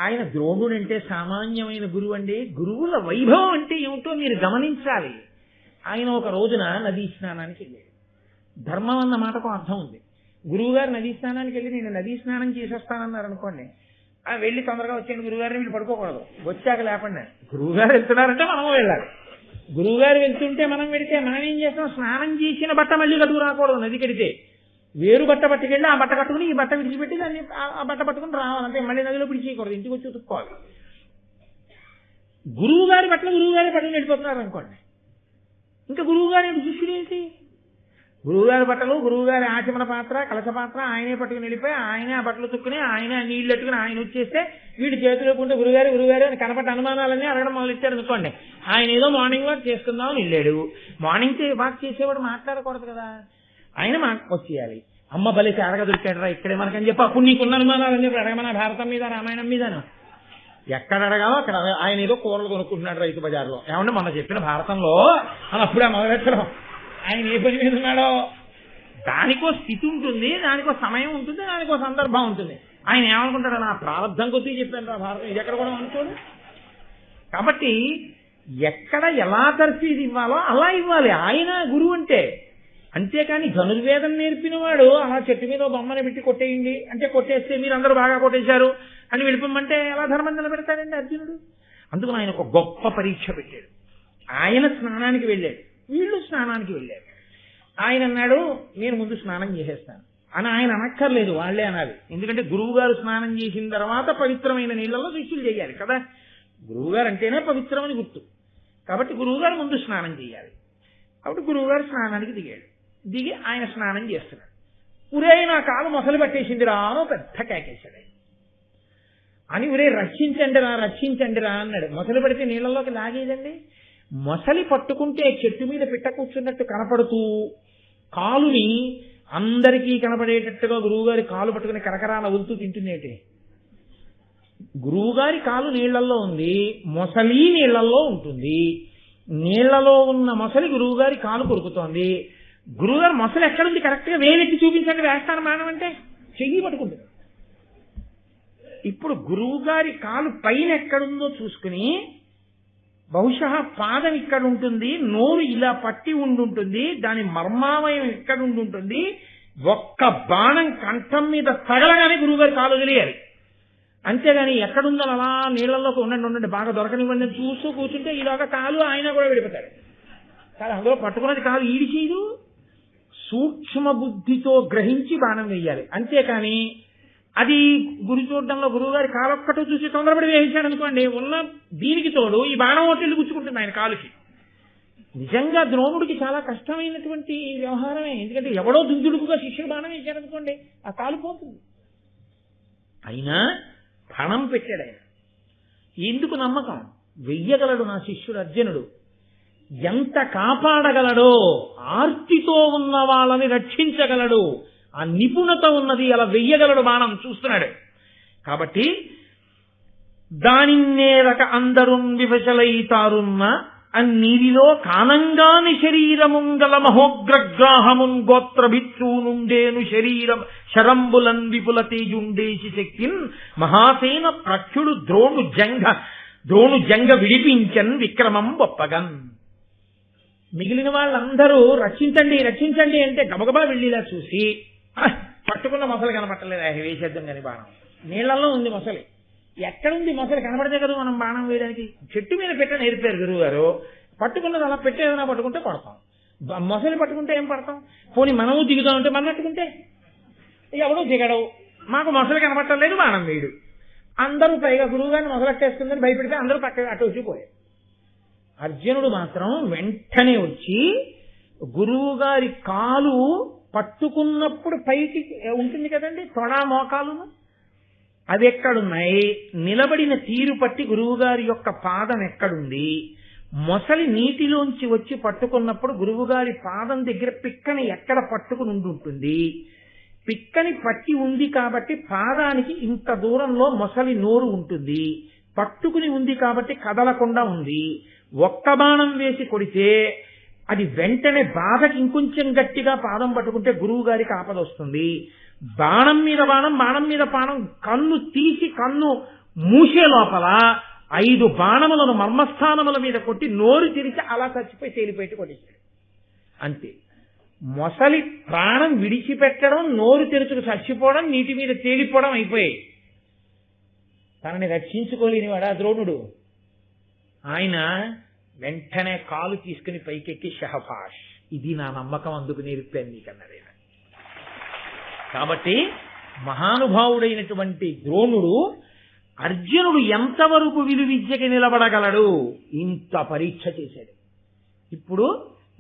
ఆయన ద్రోణుడు అంటే సామాన్యమైన గురువు అండి. గురువుల వైభవం అంటే ఏమిటో మీరు గమనించాలి. ఆయన ఒక రోజున నదీ స్నానానికి వెళ్ళాడు. ధర్మం అన్న మాటకు అర్థం ఉంది. గురువుగారు నదీ స్నానానికి వెళ్ళి నేను నదీ స్నానం చేసేస్తానన్నారు అనుకోండి, వెళ్ళి తొందరగా వచ్చేయండి గురువుగారిని వీళ్ళు పడుకోకూడదు, వచ్చాక లేకుండా. గురువుగారు వెళ్తున్నారంటే మనం వెళ్ళాలి. గురువుగారు వెళ్తుంటే మనం వెళితే మనం ఏం చేస్తాం? స్నానం చేసిన బట్ట మళ్ళీ కట్టుకు రాకూడదు. నది కడితే వేరు బట్ట పట్టుకెళ్ళి ఆ బట్ట కట్టుకుని ఈ బట్ట విడిచిపెట్టి దాన్ని ఆ బట్ట పట్టుకుని రావాలంటే మళ్ళీ నదిలో పిడిచేయకూడదు, ఇంటికి వచ్చి ఉతుక్కోవాలి. గురువుగారి బట్టలు గురువుగారి పట్టుకుని వెళ్ళిపోతున్నారు అనుకోండి, ఇంకా గురువుగారి శిష్యుడు ఏంటి? గురువుగారి బట్టలు, గురువుగారి ఆచమన పాత్ర, కలస పాత్ర ఆయనే పట్టుకుని వెళ్ళిపోయి ఆయనే ఆ బట్టలు తుక్కుని ఆయనే నీళ్లు ఎట్టుకుని ఆయన వచ్చేస్తే వీడి చేతిలో ఉంటే గురుగారు గురుగారు అని కనపడ్డ అనుమానాలన్నీ అడగడం మొదలెట్టారు అనుకోండి. ఆయన ఏదో మార్నింగ్ వాక్ చేసుకుందామని వెళ్ళాడు. మార్నింగ్ వాక్ చేసేవాడు మాట్లాడకూడదు కదా, ఆయన వచ్చేయాలి. అమ్మ బలిసి అడగ దొరికాడరా ఇక్కడే మనకని చెప్పి అప్పుడు నీకున్న అనుమానాలని చెప్పి అడగమన్నా భారతం మీద రామాయణం మీదను ఎక్కడ అడగాలో అక్కడ. ఆయన ఏదో కూరలు కొనుక్కుంటున్నాడు రైతు బజార్లో, ఏమంటే మొన్న చెప్పిన భారతంలో అని అప్పుడే మొదలెట్టడం. ఆయన ఏ పని మీద ఉన్నాడో దానికో స్థితి ఉంటుంది, దానికో సమయం ఉంటుంది, దానికో సందర్భం ఉంటుంది. ఆయన ఏమనుకుంటాడు? నా ప్రారంభం కొద్దీ చెప్పాను రా భారతం, ఇది ఎక్కడ కూడా అనుకోడు. కాబట్టి ఎక్కడ ఎలా తర్ఫీదు ఇవ్వాలో అలా ఇవ్వాలి ఆయన గురువు అంటే. అంతేకాని ధనుర్వేదం నేర్పిన వాడు అలా చెట్టు మీద బొమ్మని పెట్టి కొట్టేయండి అంటే కొట్టేస్తే మీరు అందరూ బాగా కొట్టేశారు అని వెళ్ళిపోమంటే ఎలా ధర్మం నిలబెడతాడండి అర్జునుడు? అందుకు ఆయన ఒక గొప్ప పరీక్ష పెట్టాడు. ఆయన స్నానానికి వెళ్ళాడు, వీళ్ళు స్నానానికి వెళ్ళారు. ఆయన అన్నాడు నేను ముందు స్నానం చేసేస్తాను అని. ఆయన అనక్కర్లేదు, వాళ్లే అనాలి. ఎందుకంటే గురువు గారు స్నానం చేసిన తర్వాత పవిత్రమైన నీళ్లలో శిష్యులు చేయాలి కదా. గురువు గారు అంటేనే పవిత్రమని గుర్తు. కాబట్టి గురువు గారు ముందు స్నానం చేయాలి. కాబట్టి గురువు గారు స్నానానికి దిగి ఆయన స్నానం చేస్తున్నాడు. ఉరే నా కాలు మొసలు పట్టేసింది రా అని పెద్ద కేకేశాడు. అని ఉరే రక్షించండి రా అన్నాడు. మొసలు పడితే నీళ్ళలోకి లాగేదండి. మొసలి పట్టుకుంటే చెట్టు మీద పిట్ట కూర్చున్నట్టు కనపడుతూ కాలుని అందరికీ కనపడేటట్టుగా గురువుగారి కాలు పట్టుకుని కరకరా నవ్వులుతూ తింటుందేంటి? గురువుగారి కాలు నీళ్లలో ఉంది, మొసలి నీళ్లలో ఉంటుంది. నీళ్లలో ఉన్న మొసలి గురువుగారి కాలు కొరుకుతోంది. గురువుగారు మొసలి ఎక్కడుంది కరెక్ట్ గా వేలెత్తి చూపించండి వేస్తాను మానం అంటే చెయ్యి పట్టుకుంటుంది. ఇప్పుడు గురువుగారి కాలు పైన ఎక్కడుందో చూసుకుని బహుశా పాదం ఇక్కడ ఉంటుంది, నోరు ఇలా పట్టి ఉండుంటుంది, దాని మర్మావయం ఇక్కడ ఉండుంటుంది. ఒక్క బాణం కంఠం మీద తగలగానే గురువుగారి కాలు తెలియాలి. అంతేగాని ఎక్కడుందో అలా నీళ్లలోకి ఉండండి బాగా దొరకనివ్వండి చూస్తూ కూర్చుంటే ఇలాగ కాలు ఆయన కూడా విడిపోతాడు. కానీ అందులో పట్టుకున్నది కాలు ఈడి చేయదు. సూక్ష్మ బుద్ధితో గ్రహించి బాణం వేయాలి. అంతేకాని అది గురి చూడడంలో గురువుగారి కాలొక్కటో చూసి తొందరపడి వేయించాడు అనుకోండి, ఉన్న దీనికి తోడు ఈ బాణం ఒత్తిళ్ళు గుచ్చుకుంటుంది ఆయన కాలుకి. నిజంగా ద్రోణుడికి చాలా కష్టమైనటువంటి వ్యవహారమే. ఎందుకంటే ఎవడో దుందుడుకుగా శిష్యుడు బాణం వేశాడనుకోండి ఆ కాలు పోతుంది. అయినా పణం పెట్టాడు ఆయన. ఎందుకు నమ్మకం? వెయ్యగలడు నా శిష్యుడు అర్జునుడు. ఎంత కాపాడగలడో, ఆర్తితో ఉన్న వాళ్ళని రక్షించగలడు, ఆ నిపుణత ఉన్నది, అలా వెయ్యగలడు బాణం చూస్తున్నాడు. కాబట్టి దానిన్నేరక అందరున్ వివశలైతారున్న అన్నీరిలో కానంగాని శరీరముంగల మహోగ్రగ్రాహమున్ గోత్రభిక్షూనుండేను శరీరం శరంబులన్ విపుల తేజుండేసి శక్తిన్ మహాసేన ప్రఖ్యుడు ద్రోణు జంగ విడిపించన్ విక్రమం గొప్పగన్. మిగిలిన వాళ్ళందరూ రక్షించండి అంటే గబగబా వెళ్ళిలా చూసి పట్టుకున్న మొసలు కనపట్టలేదు, వేసేద్దాం కానీ బాణం. నీళ్లలో ఉంది మొసలి. ఎక్కడుంది మొసలి? కనబడితే కదా మనం బాణం వేయడానికి. చెట్టు మీద పెట్ట నేర్పారు గురువు గారు. పట్టుకున్నది అలా పెట్టేదైనా పట్టుకుంటే పడతాం, మొసలి పట్టుకుంటే ఏం పడతాం? పోనీ మనము దిగుదామంటే మనం పట్టుకుంటే ఎవడో దిగడవు. మాకు మొసలి కనపట్టలేదు, బాణం వేయడు. అందరూ పైగా గురువు గారిని మొసలెట్టేస్తుందని భయపెడితే అందరూ పక్కన అటు వచ్చిపోయారు. అర్జునుడు మాత్రం వెంటనే వచ్చి గురువు గారి కాలు పట్టుకున్నప్పుడు పైకి ఉంటుంది కదండి తొడా మోకాలును, అవి ఎక్కడున్నాయి, నిలబడిన తీరు పట్టి గురువుగారి యొక్క పాదం ఎక్కడుంది, మొసలి నీటిలోంచి వచ్చి పట్టుకున్నప్పుడు గురువుగారి పాదం దగ్గర పిక్కని ఎక్కడ పట్టుకుని ఉంటుంది, పిక్కని పట్టి ఉంది కాబట్టి పాదానికి ఇంత దూరంలో మొసలి నోరు ఉంటుంది, పట్టుకుని ఉంది కాబట్టి కదలకుండా ఉంది. ఒక్క బాణం వేసి కొడితే అది వెంటనే బాధకి ఇంకొంచెం గట్టిగా పాదం పట్టుకుంటే గురువు గారికి ఆపద వస్తుంది. బాణం మీద బాణం, బాణం మీద బాణం, కన్ను తీసి కన్ను మూసే లోపల 5 బాణములను మర్మస్థానముల మీద కొట్టి నోరు తెరిచి అలా చచ్చిపోయి తేలిపెట్టి కొట్టేశాడు. అంతే. మొసలి ప్రాణం విడిచిపెట్టడం, నోరు తెరుచుకు చచ్చిపోవడం, నీటి మీద తేలిపోవడం అయిపోయాయి. తనని రక్షించుకోలేని వాడా ద్రోణుడు. ఆయన వెంటనే కాలు తీసుకుని పైకెక్కి షహబాష్, ఇది నా నమ్మకం, అందుకు నేర్పాను నీకన్నాడు. కాబట్టి మహానుభావుడైనటువంటి ద్రోణుడు అర్జునుడు ఎంతవరకు విలువిద్యకి నిలబడగలడు ఇంత పరీక్ష చేశాడు. ఇప్పుడు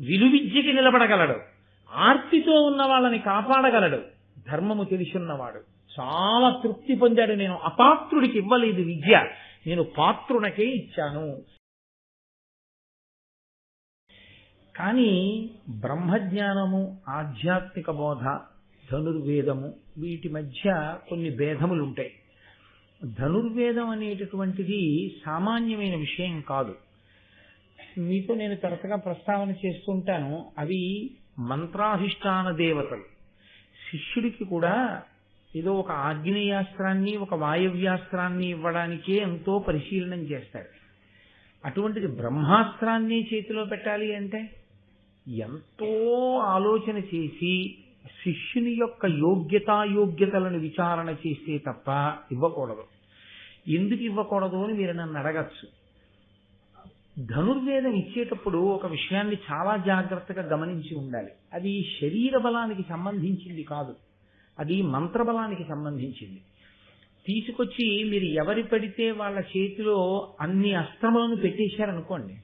విలువిద్యకి నిలబడగలడు, ఆర్తితో ఉన్న వాళ్ళని కాపాడగలడు, ధర్మము తెలిసిన్నవాడు. చాలా తృప్తి పొందాడు. నేను అపాత్రుడికి ఇవ్వలేదు విద్య, నేను పాత్రునకే ఇచ్చాను. కానీ బ్రహ్మజ్ఞానము, ఆధ్యాత్మిక బోధ, ధనుర్వేదము వీటి మధ్య కొన్ని భేదములుంటాయి. ధనుర్వేదం అనేటటువంటిది సామాన్యమైన విషయం కాదు. మీతో నేను తరచుగా ప్రస్తావన చేస్తుంటాను. అవి మంత్రాధిష్టాన దేవతలు. శిష్యుడికి కూడా ఏదో ఒక ఆగ్నేయాస్త్రాన్ని, ఒక వాయవ్యాస్త్రాన్ని ఇవ్వడానికే ఎంతో పరిశీలనం చేస్తాడు. అటువంటిది బ్రహ్మాస్త్రాన్ని చేతిలో పెట్టాలి అంటే ఎంతో ఆలోచన చేసి శిష్యుని యొక్క యోగ్యతాయోగ్యతలను విచారణ చేస్తే తప్ప ఇవ్వకూడదు. ఎందుకు ఇవ్వకూడదు అని మీరు నన్ను అడగచ్చు. ధనుర్వేదం ఇచ్చేటప్పుడు ఒక విషయాన్ని చాలా జాగ్రత్తగా గమనించి ఉండాలి. అది శరీర బలానికి సంబంధించింది కాదు, అది మంత్రబలానికి సంబంధించింది. తీసుకొచ్చి మీరు ఎవరి పడితే వాళ్ళ చేతిలో అన్ని అస్త్రములను పెట్టేశారనుకోండి,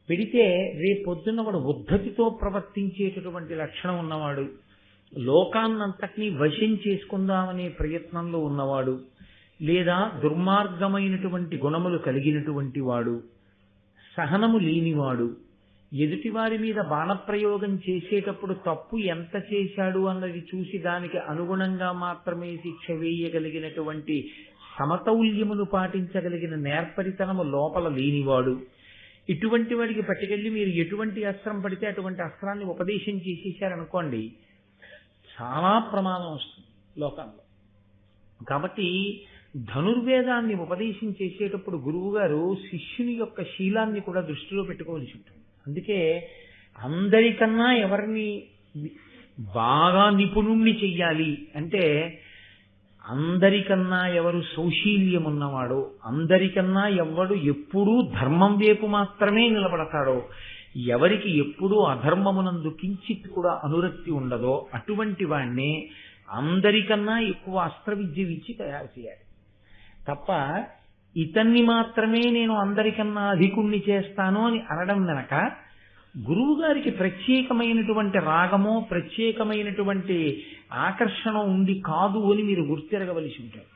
పెడితే రేపొద్దున్న వాడు ఉద్ధతితో ప్రవర్తించేటటువంటి లక్షణం ఉన్నవాడు, లోకాన్నంతటినీ వశం చేసుకుందామనే ప్రయత్నంలో ఉన్నవాడు, లేదా దుర్మార్గమైనటువంటి గుణములు కలిగినటువంటి వాడు, సహనము లేనివాడు, ఎదుటివారి మీద బాణప్రయోగం చేసేటప్పుడు తప్పు ఎంత చేశాడు అన్నది చూసి దానికి అనుగుణంగా మాత్రమే శిక్ష వేయగలిగినటువంటి సమతౌల్యమును పాటించగలిగిన నేర్పరితనము లోపల లేనివాడు, ఇటువంటి వాడికి పట్టుకెళ్ళి మీరు ఎటువంటి అస్త్రం పడితే అటువంటి అస్త్రాన్ని ఉపదేశం చేసేశారనుకోండి, చాలా ప్రమాదం వస్తుంది లోకంలో. కాబట్టి ధనుర్వేదాన్ని ఉపదేశం చేసేటప్పుడు గురువు గారు శిష్యుని యొక్క శీలాన్ని కూడా దృష్టిలో పెట్టుకోవాల్సి ఉంటుంది. అందుకే అందరికన్నా ఎవరిని బాగా నిపుణుణ్ణి చెయ్యాలి అంటే, అందరికన్నా ఎవరు సౌశీల్యం ఉన్నవాడో, అందరికన్నా ఎవడు ఎప్పుడూ ధర్మం వైపు మాత్రమే నిలబడతాడో, ఎవరికి ఎప్పుడూ అధర్మమునందు కించిత్ కూడా అనురక్తి ఉండదో అటువంటి వాణ్ణి అందరికన్నా ఎక్కువ అస్త్ర విద్య ఇచ్చి తయారు చేయాలి తప్ప ఇతన్ని మాత్రమే నేను అందరికన్నా అధికుణ్ణి చేస్తాను అని అనడం వెనక గురువు గారికి ప్రత్యేకమైనటువంటి రాగమో ప్రత్యేకమైనటువంటి ఆకర్షణ ఉంది కాదు అని మీరు గుర్తిరగవలసి ఉంటారు.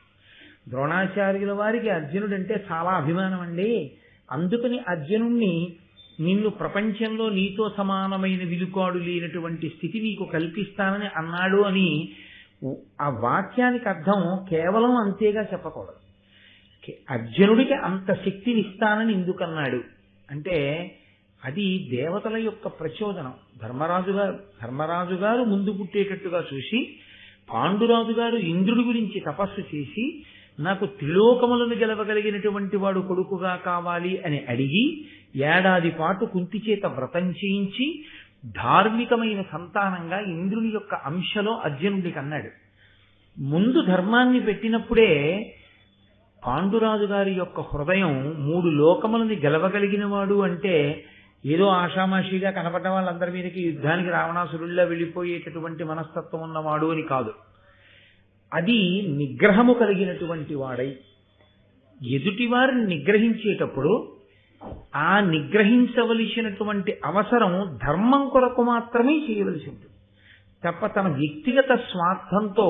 ద్రోణాచార్యుల వారికి అర్జునుడంటే చాలా అభిమానం అండి, అందుకని అర్జునుణ్ణి నిన్ను ప్రపంచంలో నీతో సమానమైన విలుకాడు లేనటువంటి స్థితి నీకు కల్పిస్తానని అన్నాడు అని ఆ వాక్యానికి అర్థం కేవలం అంతేగా చెప్పకూడదు. అర్జునుడికి అంత శక్తినిస్తానని ఎందుకన్నాడు అంటే అది దేవతల యొక్క ప్రచోదనం. ధర్మరాజు గారు ముందు పుట్టేటట్టుగా చూసి పాండురాజు గారు ఇంద్రుడి గురించి తపస్సు చేసి నాకు త్రిలోకములను గెలవగలిగినటువంటి వాడు కొడుకుగా కావాలి అని అడిగి ఏడాది పాటు కుంతి చేత వ్రతం చేయించి ధార్మికమైన సంతానంగా ఇంద్రుని యొక్క అంశలో అర్జునుడికి అన్నాడు. ముందు ధర్మాన్ని పెట్టినప్పుడే పాండురాజు గారి యొక్క హృదయం 3 లోకములని గెలవగలిగిన వాడు అంటే ఏదో ఆషామాషిగా కనపడ్డ వాళ్ళందరి మీదకి యుద్ధానికి రావణాసురుల్లా వెళ్ళిపోయేటటువంటి మనస్తత్వం ఉన్నవాడు అని కాదు. అది నిగ్రహము కలిగినటువంటి వాడై ఎదుటివారిని నిగ్రహించేటప్పుడు ఆ నిగ్రహించవలసినటువంటి అవసరం ధర్మం కొరకు మాత్రమే చేయవలసి ఉంటుంది తప్ప తన వ్యక్తిగత స్వార్థంతో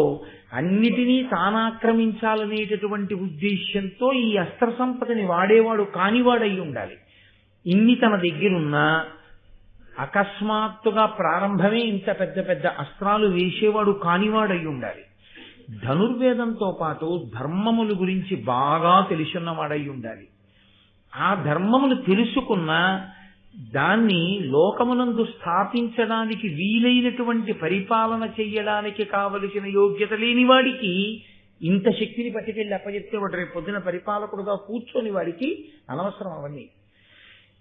అన్నిటినీ తానాక్రమించాలనేటటువంటి ఉద్దేశ్యంతో ఈ అస్త్ర సంపదని వాడేవాడు కానివాడై ఉండాలి. ఇన్ని తన దగ్గరున్నా అకస్మాత్తుగా ప్రారంభమే ఇంత పెద్ద పెద్ద అస్త్రాలు వేసేవాడు కానివాడై ఉండాలి. ధనుర్వేదంతో పాటు ధర్మముల గురించి బాగా తెలిసిన్నవాడై ఉండాలి. ఆ ధర్మములు తెలుసుకున్న దాన్ని లోకమునందు స్థాపించడానికి వీలైనటువంటి పరిపాలన చెయ్యడానికి కావలసిన యోగ్యత లేని వాడికి ఇంత శక్తిని పట్టుకెళ్ళి అప్పచెప్తే వాడు రేపు పొద్దున పరిపాలకుడుగా కూర్చొని వాడికి అనవసరం అవన్నీ.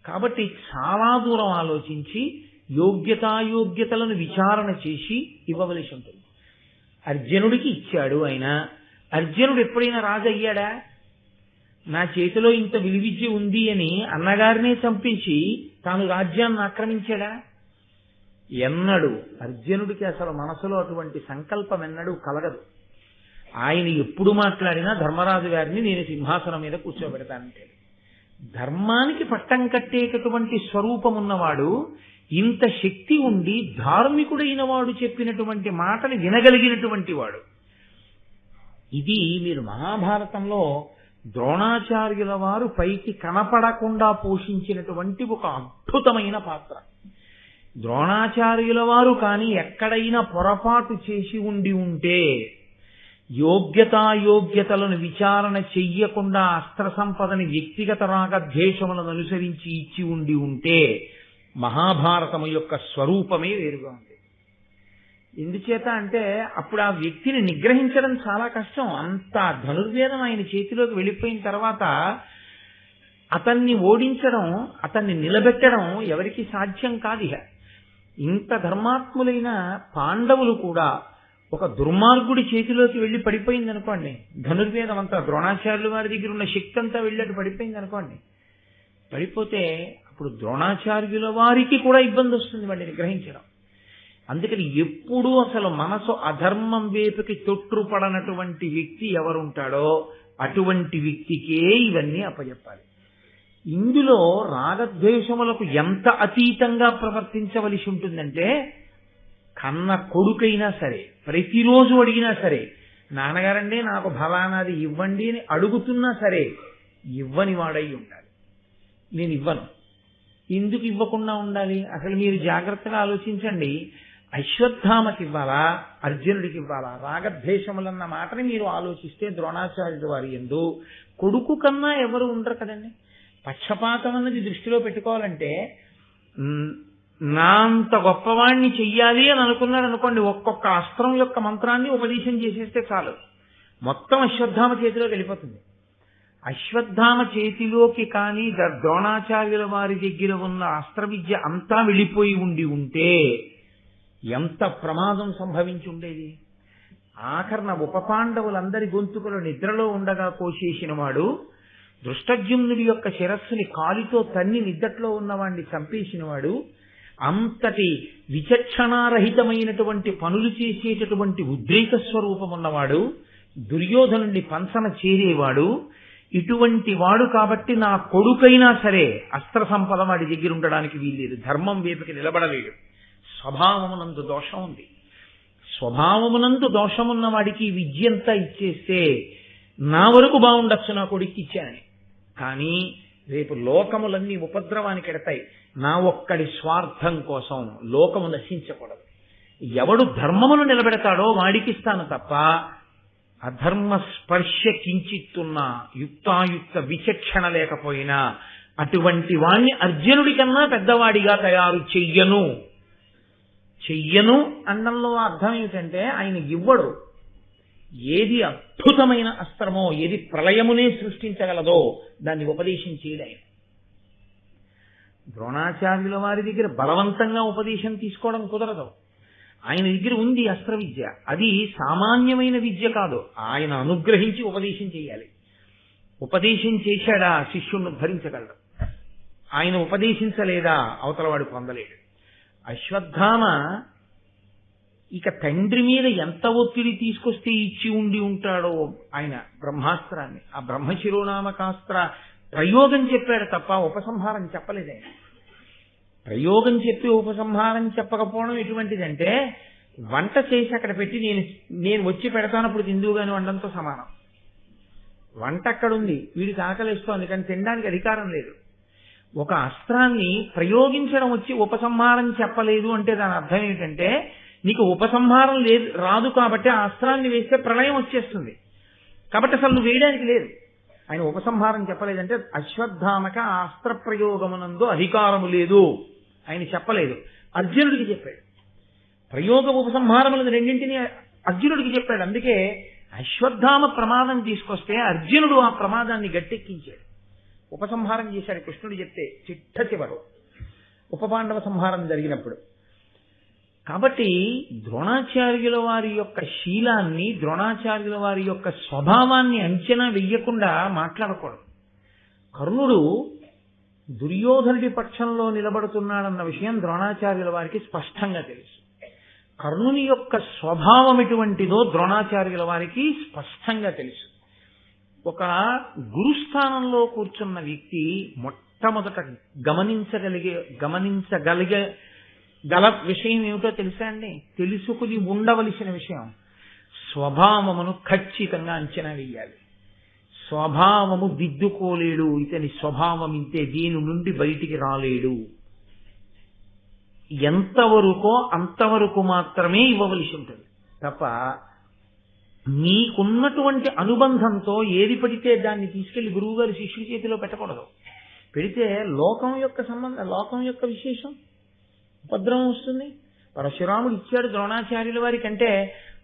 కాబట్టి చాలా దూరం ఆలోచించి యోగ్యతాయోగ్యతలను విచారణ చేసి ఇవ్వవలసి ఉంటుంది. అర్జునుడికి ఇచ్చాడు ఆయన. అర్జునుడు ఎప్పుడైనా రాజు అయ్యాడా? నా చేతిలో ఇంత విలువిద్య ఉంది అని అన్నగారినే చంపించి తాను రాజ్యాన్ని ఆక్రమించాడా? ఎన్నడు అర్జునుడికి అసలు మనసులో అటువంటి సంకల్పం ఎన్నడూ కలగదు. ఆయన ఎప్పుడు మాట్లాడినా ధర్మరాజు గారిని నేను సింహాసనం మీద కూర్చోబెడతానంటే, ధర్మానికి పట్టం కట్టేటటువంటి స్వరూపం ఉన్నవాడు, ఇంత శక్తి ఉండి ధార్మికుడైన వాడు చెప్పినటువంటి మాటలు వినగలిగినటువంటి వాడు. ఇది మీరు మహాభారతంలో ద్రోణాచార్యుల వారు పైకి కనపడకుండా పోషించినటువంటి ఒక అద్భుతమైన పాత్ర. ద్రోణాచార్యుల వారు కానీ ఎక్కడైనా పొరపాటు చేసి ఉంటే, యోగ్యతాయోగ్యతలను విచారణ చెయ్యకుండా అస్త్ర సంపదని వ్యక్తిగత రాగద్వేషములను అనుసరించి ఇచ్చి ఉంటే మహాభారతము యొక్క స్వరూపమే వేరుగా ఉంది. ఎందుచేత అంటే అప్పుడు ఆ వ్యక్తిని నిగ్రహించడం చాలా కష్టం. అంత ధనుర్వేదం ఆయన చేతిలోకి వెళ్ళిపోయిన తర్వాత అతన్ని ఓడించడం, అతన్ని నిలబెట్టడం ఎవరికి సాధ్యం కాదు. ఇంత ధర్మాత్ములైన పాండవులు కూడా ఒక దుర్మార్గుడి చేతిలోకి వెళ్ళి పడిపోయింది అనుకోండి, ధనుర్వేదం అంతా ద్రోణాచార్యుల వారి దగ్గర ఉన్న శక్తి అంతా వెళ్ళి పడిపోయింది అనుకోండి, పడిపోతే అప్పుడు ద్రోణాచార్యుల వారికి కూడా ఇబ్బంది వస్తుంది వాడిని నిగ్రహించడం. అందుకని ఎప్పుడూ అసలు మనసు అధర్మం వైపుకి తొట్టుపడనటువంటి వ్యక్తి ఎవరుంటాడో అటువంటి వ్యక్తికే ఇవన్నీ అప్పచెప్పాలి. ఇందులో రాగద్వేషములకు ఎంత అతీతంగా ప్రవర్తించవలసి ఉంటుందంటే, కన్న కొడుకైనా సరే ప్రతిరోజు అడిగినా సరే, నాన్నగారండి నాకు ఫలానాది ఇవ్వండి అని అడుగుతున్నా సరే ఇవ్వని వాడై ఉండాలి. నేను ఇవ్వను. ఎందుకు ఇవ్వకుండా ఉండాలి? అసలు మీరు జాగ్రత్తగా ఆలోచించండి. అశ్వత్థామకి ఇవ్వాలా, అర్జునుడికి ఇవ్వాలా? రాగద్వేషములన్న మాటని మీరు ఆలోచిస్తే ద్రోణాచార్యుడు వారి యందు కొడుకు కన్నా ఎవరు ఉండరు కదండి. పక్షపాతం అన్నది దృష్టిలో పెట్టుకోవాలంటే, నా అంత గొప్పవాణ్ణి చెయ్యాలి అని అనుకున్నాడు అనుకోండి, ఒక్కొక్క అస్త్రం యొక్క మంత్రాన్ని ఉపదేశం చేసేస్తే చాలు, మొత్తం అశ్వత్థామ చేతిలోకి వెళ్ళిపోతుంది. అశ్వత్థామ చేతిలోకి కానీ ద్రోణాచార్యుల వారి దగ్గర ఉన్న అస్త్ర విద్య అంతా వెళ్ళిపోయి ఉంటే ఎంత ప్రమాదం సంభవించి ఉండేది. ఆఖరణ ఉపపాండవులందరి గొంతుకులు నిద్రలో ఉండగా కోసేసిన వాడు, దృష్టజ్యుమ్నుడి యొక్క శిరస్సుని కాలితో తన్ని నిద్దట్లో ఉన్నవాడిని చంపేసినవాడు, అంతటి విచక్షణారహితమైనటువంటి పనులు చేసేటటువంటి ఉద్రేక స్వరూపం ఉన్నవాడు, దుర్యోధనుడిని పంచన చేరేవాడు, ఇటువంటి వాడు కాబట్టి నా కొడుకైనా సరే అస్త్ర సంపద వాడి దగ్గర ఉండడానికి వీల్లేదు, ధర్మం వైపుకి నిలబడలేడు. స్వభావమునందు దోషం ఉంది. స్వభావమునందు దోషమున్న వాడికి విద్యంతా ఇచ్చేస్తే నా వరకు బాగుండొచ్చు నా కొడుక్కి ఇచ్చానని, కానీ రేపు లోకములన్నీ ఉపద్రవానికి ఎడతాయి. నా ఒక్కడి స్వార్థం కోసం లోకము నశించకూడదు. ఎవడు ధర్మమును నిలబెడతాడో వాడికిస్తాను తప్ప, అధర్మ స్పర్శ కించిత్తున్నా యుక్తాయుక్త విచక్షణ లేకపోయినా అటువంటి వాణ్ణి అర్జునుడి కన్నా పెద్దవాడిగా తయారు చెయ్యను అండంలో అర్థం ఏమిటంటే, ఆయన ఇవ్వడు. ఏది అద్భుతమైన అస్త్రమో, ఏది ప్రళయమునే సృష్టించగలదో దాన్ని ఉపదేశం చేయడు ఆయన. ద్రోణాచార్యుల వారి దగ్గర బలవంతంగా ఉపదేశం తీసుకోవడం కుదరదు. ఆయన దగ్గర ఉంది అస్త్ర విద్య, అది సామాన్యమైన విద్య కాదు. ఆయన అనుగ్రహించి ఉపదేశం చేయాలి. ఉపదేశం చేశాడా శిష్యుణ్ణి భరించగలడు. ఆయన ఉపదేశించలేదా అవతలవాడు పొందలేడు. అశ్వత్థామ ఇక తండ్రి మీద ఎంత ఒత్తిడి తీసుకొస్తే ఇచ్చి ఉంటాడో ఆయన బ్రహ్మాస్త్రాన్ని, ఆ బ్రహ్మశిరోనామకాస్త్ర ప్రయోగం చెప్పాడు తప్ప ఉపసంహారం చెప్పలేదు ఆయన. ప్రయోగం చెప్పి ఉపసంహారం చెప్పకపోవడం ఎటువంటిదంటే, వంట చేసి అక్కడ పెట్టి నేను వచ్చి పెడతానప్పుడు తిందువుగాని వండంతో సమానం. వంట అక్కడుంది, వీడికి ఆకలిస్తోంది కానీ తినడానికి అధికారం లేదు. ఒక అస్త్రాన్ని ప్రయోగించడం వచ్చి ఉపసంహారం చెప్పలేదు అంటే దాని అర్థం ఏంటంటే, నీకు ఉపసంహారం లేదు రాదు కాబట్టి ఆ అస్త్రాన్ని వేస్తే ప్రళయం వచ్చేస్తుంది కాబట్టి అసలు నువ్వు వేయడానికి లేదు. ఆయన ఉపసంహారం చెప్పలేదంటే అశ్వత్థామక ఆ అస్త్ర ప్రయోగమునందు అధికారము లేదు ఆయన చెప్పలేదు, అర్జునుడికి చెప్పాడు. ప్రయోగ ఉపసంహారములను రెండింటినీ అర్జునుడికి చెప్పాడు. అందుకే అశ్వత్థామ ప్రమాదం తీసుకొస్తే అర్జునుడు ఆ ప్రమాదాన్ని గట్టెక్కించాడు, ఉపసంహారం చేశాడు. కృష్ణుడు చెప్తే చిట్ట చివరు ఉపపాండవ సంహారం జరిగినప్పుడు. కాబట్టి ద్రోణాచార్యుల వారి యొక్క శీలాన్ని, ద్రోణాచార్యుల వారి యొక్క స్వభావాన్ని అంచనా వెయ్యకుండా మాట్లాడకూడదు. కర్ణుడు దుర్యోధనుడి పక్షంలో నిలబడుతున్నాడన్న విషయం ద్రోణాచార్యుల వారికి స్పష్టంగా తెలుసు. కర్ణుని యొక్క స్వభావం ఎటువంటిదో ద్రోణాచార్యుల వారికి స్పష్టంగా తెలుసు. ఒక గురుస్థానంలో కూర్చున్న వ్యక్తి మొట్టమొదట గమనించగలిగే విషయం ఏమిటో తెలుసా అండి? తెలుసుకుని ఉండవలసిన విషయం స్వభావమును ఖచ్చితంగా అంచనా వేయాలి. స్వభావము దిద్దుకోలేడు, ఇతని స్వభావం ఇంతే, దీని నుండి బయటికి రాలేడు. ఎంతవరకో అంతవరకు మాత్రమే ఇవ్వవలసి ఉంటుంది తప్ప నీకున్నటువంటి అనుబంధంతో ఏది పడితే దాన్ని తీసుకెళ్లి గురువు గారి శిష్యుడి చేతిలో పెట్టకూడదు. పెడితే లోకం యొక్క సంబంధం, లోకం యొక్క విశేషం ఉపద్రవం వస్తుంది. పరశురాముడు ఇచ్చాడు ద్రోణాచార్యుల వారి కంటే,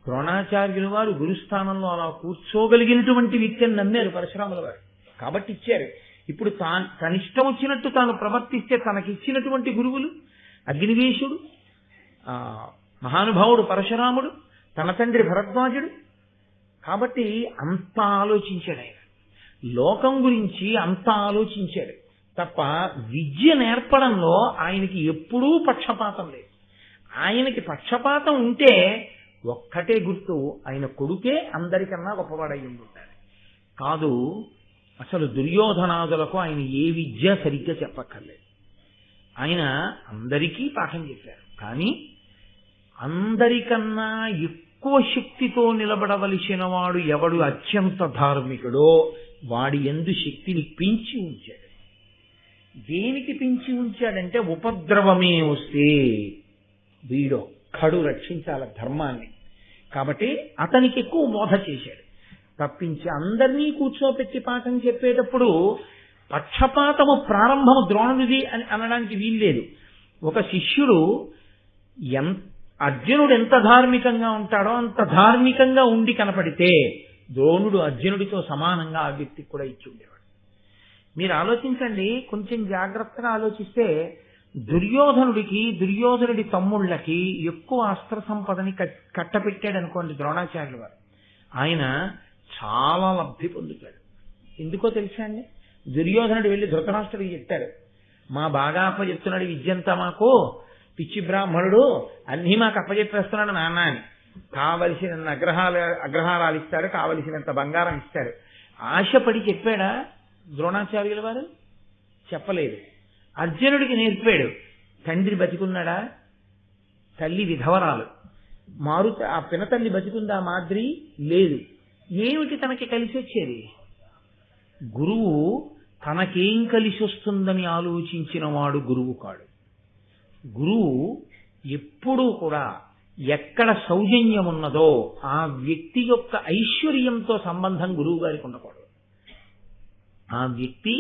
ద్రోణాచార్యుల వారు గురుస్థానంలో అలా కూర్చోగలిగినటువంటి వ్యక్తిని నమ్మారు పరశురాముల వారు కాబట్టి ఇచ్చారు. ఇప్పుడు తనిష్టం వచ్చినట్టు తాను ప్రవర్తిస్తే తనకిచ్చినటువంటి గురువులు అగ్నివేశుడు, మహానుభావుడు పరశురాముడు, తన తండ్రి భరద్వాజుడు. కాబట్టి అంత ఆలోచించాడు ఆయన, లోకం గురించి అంత ఆలోచించాడు తప్ప విద్య నేర్పడంలో ఆయనకి ఎప్పుడూ పక్షపాతం లేదు. ఆయనకి పక్షపాతం ఉంటే ఒక్కటే గుర్తు, ఆయన కొడుకే అందరికన్నా గొప్పవాడై ఉంటాడు. కాదు, అసలు దుర్యోధనాదులకు ఆయన ఏ విద్య సరిగ్గా చెప్పక్కర్లేదు. ఆయన అందరికీ పాఠం చెప్పారు. కానీ అందరికన్నా ఎక్కువ శక్తితో నిలబడవలసిన వాడు ఎవడు అత్యంత ధార్మికుడో వాడి యందు శక్తిని పెంచి ఉంచాడు. దేనికి పెంచి ఉంచాడంటే ఉపద్రవమే వస్తే వీడొక్కడు రక్షించాల ధర్మాన్ని. కాబట్టి అతనికి ఎక్కువ బోధ చేశాడు తప్పించి అందరినీ కూర్చోపెట్టి పాఠం చెప్పేటప్పుడు పక్షపాతము ప్రారంభము ద్రోణుడిది అని అనడానికి వీల్లేదు. ఒక శిష్యుడు అర్జునుడు ఎంత ధార్మికంగా ఉంటాడో అంత ధార్మికంగా ఉండి కనపడితే ద్రోణుడు అర్జునుడితో సమానంగా ఆ వ్యక్తికి కూడా ఇచ్చి ఉండేవాడు. మీరు ఆలోచించండి, కొంచెం జాగ్రత్తగా ఆలోచిస్తే దుర్యోధనుడి తమ్ముళ్ళకి ఎక్కువ అస్త్ర సంపదని కట్టపెట్టాడు అనుకోండి ద్రోణాచార్యుల వారు, ఆయన చాలా లబ్ధి పొందుతాడు. ఎందుకో తెలుసా అండి? దుర్యోధనుడు వెళ్ళి ధృతరాష్ట్రుడికి చెప్తాడు, మా బాగా అప్పచెప్తున్నాడు విద్యంతా, మాకు పిచ్చి బ్రాహ్మణుడు అన్నీ మాకు అప్పచెప్పేస్తున్నాడు నాన్న అని. కావలసిన అగ్రహారాలు ఇస్తాడు, కావలసినంత బంగారం ఇస్తాడు. ఆశపడి చెప్పాడా ద్రోణాచార్యుల వారు? చెప్పలేదు. అర్జునుడికి నేర్పాడు. తండ్రి బతికున్నాడా? తల్లి విధవరాలు. ఆ పినతల్లి బతికుందా? మాద్రి లేదు. ఏమిటి తనకి కలిసి వచ్చేది? గురువు తనకేం కలిసి వస్తుందని ఆలోచించిన వాడు గురువు కాడు. గురువు ఎప్పుడూ కూడా ఎక్కడ సౌజన్యం ఉన్నదో ఆ వ్యక్తి యొక్క ఐశ్వర్యంతో సంబంధం గురువు గారికి ఉండకూడదు. ఆ వ్యక్తి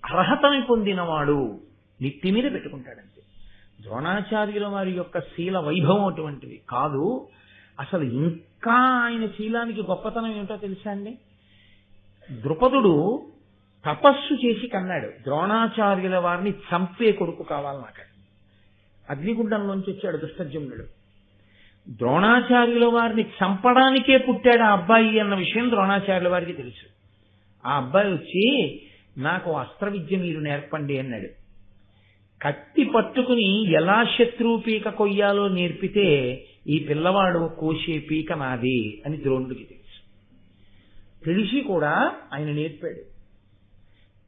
అర్హతని పొందినవాడు నెత్తి మీద పెట్టుకుంటాడంతే. ద్రోణాచార్యుల వారి యొక్క శీల వైభవం అటువంటిది కాదు. అసలు ఇంకా ఆయన శీలానికి గొప్పతనం ఏమిటో తెలుసా అండి? ద్రుపదుడు తపస్సు చేసి కన్నాడు, ద్రోణాచార్యుల వారిని చంపే కొడుకు కావాలి నాకు. అగ్నిగుండంలోంచి వచ్చాడు దుష్టజుమ్నుడు. ద్రోణాచార్యుల వారిని చంపడానికే పుట్టాడు ఆ అబ్బాయి అన్న విషయం ద్రోణాచార్యుల వారికి తెలుసు. ఆ అబ్బాయి వచ్చి నాకు అస్త్ర విద్య మీరు నేర్పండి అన్నాడు. కత్తి పట్టుకుని ఎలా శత్రువు పీక కొయ్యాలో నేర్పితే ఈ పిల్లవాడు కోసే పీక నాది అని ద్రోణుడికి తెలుసు. తెలిసి కూడా ఆయన నేర్పాడు.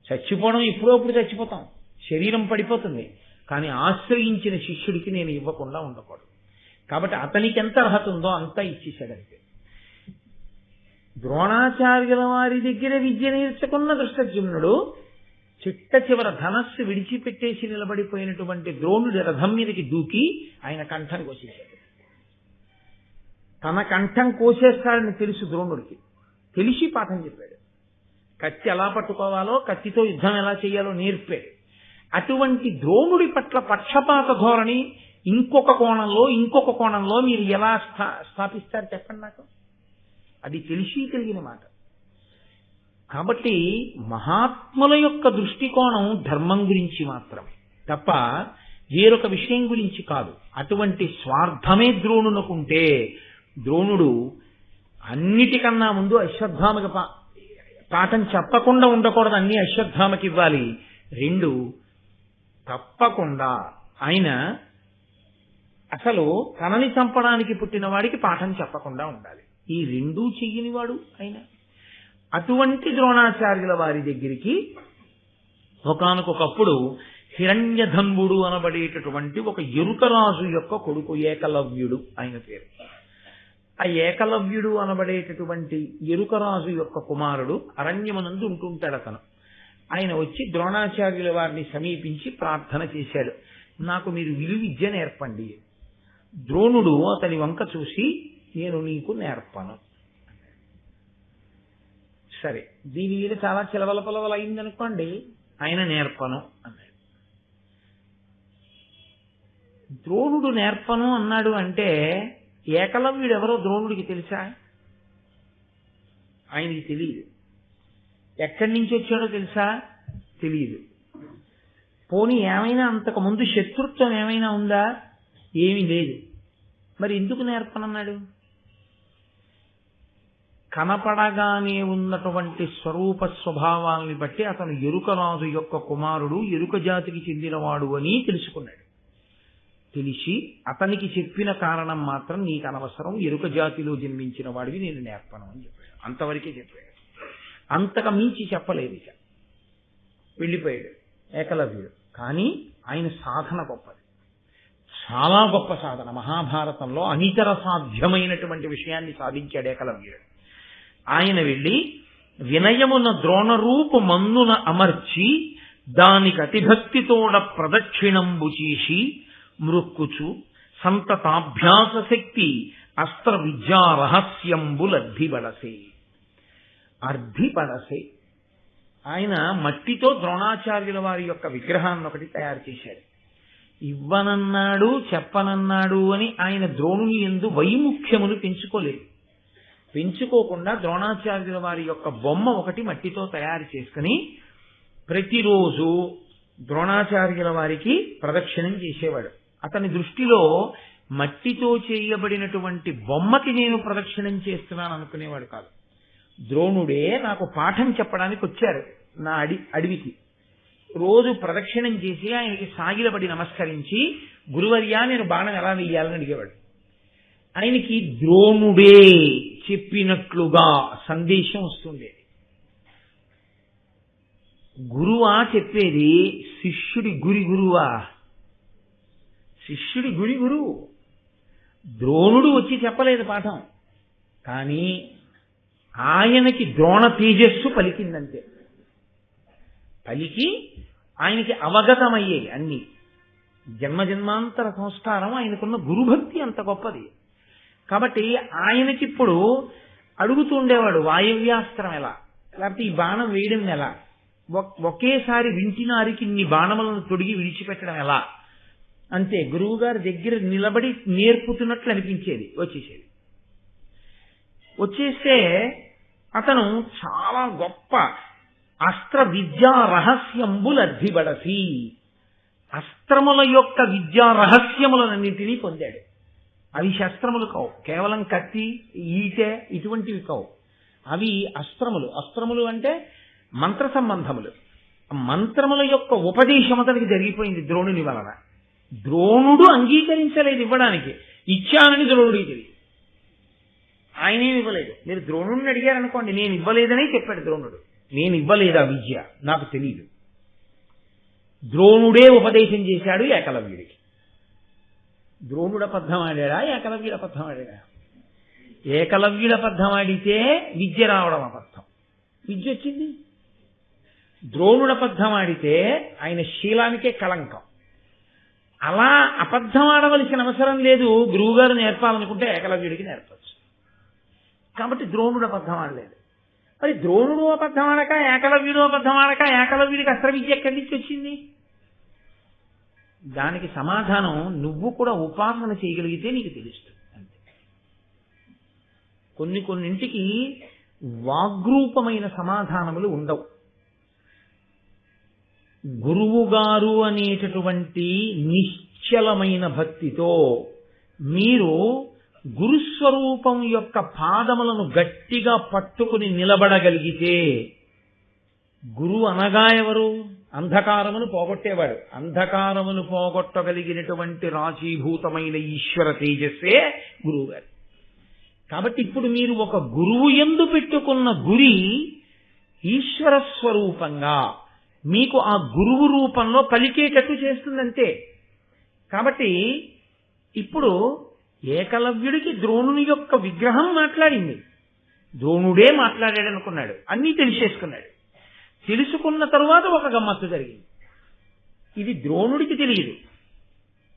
చచ్చిపోవడం ఎప్పుడప్పుడు చచ్చిపోతాం, శరీరం పడిపోతుంది, కానీ ఆశ్రయించిన శిష్యుడికి నేను ఇవ్వకుండా ఉండకూడదు. కాబట్టి అతనికి ఎంత అర్హత ఉందో అంతా ఇచ్చేసాడంతే. ద్రోణాచార్యుల వారి దగ్గర విద్య నేర్చుకున్న దుష్టజుమ్నుడు చిట్ట చివర ధనస్సు విడిచిపెట్టేసి నిలబడిపోయినటువంటి ద్రోణుడి రథం మీదకి దూకి ఆయన కంఠం కోసేశాడు. తన కంఠం కోసేస్తాడని తెలుసు ద్రోణుడికి, తెలిసి పాఠం చెప్పాడు. కత్తి ఎలా పట్టుకోవాలో, కత్తితో యుద్ధం ఎలా చేయాలో నేర్పాడు. అటువంటి ద్రోణుడి పట్ల పక్షపాత ధోరణి ఇంకొక కోణంలో మీరు ఎలా స్థాపిస్తారు చెప్పండి నాకు. అది తెలిసి కలిగిన మాట. కాబట్టి మహాత్ముల యొక్క దృష్టికోణం ధర్మం గురించి మాత్రమే తప్ప వేరొక విషయం గురించి కాదు. అటువంటి స్వార్థమే ద్రోణునకుంటే ద్రోణుడు అన్నిటికన్నా ముందు అశ్వత్థామకి పాఠం చెప్పకుండా ఉండకూడదు, అన్ని అశ్వత్థామకి ఇవ్వాలి. 2, తప్పకుండా ఆయన అసలు తనని చంపడానికి పుట్టిన వాడికి పాఠం చెప్పకుండా ఉండాలి. ఈ 2 చెయ్యని వాడు ఆయన. అటువంటి ద్రోణాచార్యుల వారి దగ్గరికి ఒకానొకప్పుడు హిరణ్యధన్వుడు అనబడేటటువంటి ఒక ఎరుకరాజు యొక్క కొడుకు ఏకలవ్యుడు ఆయన పేరు. ఆ ఏకలవ్యుడు అనబడేటటువంటి ఎరుకరాజు యొక్క కుమారుడు అరణ్యమునందు ఉంటుంటాడు. ఆయన వచ్చి ద్రోణాచార్యుల వారిని సమీపించి ప్రార్థన చేశాడు, నాకు మీరు విలువిద్య నేర్పండి. ద్రోణుడు అతని వంక చూసి, నేను నీకు నేర్పను. సరే, దీని మీద చాలా చిలవల పొలవలు అయిందనుకోండి, ఆయన నేర్పను అన్నాడు. ద్రోణుడు నేర్పను అన్నాడు అంటే ఏకలవ్యుడు ఎవరో ద్రోణుడికి తెలుసా? ఆయనకి తెలియదు. ఎక్కడి నుంచి వచ్చాడో తెలుసా? తెలియదు. పోనీ ఏమైనా అంతకు ముందు శత్రుత్వం ఏమైనా ఉందా? ఏమీ లేదు. మరి ఎందుకు నేర్పనన్నాడు? కనపడగానే ఉన్నటువంటి స్వరూప స్వభావాల్ని బట్టి అతను ఎరుకరాజు యొక్క కుమారుడు, ఎరుక జాతికి చెందినవాడు అని తెలుసుకున్నాడు. తెలిసి అతనికి చెప్పిన కారణం మాత్రం నీకు అనవసరం, ఎరుక జాతిలో జన్మించిన వాడివి నేను నేర్పను అని చెప్పాడు. అంతవరకే చెప్పాడు, అంతకు మించి చెప్పలేదు. ఇక వెళ్ళిపోయాడు ఏకలవ్యుడు. కానీ ఆయన సాధన గొప్పది, చాలా గొప్ప సాధన. మహాభారతంలో అనితర సాధ్యమైనటువంటి విషయాన్ని సాధించాడు ఏకలవ్యుడు. ఆయన వెళ్ళి వినయమున ద్రోణరూపు మన్నున అమర్చి దానికి అతిభక్తితోడ ప్రదక్షిణంబు చేసి మృక్కుచు సంతతాభ్యాస శక్తి అస్త్ర విద్యా రహస్యంబులర్ధిబడసే. అర్ధిపడసే. ఆయన మట్టితో ద్రోణాచార్యుల వారి యొక్క విగ్రహాన్ని ఒకటి తయారు చేశాడు. ఇవ్వనన్నాడు, చెప్పనన్నాడు అని ఆయన ద్రోణుని యందు వైముఖ్యమును పెంచుకోకుండా ద్రోణాచార్యుల వారి యొక్క బొమ్మ ఒకటి మట్టితో తయారు చేసుకుని ప్రతిరోజు ద్రోణాచార్యుల వారికి ప్రదక్షిణం చేసేవాడు. అతని దృష్టిలో మట్టితో చేయబడినటువంటి బొమ్మకి నేను ప్రదక్షిణం చేస్తున్నాను అనుకునేవాడు కాదు. ద్రోణుడే నాకు పాఠం చెప్పడానికి వచ్చారు నా అడవికి. రోజు ప్రదక్షిణం చేసి ఆయనకి సాగిలబడి నమస్కరించి, గురువర్యా నేను బాణం ఎలా వెయ్యాలని అడిగేవాడు. ఆయనకి ద్రోణుడే చెప్పినట్లుగా సందేశం వస్తుండేది. గురువా చెప్పేది, శిష్యుడి గురువా? శిష్యుడి గురువు. ద్రోణుడు వచ్చి చెప్పలేదు పాఠం, కానీ ఆయనకి ద్రోణ తేజస్సు పలికిందంతే. పలికి ఆయనకి అవగతమయ్యాయి అన్ని. జన్మజన్మాంతర సంస్కారం, ఆయనకున్న గురుభక్తి అంత గొప్పది. కాబట్టి ఆయనకిప్పుడు అడుగుతూ ఉండేవాడు, వాయవ్యాస్త్రం ఎలా, లేకపోతే ఈ బాణం వేయడం ఎలా, ఒకేసారి వింటినారికి ఇన్ని బాణములను తొడిగి విడిచిపెట్టడం ఎలా. అంతే, గురువు గారి దగ్గర నిలబడి నేర్పుతున్నట్లు అనిపించేది. వచ్చేస్తే అతను చాలా గొప్ప అస్త్ర విద్యా రహస్యంబులర్ధిబడసి, అస్త్రముల యొక్క విద్యా రహస్యములన్నింటినీ పొందాడు. అవి శస్త్రములు కావు, కేవలం కత్తి, ఈటె ఇటువంటివి కావు. అవి అస్త్రములు. అస్త్రములు అంటే మంత్ర సంబంధములు. మంత్రముల యొక్క ఉపదేశం అతనికి జరిగిపోయింది ద్రోణుని వలన. ద్రోణుడు అంగీకరించలేదు ఇవ్వడానికి, ఇచ్చానని ద్రోణుడికి తెలియదు. ఆయనేమి ఇవ్వలేదు. మీరు ద్రోణుడిని అడిగారనుకోండి, నేను ఇవ్వలేదనే చెప్పాడు ద్రోణుడు. నేను ఇవ్వలేదా విద్య నాకు తెలియదు. ద్రోణుడే ఉపదేశం చేశాడు ఏకలవ్యుడికి. ద్రోణుడు అబద్ధం ఆడాడా, ఏకలవ్యుడు అబద్ధం ఆడాడా? ఏకలవ్యుడు అబద్ధం ఆడితే విద్య రావడం అబద్ధం, విద్య వచ్చింది. ద్రోణుడు అబద్ధం ఆడితే ఆయన శీలానికే కళంకం. అలా అబద్ధం ఆడవలసిన అవసరం లేదు. గురువుగారు నేర్పాలనుకుంటే ఏకలవ్యుడికి నేర్పచ్చు. కాబట్టి ద్రోణుడు అబద్ధం ఆడలేదు. మరి ద్రోణుడు అబద్ధం ఆడక, ఏకలవ్యుడు అబద్ధం ఆడక, ఏకలవ్యుడికి అస్త్ర విద్య ఎక్కడి నుంచి వచ్చింది? దానికి సమాధానం నువ్వు కూడా ఉపాసన చేయగలిగితే నీకు తెలుస్తుంది. అంతే. కొన్నింటికి వాగ్రూపమైన సమాధానములు ఉండవు. గురువుగారు అనేటటువంటి నిశ్చలమైన భక్తితో మీరు గురుస్వరూపం యొక్క పాదములను గట్టిగా పట్టుకుని నిలబడగలిగితే, గురువు అనగా ఎవరు? అంధకారమును పోగొట్టేవాడు. అంధకారమును పోగొట్టగలిగినటువంటి రాశీభూతమైన ఈశ్వర తేజస్సే గురువు గారు. కాబట్టి ఇప్పుడు మీరు ఒక గురువు యందు పెట్టుకున్న గురి ఈశ్వర స్వరూపంగా మీకు ఆ గురువు రూపంలో పలికేటట్టు చేస్తుందంతే. కాబట్టి ఇప్పుడు ఏకలవ్యుడికి ద్రోణుని యొక్క విగ్రహం మాట్లాడింది. ద్రోణుడే మాట్లాడాడనుకున్నాడు, అన్నీ తెలిసేసుకున్నాడు. తెలుసుకున్న తరువాత ఒక గమ్మత్తు జరిగింది. ఇది ద్రోణుడికి తెలియదు,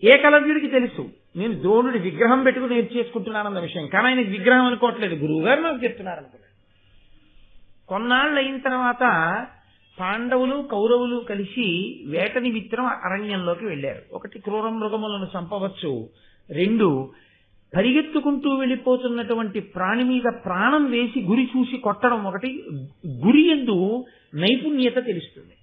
ఏకలవ్యుడికి తెలుసు. నేను ద్రోణుడి విగ్రహం పెట్టుకుని నేర్చేసుకుంటున్నానన్న విషయం, కానీ ఆయనకి విగ్రహం అనుకోవట్లేదు, గురువు గారు నాకు చెప్తున్నారు అనుకున్నాడు. కొన్నాళ్ళు అయిన తర్వాత పాండవులు కౌరవులు కలిసి వేట నిమిత్తం అరణ్యంలోకి వెళ్ళారు. ఒకటి, క్రూర మృగములను చంపవచ్చు. రెండు, పరిగెత్తుకుంటూ వెళ్ళిపోతున్నటువంటి ప్రాణి మీద ప్రాణం వేసి గురి చూసి కొట్టడం. ఒకటి, గురి యందు నైపుణ్యత తెలుస్తుంది.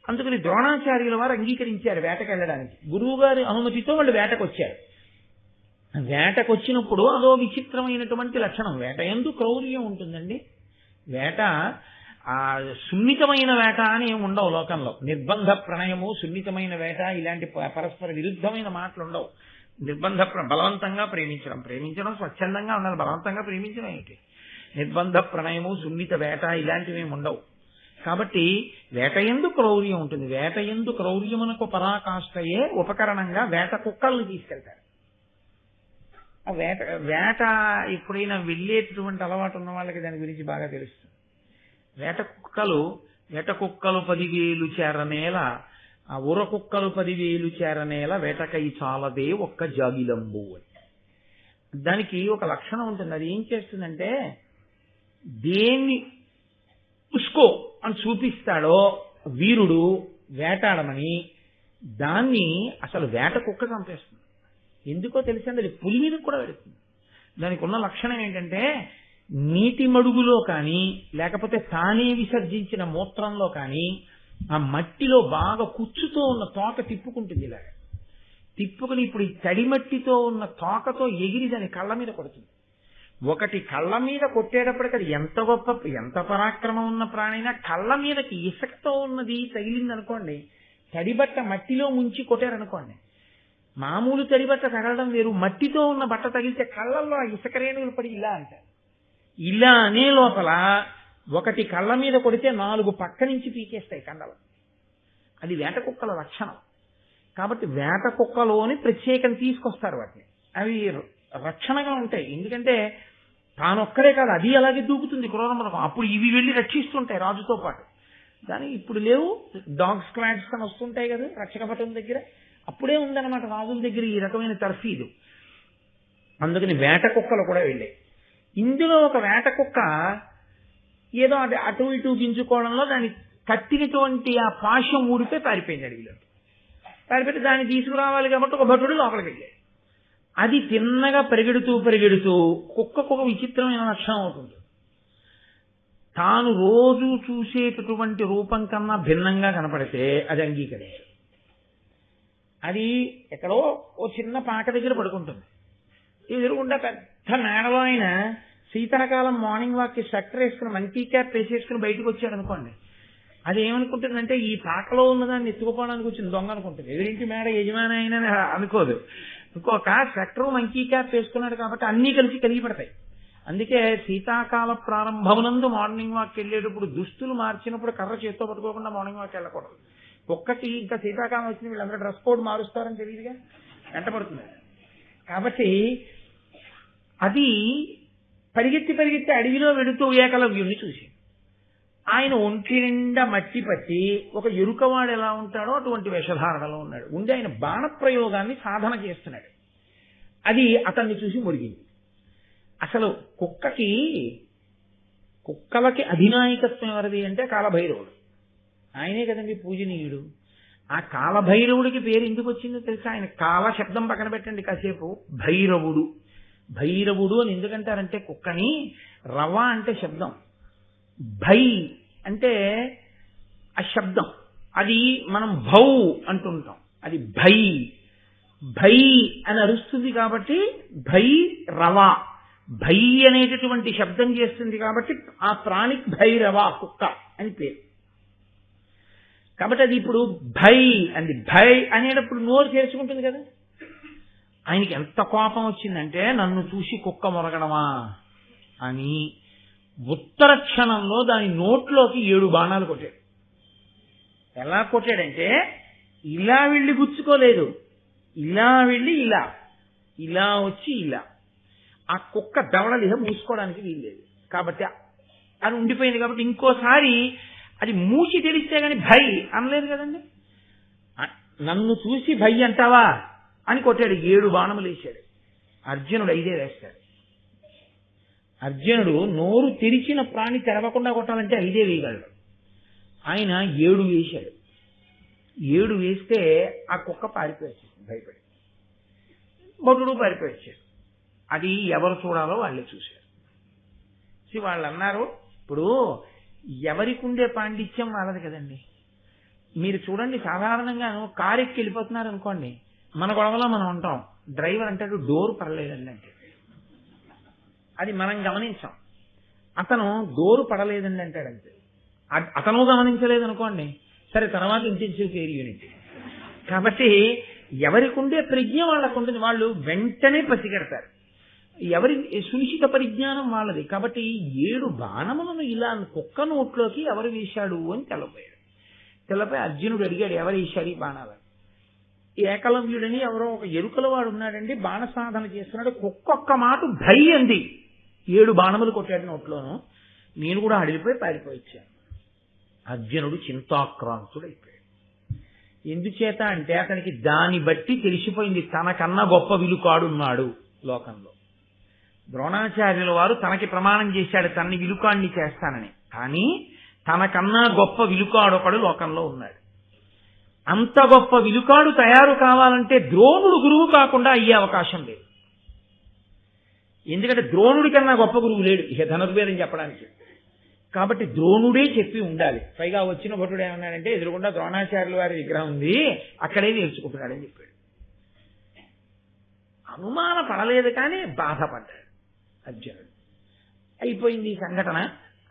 అందుకని ద్రోణాచార్యుల వారు అంగీకరించారు వేటకెళ్ళడానికి. గురువు గారి అనుమతితో వాళ్ళు వేటకొచ్చారు. వేటకొచ్చినప్పుడు అదో విచిత్రమైనటువంటి లక్షణం. వేట యందు క్రౌర్యం ఉంటుందండి. వేట సున్నితమైన వేట అని ఏమి ఉండవు లోకంలో. నిర్బంధ ప్రణయము, సున్నితమైన వేట, ఇలాంటి పరస్పర విరుద్ధమైన మాటలు ఉండవు. నిర్బంధ బలవంతంగా ప్రేమించడం స్వచ్ఛందంగా ఉండాలి. బలవంతంగా ప్రేమించడం ఏంటి? నిర్బంధ ప్రణయము, సున్నిత వేట ఇలాంటివి ఏమి ఉండవు. కాబట్టి వేటయందు క్రౌర్యం ఉంటుంది. వేటయందు క్రౌర్యమునకు పరాకాష్ఠయే ఉపకరణంగా వేట కుక్కల్ని తీసుకెళ్తారు. ఆ వేట ఎప్పుడైనా వెళ్ళేటటువంటి అలవాటు ఉన్న వాళ్ళకి దాని గురించి బాగా తెలుస్తుంది. వేట కుక్కలు 10,000 చేరనేల, ఆ ఉర కుక్కలు 10,000 చేరనేల, వేటకై చాలదే ఒక్క జాగిలంబు అని. దానికి ఒక లక్షణం ఉంటుంది. అది ఏం చేస్తుందంటే, దేన్ని ఉస్కో అని చూపిస్తాడో వీరుడు వేటాడమని, దాన్ని అసలు వేట కుక్క చంపేస్తుంది. ఎందుకో తెలిసింది, అది పులి మీద కూడా పెడుతుంది. దానికి ఉన్న లక్షణం ఏంటంటే, నీటి మడుగులో కానీ లేకపోతే తానే విసర్జించిన మూత్రంలో కానీ ఆ మట్టిలో బాగా కుచ్చుతో ఉన్న తోక తిప్పుకుంటుంది. ఇలాగ తిప్పుకుని ఇప్పుడు ఈ తడి మట్టితో ఉన్న తోకతో ఎగిరి దాని కళ్ళ మీద కొడుతుంది. ఒకటి కళ్ళ మీద కొట్టేటప్పటికి అది ఎంత గొప్ప, ఎంత పరాక్రమం ఉన్న ప్రాణైనా కళ్ళ మీదకి ఇసుకతో ఉన్నది తగిలిందనుకోండి, తడిబట్ట మట్టిలో ముంచి కొట్టారనుకోండి, మామూలు తడిబట్ట తగలడం వేరు, మట్టితో ఉన్న బట్ట తగిలితే కళ్ళల్లో ఇసుక రేణువులు పడి ఇలా అంటారు. ఇలా అనే లోపల ఒకటి కళ్ళ మీద కొడితే 4 పక్క నుంచి పీకేస్తాయి కండలు. అది వేట కుక్కల లక్షణం. కాబట్టి వేట కుక్కలోని ప్రత్యేకం తీసుకొస్తారు వాటిని. అవి రక్షణగా ఉంటాయి. ఎందుకంటే తానొక్కడే కాదు, అది అలాగే దూకుతుంది క్రూరమృగం. అప్పుడు ఇవి వెళ్ళి రక్షిస్తుంటాయి రాజుతో పాటు. దానికి ఇప్పుడు లేవు, డాగ్ స్క్వాడ్స్ అని వస్తుంటాయి కదా రక్షక పటం దగ్గర. అప్పుడే ఉందన్నమాట రాజుల దగ్గర ఈ రకమైన తర్ఫీదు. అందుకని వేట కుక్కలు కూడా వెళ్ళాయి. ఇందులో ఒక వేట కుక్క ఏదో అటు ఇటు గింజుకోవడంలో దాన్ని కట్టినటువంటి ఆ పాశం ఊడిపోయి పారిపోయింది అడవిలో. పారిపోతే దాన్ని తీసుకురావాలి కాబట్టి ఒక భటుడు లోపలికి వెళ్ళాడు. అది తిన్నగా పరిగెడుతూ కుక్కకు ఒక విచిత్రమైన లక్షణం అవుతుంది. తాను రోజు చూసేటటువంటి రూపం కన్నా భిన్నంగా కనపడితే అది అంగీకరించదు. అది ఎక్కడో ఓ చిన్న పాక దగ్గర పడుకుంటుంది. ఎదురుగుండా పెద్ద మేడలో ఆయన శీతాకాలం మార్నింగ్ వాక్కి స్వెటర్ వేసుకుని మంకీ క్యాప్ వేసేసుకుని బయటకు వచ్చాడు అనుకోండి, అది ఏమనుకుంటుందంటే ఈ పాకలో ఉన్నదాన్ని ఎత్తుకుపోవడానికి వచ్చింది దొంగ అనుకుంటుంది. ఎదురింటి మేడ యజమాని అయినా అనుకోదు. ఇంకొక స్వెటర్ మంకీ క్యాప్ వేసుకున్నాడు కాబట్టి అన్నీ కలిగి పడతాయి. అందుకే శీతాకాల ప్రారంభమునందు మార్నింగ్ వాక్ వెళ్ళేటప్పుడు దుస్తులు మార్చినప్పుడు కర్ర చేత్తో పట్టుకోకుండా మార్నింగ్ వాక్ వెళ్ళకూడదు. ఒక్కటి ఇంకా శీతాకాలం వచ్చిన వీళ్ళందరూ డ్రెస్ కోడ్ మారుస్తారని తెలియదుగా, వెంట పడుతుంది. కాబట్టి అది పరిగెత్తి అడవిలో వెడుతూ ఏకలవ్యుణ్ణి చూసి ఆయన ఒంటి నిండా మట్టి పట్టి ఒక ఎరుకవాడు ఎలా ఉంటాడో అటువంటి వేషధారణలో ఉన్నాడు. ఉండి ఆయన బాణప్రయోగాన్ని సాధన చేస్తున్నాడు. అది అతన్ని చూసి మురిగింది. అసలు కుక్కలకి అధినాయకత్వం ఎవరిది అంటే కాలభైరవుడు. ఆయనే కదండి పూజనీయుడు. ఆ కాలభైరవుడికి పేరు ఎందుకు వచ్చిందో తెలుసా? ఆయన కాల శబ్దం పక్కన పెట్టండి కాసేపు, భైరవుడు భైరవుడు అని ఎందుకంటారంటే కుక్కని, రవ అంటే శబ్దం, భై అంటే ఆ శబ్దం, అది మనం భౌ అంటుంటాం, అది భై భై అని అరుస్తుంది కాబట్టి భై రవ, భై అనేటటువంటి శబ్దం చేస్తుంది కాబట్టి ఆ ప్రాణికి భైరవ కుక్క అని పేరు. కాబట్టి అది ఇప్పుడు భై అంది, భై అనేటప్పుడు నోరు తెరుచుకుంటుంది కదా. ఆయనకి ఎంత కోపం వచ్చిందంటే నన్ను చూసి కుక్క మొరగడమా అని ఉత్తర క్షణంలో దాని నోట్లోకి 7 బాణాలు కొట్టాడు. ఎలా కొట్టాడంటే ఇలా వెళ్ళి గుచ్చుకోలేదు, ఇలా వెళ్ళి ఇలా, ఇలా వచ్చి ఇలా. ఆ కుక్క దవడలిహ మూసుకోవడానికి వీల్లేదు కాబట్టి అది ఉండిపోయింది. కాబట్టి ఇంకోసారి అది మూసి తెలిస్తే గాని భై అనలేదు కదండి. నన్ను చూసి భై అంటావా అని కొట్టాడు. 7 బాణములు వేశాడు. అర్జునుడు 5 వేస్తాడు. అర్జునుడు నోరు తెరిచిన ప్రాణి తెరవకుండా కొట్టాలంటే 5 వేయగలడు. ఆయన 7 వేశాడు. 7 వేస్తే ఆ కుక్క పారిపోయాడు, భయపడి. భటుడు పారిపోయాడు. అది ఎవరు చూడాలో వాళ్ళే చూశారు. వాళ్ళు అన్నారు, ఇప్పుడు ఎవరికి ఉండే పాండిత్యం వాళ్ళది కదండి. మీరు చూడండి, సాధారణంగాను కారు ఎక్కి వెళ్ళిపోతున్నారు అనుకోండి, మన గొడవలో మనం ఉంటాం, డ్రైవర్ అంటాడు డోర్ పడలేదండి అంటే, అది మనం గమనించాం. అతను డోరు పడలేదండి అంటాడంతే, అతను గమనించలేదు అనుకోండి, సరే తర్వాత ఇంటెన్సివ్ కేర్ యూనిట్. కాబట్టి ఎవరికి ఉండే ప్రజ్ఞ వాళ్ళకు ఉంటుంది, వాళ్ళు వెంటనే పసిగడతారు. ఎవరి సునిశ్చిత పరిజ్ఞానం వాళ్ళది. కాబట్టి 7 బాణములను ఇలా కుక్క నోట్లోకి ఎవరు వేశాడు అని తెలపోయాడు. తెలపై అర్జునుడు అడిగాడు, ఎవరు వేశాడు ఈ బాణాలని. ఏకలవ్యుడని ఎవరో ఒక ఎరుకల వాడు ఉన్నాడండి, బాణ సాధన చేస్తున్నాడు. కుక్కొక్క మాట భై అంది, 7 బాణములు కొట్టాడు నోట్లోను. నేను కూడా అడిగిపోయి పారిపోయిచ్చాను. అర్జునుడు చింతాక్రాంతుడైపోయాడు. ఎందుచేత అంటే అతనికి దాన్ని బట్టి తెలిసిపోయింది, తనకన్నా గొప్ప విలుకాడున్నాడు లోకంలో. ద్రోణాచార్యుల వారు తనకి ప్రమాణం చేశాడు తనని విలుకాడిని చేస్తానని, కానీ తనకన్నా గొప్ప విలుకాడొకడు లోకంలో ఉన్నాడు. అంత గొప్ప విలుకాడు తయారు కావాలంటే ద్రోణుడు గురువు కాకుండా అయ్యే అవకాశం లేదు. ఎందుకంటే ద్రోణుడి కన్నా గొప్ప గురువు లేడు ఇక ధనుర్వేదం చెప్పడానికి. కాబట్టి ద్రోణుడే చెప్పి ఉండాలి. పైగా వచ్చిన భటుడు ఏమన్నాడంటే, ఎదురుకుండా ద్రోణాచార్యుల వారి విగ్రహం ఉంది, అక్కడే నేర్చుకుంటున్నాడని చెప్పాడు. అనుమాన పడలేదు కానీ బాధపడ్డాడు అర్జునుడు. అయిపోయింది ఈ సంఘటన.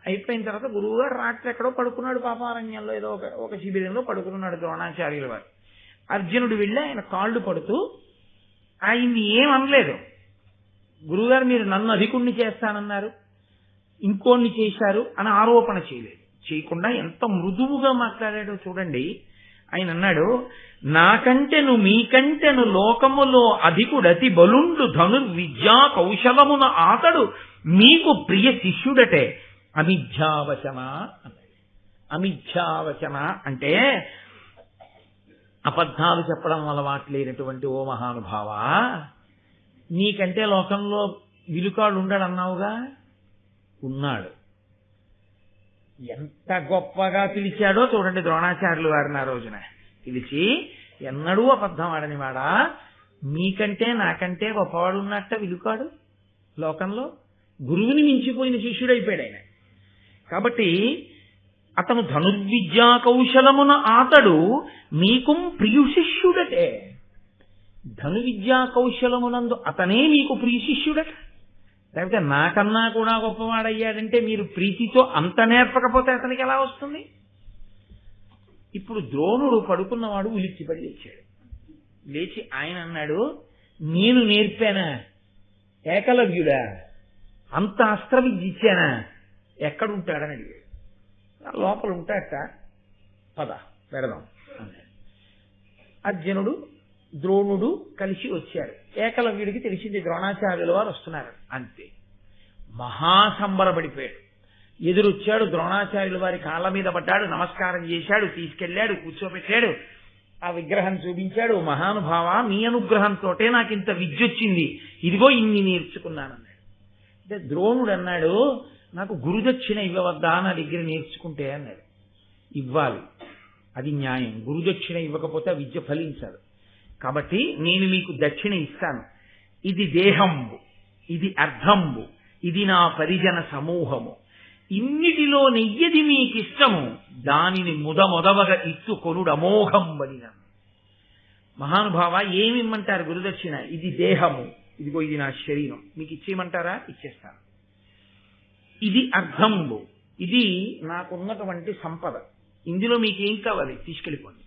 అయిపోయిన తర్వాత గురువుగారు రాత్రి ఎక్కడో పడుకున్నాడు, పాపారణ్యంలో ఏదో ఒక శిబిరంలో పడుకున్నాడు ద్రోణాచార్యుల వారు. అర్జునుడు వెళ్ళి ఆయన కాళ్ళు పడుతూ ఆయన్ని ఏమనలేదు. గురువుగారు మీరు నన్ను అధికుణ్ణి చేస్తానన్నారు, ఇంకోన్ని చేశారు అని ఆరోపణ చేయలేదు. చేయకుండా ఎంత మృదువుగా మాట్లాడాడో చూడండి. ఆయన అన్నాడు, నాకంటెను మీకంటెను లోకములో అధికుడతి బలుండు ధనుర్విద్యా కౌశలమున ఆతడు మీకు ప్రియ శిష్యుడటే అమిథ్యావచన అన్నాడు. అమిథ్యావచన అంటే అబద్ధాలు చెప్పడం అలవాటు లేనటువంటి ఓ మహానుభావ, నీకంటే లోకంలో విలుకాడు ఉండడన్నావుగా, ఉన్నాడు. ఎంత గొప్పగా పిలిచాడో చూడండి ద్రోణాచార్యులు వారిని ఆ రోజున పిలిచి, ఎన్నడూ అబద్ధం ఆడని వాడా, మీకంటే నాకంటే గొప్పవాడు ఉన్నట్ట విలుకాడు లోకంలో. గురువుని మించిపోయిన శిష్యుడైపోయాడు ఆయన. కాబట్టి అతను ధనుర్విద్యా కౌశలమున ఆతడు మీకు ప్రియ శిష్యుడటే. ధనుర్విద్యా కౌశలమునందు అతనే మీకు ప్రియ శిష్యుడట. లేకపోతే నాకన్నా కూడా గొప్పవాడయ్యాడంటే మీరు ప్రీతితో అంత నేర్పకపోతే అతనికి ఎలా వస్తుంది? ఇప్పుడు ద్రోణుడు పడుకున్నవాడు ఉలిక్కిపడి లేచాడు. లేచి ఆయన అన్నాడు, నేను నేర్పానా? ఏకలవ్యుడా? అంత అస్త్ర విద్య ఇచ్చానా? ఎక్కడుంటాడని అడిగాడు. లోపల ఉంటాడట, పద పెడదాం అన్నాడు. అర్జునుడు ద్రోణుడు కలిసి వచ్చారు. ఏకలవ్యుడికి తెలిసింది ద్రోణాచార్యుల వారు వస్తున్నారు. అంతే, మహాసంబరపడిపోయాడు. ఎదురొచ్చాడు, ద్రోణాచార్యుల వారి కాళ్ళ మీద పడ్డాడు, నమస్కారం చేశాడు, తీసుకెళ్లాడు, కూర్చోబెట్టాడు, ఆ విగ్రహం చూపించాడు. మహానుభావ, మీ అనుగ్రహంతోటే నాకు ఇంత విద్య వచ్చింది, ఇదిగో ఇన్ని నేర్చుకున్నానన్నాడు. అంటే ద్రోణుడు అన్నాడు, నాకు గురుదక్షిణ ఇవ్వవద్దా నా దగ్గర నేర్చుకుంటే అన్నాడు. ఇవ్వాలి, అది న్యాయం. గురుదక్షిణ ఇవ్వకపోతే ఆ విద్య ఫలించదు. కాబట్టి నేను మీకు దక్షిణ ఇస్తాను. ఇది దేహంబు, ఇది అర్ధంబు, ఇది నా పరిజన సమూహము. ఇన్నిటిలో నెయ్యది మీకిష్టము, దానిని మొదమొదవగా ఇచ్చుకొనుడు అమోఘం బలిన. మహానుభావ ఏమిమ్మంటారు గురుదక్షిణ? ఇది దేహము, ఇదిగో ఇది నా శరీరం, మీకు ఇచ్చేయమంటారా? ఇచ్చేస్తాను. ఇది అర్ధంబు, ఇది నాకున్నటువంటి సంపద, ఇందులో మీకేం కావాలి తీసుకెళ్ళిపోండి.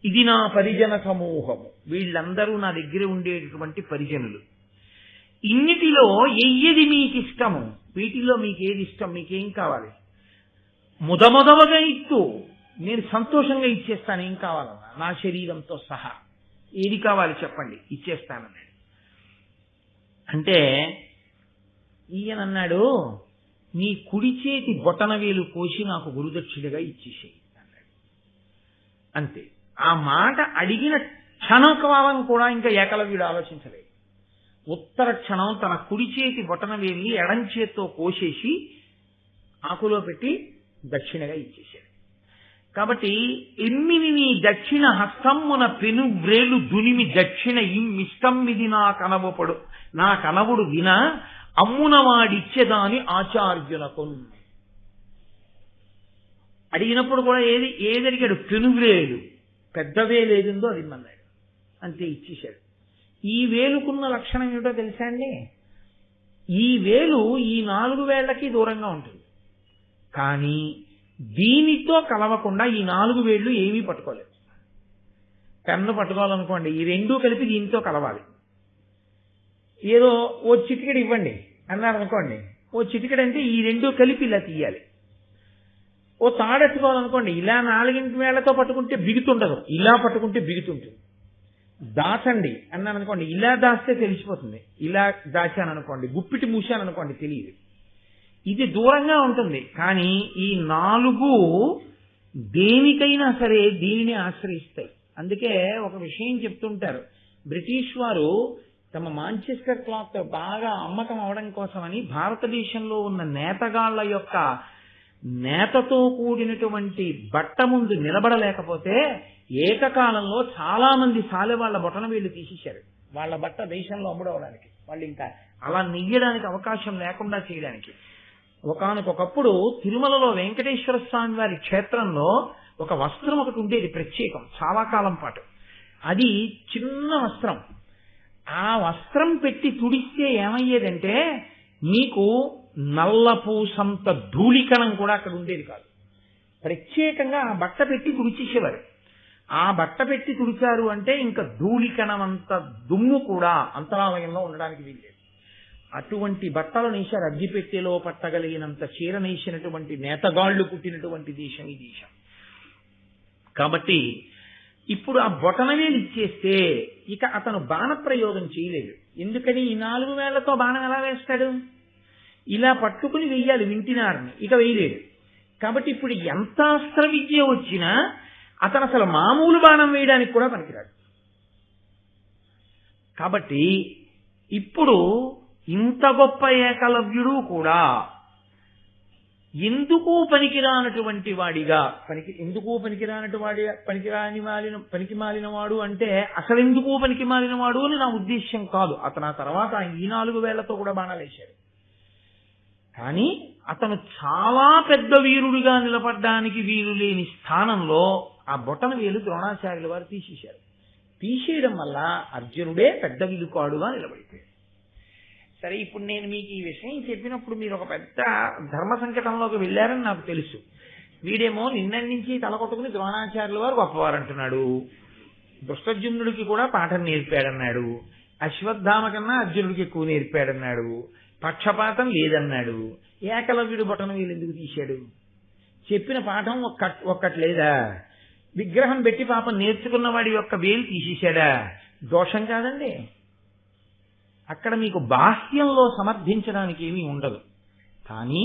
ఇది నా పరిజన సమూహము, వీళ్ళందరూ నా దగ్గర ఉండేటటువంటి పరిజనులు. ఇన్నిటిలో ఎయ్యది మీకిష్టము, వీటిలో మీకేది ఇష్టం, మీకేం కావాలి? మొదమొదవగా ఇస్తూ నేను సంతోషంగా ఇచ్చేస్తాను, ఏం కావాలన్నా నా శరీరంతో సహా. ఏది కావాలి చెప్పండి, ఇచ్చేస్తానన్నాడు. అంటే ఈయనన్నాడు, నీ కుడి చేతి బొటన వేలు కోసి నాకు గురుదక్షిణగా ఇచ్చేసేయి అన్నాడు. అంతే. ఆ మాట అడిగిన క్షణకాలం కూడా ఇంకా ఏకలవ్యుడు ఆలోచించలేదు. ఉత్తర క్షణం తన కుడి చేతి బొటన వేలిని ఎడం చేత్తో కోసేసి ఆకులో పెట్టి దక్షిణగా ఇచ్చేశాడు. కాబట్టి ఎమ్మిని నీ దక్షిణ హస్తమ్మున పెను వ్రేలు దునిమి దక్షిణ ఇష్టమ్మిది నా కనవుడు విన అమ్మున వాడిచ్చేదాని ఆచార్యులకు. అడిగినప్పుడు కూడా ఏది అడిగాడు? పెనువ్రేలు, పెద్ద వేలు ఏదిందో అది ఇమ్మన్నాడు. అంతే, ఇచ్చేశాడు. ఈ వేలుకున్న లక్షణం ఏమిటో తెలుసా అండి? ఈ వేలు ఈ 4 వేళ్లకి దూరంగా ఉంటుంది, కానీ దీనితో కలవకుండా ఈ 4 వేళ్లు ఏమీ పట్టుకోలేదు. పెన్ను పట్టుకోవాలనుకోండి, ఈ 2 కలిపి దీనితో కలవాలి. ఏదో ఓ చిటికెడు ఇవ్వండి అన్నారు అనుకోండి, ఓ చిటికెడు అంటే ఈ 2 కలిపి ఇలా తీయాలి. ఓ తాడెట్టుకోవాలనుకోండి, ఇలా 4 వేళ్లతో పట్టుకుంటే బిగుతుండదు, ఇలా పట్టుకుంటే బిగుతుంటుంది. దాచండి అన్నాను అనుకోండి, ఇలా దాస్తే తెలిసిపోతుంది, ఇలా దాచాను అనుకోండి, గుప్పిటి మూసాను అనుకోండి తెలియదు. ఇది దూరంగా ఉంటుంది, కానీ ఈ 4 దేనికైనా సరే దీనిని ఆశ్రయిస్తాయి. అందుకే ఒక విషయం చెప్తుంటారు, బ్రిటిష్ వారు తమ మాంచెస్టర్ క్లాత్ బాగా అమ్మకం అవడం కోసమని భారతదేశంలో ఉన్న నేతగాళ్ల యొక్క నేతతో కూడినటువంటి బట్ట ముందు నిలబడలేకపోతే ఏకకాలంలో చాలా మంది సాలెవాళ్ల బొటన వేళ్లు తీసేశారు, వాళ్ళ బట్ట దేశంలో అమ్ముడవడానికి. వాళ్ళు ఇంకా అలా నెయ్యడానికి అవకాశం లేకుండా చేయడానికి. ఒకానొకప్పుడు తిరుమలలో వెంకటేశ్వర స్వామి వారి క్షేత్రంలో ఒక వస్త్రం ఒకటి ఉండేది ప్రత్యేకం, చాలా కాలం పాటు. అది చిన్న వస్త్రం. ఆ వస్త్రం పెట్టి తుడిస్తే ఏమయ్యేదంటే మీకు నల్లపూసంత ధూళికణం కూడా అక్కడ ఉండేది కాదు. ప్రత్యేకంగా ఆ బట్ట పెట్టి తుడిచేసేవారు. ఆ బట్ట పెట్టి తుడిచారు అంటే ఇంకా ధూళికణం అంత దుమ్ము కూడా అంతరాలయంలో ఉండడానికి వీల్లేదు. అటువంటి బట్టలు నేశారు. అగ్గిపెట్టెలో పట్టగలిగినంత చీర నేసినటువంటి నేతగాళ్లు పుట్టినటువంటి దేశం ఈ దేశం. కాబట్టి ఇప్పుడు ఆ బొటనవేలు ఇచ్చేస్తే ఇక అతను బాణప్రయోగం చేయలేడు. ఎందుకని? ఈ 4 వేళ్లతో బాణం ఎలా వేస్తాడు? ఇలా పట్టుకుని వెయ్యాలి వింటినారిని, ఇక వేయలేడు. కాబట్టి ఇప్పుడు ఎంత అస్త్ర విద్య వచ్చినా అతను అసలు మామూలు బాణం వేయడానికి కూడా పనికిరాడు. కాబట్టి ఇప్పుడు ఇంత గొప్ప ఏకలవ్యుడు కూడా ఎందుకు పనికిరానటువంటి వాడిగా ఎందుకు పనికి మాలిన వాడు అంటే అసలు ఎందుకు పనికి మాలిన వాడు అని నా ఉద్దేశ్యం కాదు. అతను ఆ తర్వాత ఈ 4 వేళ్లతో కూడా బాణాలు వేశాడు. కానీ అతను చాలా పెద్ద వీరుడిగా నిలబడ్డానికి వీలు లేని స్థానంలో ఆ బొటన వేలు ద్రోణాచార్యుల వారు తీసేశారు. తీసేయడం వల్ల అర్జునుడే పెద్ద విలుకాడుగా నిలబడిపోయాడు. సరే, ఇప్పుడు నేను మీకు ఈ విషయం చెప్పినప్పుడు మీరు ఒక పెద్ద ధర్మ సంకటంలోకి వెళ్ళారని నాకు తెలుసు. వీడేమో నిన్నటి నుంచి తలకొట్టుకుని ద్రోణాచార్యుల వారు గొప్పవారు అంటున్నాడు, దుష్టజుమ్నుడికి కూడా పాఠం నేర్పాడన్నాడు, అశ్వత్థామ కన్నా అర్జునుడికి ఎక్కువ నేర్పాడన్నాడు, పక్షపాతం లేదన్నాడు. ఏకలవ్యుడు బొటన వేలు ఎందుకు తీశాడు? చెప్పిన పాఠం ఒక్కటి లేదా? విగ్రహం పెట్టి పాపం నేర్చుకున్న వాడి యొక్క వేలు తీసేశాడా? దోషం కాదండి. అక్కడ మీకు బాహ్యంలో సమర్థించడానికి ఏమీ ఉండదు. కానీ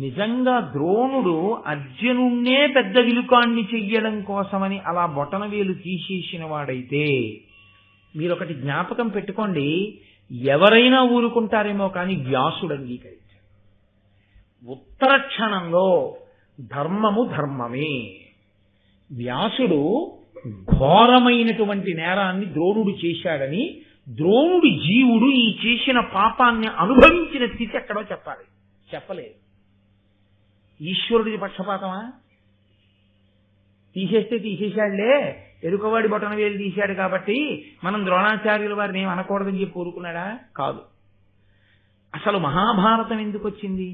నిజంగా ద్రోణుడు అర్జునుణ్ణే పెద్ద విలుకాన్ని చెయ్యడం కోసమని అలా బొటనవేలు తీసేసిన వాడైతే మీరొకటి జ్ఞాపకం పెట్టుకోండి, ఎవరైనా ఊరుకుంటారేమో కానీ వ్యాసుడు అంగీకరించాడు. ఉత్తర క్షణంలో ధర్మము ధర్మమే. వ్యాసుడు ఘోరమైనటువంటి నేరాన్ని ద్రోణుడు చేశాడని ద్రోణుడి జీవుడు ఈ చేసిన పాపాన్ని అనుభవించిన స్థితి ఎక్కడో చెప్పాలి, చెప్పలేదు. ఈశ్వరుడిది పక్షపాతమా? తీసేస్తే తీసేశాడులే, ఎరుకవాడి బొటన వేలు తీశాడు కాబట్టి మనం ద్రోణాచార్యుల వారిని ఏం అనకూడదని చెప్పి ఊరుకున్నాడా? కాదు. అసలు మహాభారతం ఎందుకు వచ్చింది?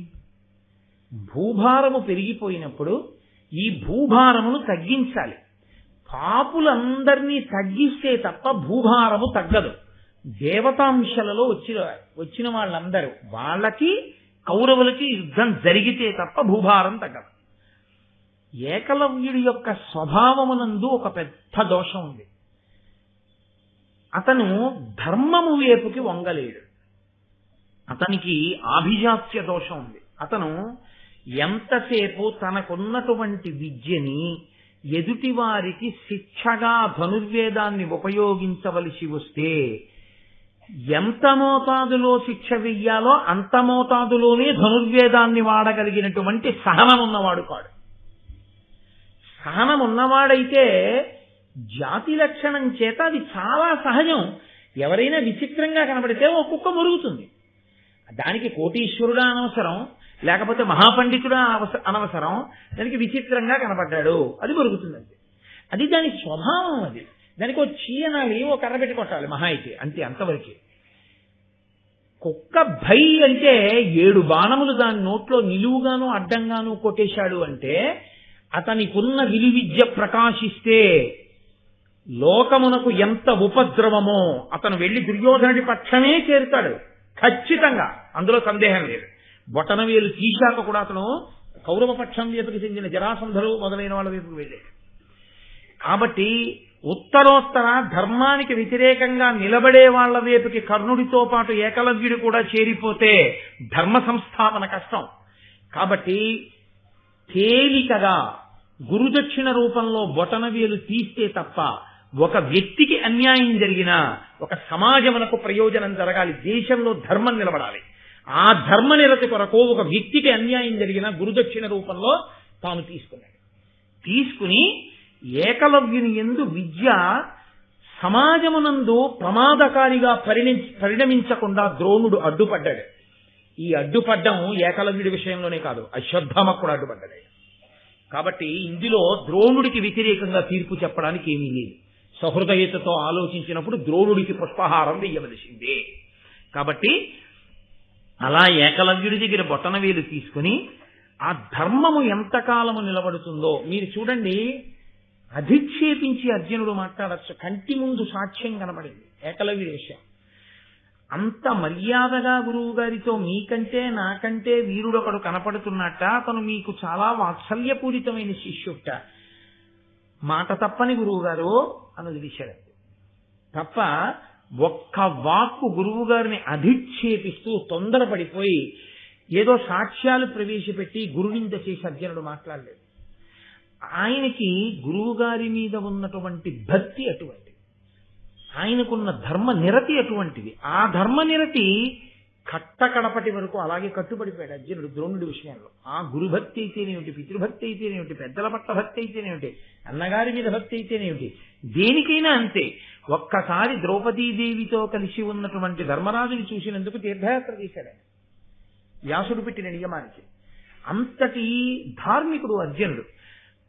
భూభారము పెరిగిపోయినప్పుడు ఈ భూభారమును తగ్గించాలి. పాపులందరినీ తగ్గిస్తే తప్ప భూభారము తగ్గదు. దేవతాంశలలో వచ్చిన వాళ్ళందరూ, వాళ్ళకి కౌరవులకి యుద్ధం జరిగితే తప్ప భూభారం తగ్గదు. ఏకలవ్యుడి యొక్క స్వభావమునందు ఒక పెద్ద దోషం ఉంది. అతను ధర్మము వైపుకి వంగలేడు. అతనికి ఆభిజాత్య దోషం ఉంది. అతను ఎంతసేపు తనకున్నటువంటి విద్యని ఎదుటివారికి శిక్షగా ధనుర్వేదాన్ని ఉపయోగించవలసి వస్తే ఎంత మోతాదులో శిక్ష వెయ్యాలో అంత మోతాదులోనే ధనుర్వేదాన్ని వాడగలిగినటువంటి సహనం ఉన్నవాడు కాడు. సహనం ఉన్నవాడైతే జాతి లక్షణం చేత అది చాలా సహజం. ఎవరైనా విచిత్రంగా కనబడితే ఓ కుక్క మురుగుతుంది. దానికి కోటీశ్వరుడా అనవసరం, లేకపోతే మహాపండితుడా అనవసరం. దానికి విచిత్రంగా కనబడ్డాడు, అది మురుగుతుందండి. అది దాని స్వభావం. అది దానికి ఓ చీయనాలి, ఓ కర్ర పెట్టి కొట్టాలి మహా అయితే, అంతే, అంతవరకే. కుక్క భై అంటే 7 బాణములు దాని నోట్లో నిలువుగాను అడ్డంగాను కొట్టేశాడు అంటే అతనికున్న విలువిద్య ప్రకాశిస్తే లోకమునకు ఎంత ఉపద్రవమో. అతను వెళ్లి దుర్యోధనుడి పక్షమే చేరుతాడు ఖచ్చితంగా, అందులో సందేహం లేదు. బొటనవేలు తీశాక కూడా అతను కౌరవ పక్షం వైపుకి చెందిన జరాసంధులు మొదలైన వాళ్ళ వైపుకు వెళ్ళాడు. కాబట్టి ఉత్తరోత్తర ధర్మానికి వ్యతిరేకంగా నిలబడే వాళ్ల వైపుకి కర్ణుడితో పాటు ఏకలవ్యుడు కూడా చేరిపోతే ధర్మ సంస్థాపన కష్టం. కాబట్టి తేలికగా గురుదక్షిణ రూపంలో బొటనవేలు తీస్తే తప్ప ఒక వ్యక్తికి అన్యాయం జరిగినా ఒక సమాజమునకు ప్రయోజనం జరగాలి, దేశంలో ధర్మం నిలబడాలి. ఆ ధర్మ నిరతి కొరకు ఒక వ్యక్తికి అన్యాయం జరిగిన గురుదక్షిణ రూపంలో తాను తీసుకుని ఏకలవ్యుని యందు విద్య సమాజమునందు ప్రమాదకారిగా పరిణమించకుండా ద్రోణుడు అడ్డుపడ్డాడు. ఈ అడ్డుపడ్డం ఏకలవ్యుడి విషయంలోనే కాదు, అశ్వత్థామకు కూడా అడ్డుపడ్డాడు. కాబట్టి ఇందులో ద్రోణుడికి వ్యతిరేకంగా తీర్పు చెప్పడానికి ఏమీ లేదు. సహృదయతతో ఆలోచించినప్పుడు ద్రోణుడికి పుష్పహారం వెయ్యవలసిందే. కాబట్టి అలా ఏకలవ్యుడి దగ్గర బొటనవేలు తీసుకుని ఆ ధర్మము ఎంతకాలము నిలబడుతుందో మీరు చూడండి. అధిక్షేపించి అర్జునుడు మాట్లాడచ్చు, కంటి ముందు సాక్ష్యం కనబడింది ఏకలవ్యుడి విషయం. అంత మర్యాదగా గురువు గారితో మీకంటే నాకంటే వీరుడొకడు కనపడుతున్నట్ట, అతను మీకు చాలా వాత్సల్యపూరితమైన శిష్యుట, మాట తప్పని గురువు గారు అన్నది విషయం తప్ప ఒక్క వాక్కు గురువు గారిని అధిక్షేపిస్తూ తొందరపడిపోయి ఏదో సాక్ష్యాలు ప్రవేశపెట్టి గురునింద చేసి అర్జునుడు మాట్లాడలేదు. ఆయనకి గురువు గారి మీద ఉన్నటువంటి భక్తి అటువంటిది, ఆయనకున్న ధర్మ నిరతి అటువంటిది. ఆ ధర్మ నిరతి కట్టకడపటి వరకు అలాగే కట్టుబడిపోయాడు అర్జునుడు ద్రోణుడి విషయంలో. ఆ గురుభక్తి అయితేనేమిటి, పితృభక్తి అయితేనేమిటి, పెద్దల పట్ల భక్తి అయితేనేమిటి, అన్నగారి మీద భక్తి అయితేనేమిటి, దేనికైనా అంతే. ఒక్కసారి ద్రౌపదీదేవితో కలిసి ఉన్నటువంటి ధర్మరాజుని చూసినందుకు తీర్థయాత్ర చేశాడు వ్యాసుడు పెట్టిన నియమానికి. అంతటి ధార్మికుడు అర్జునుడు.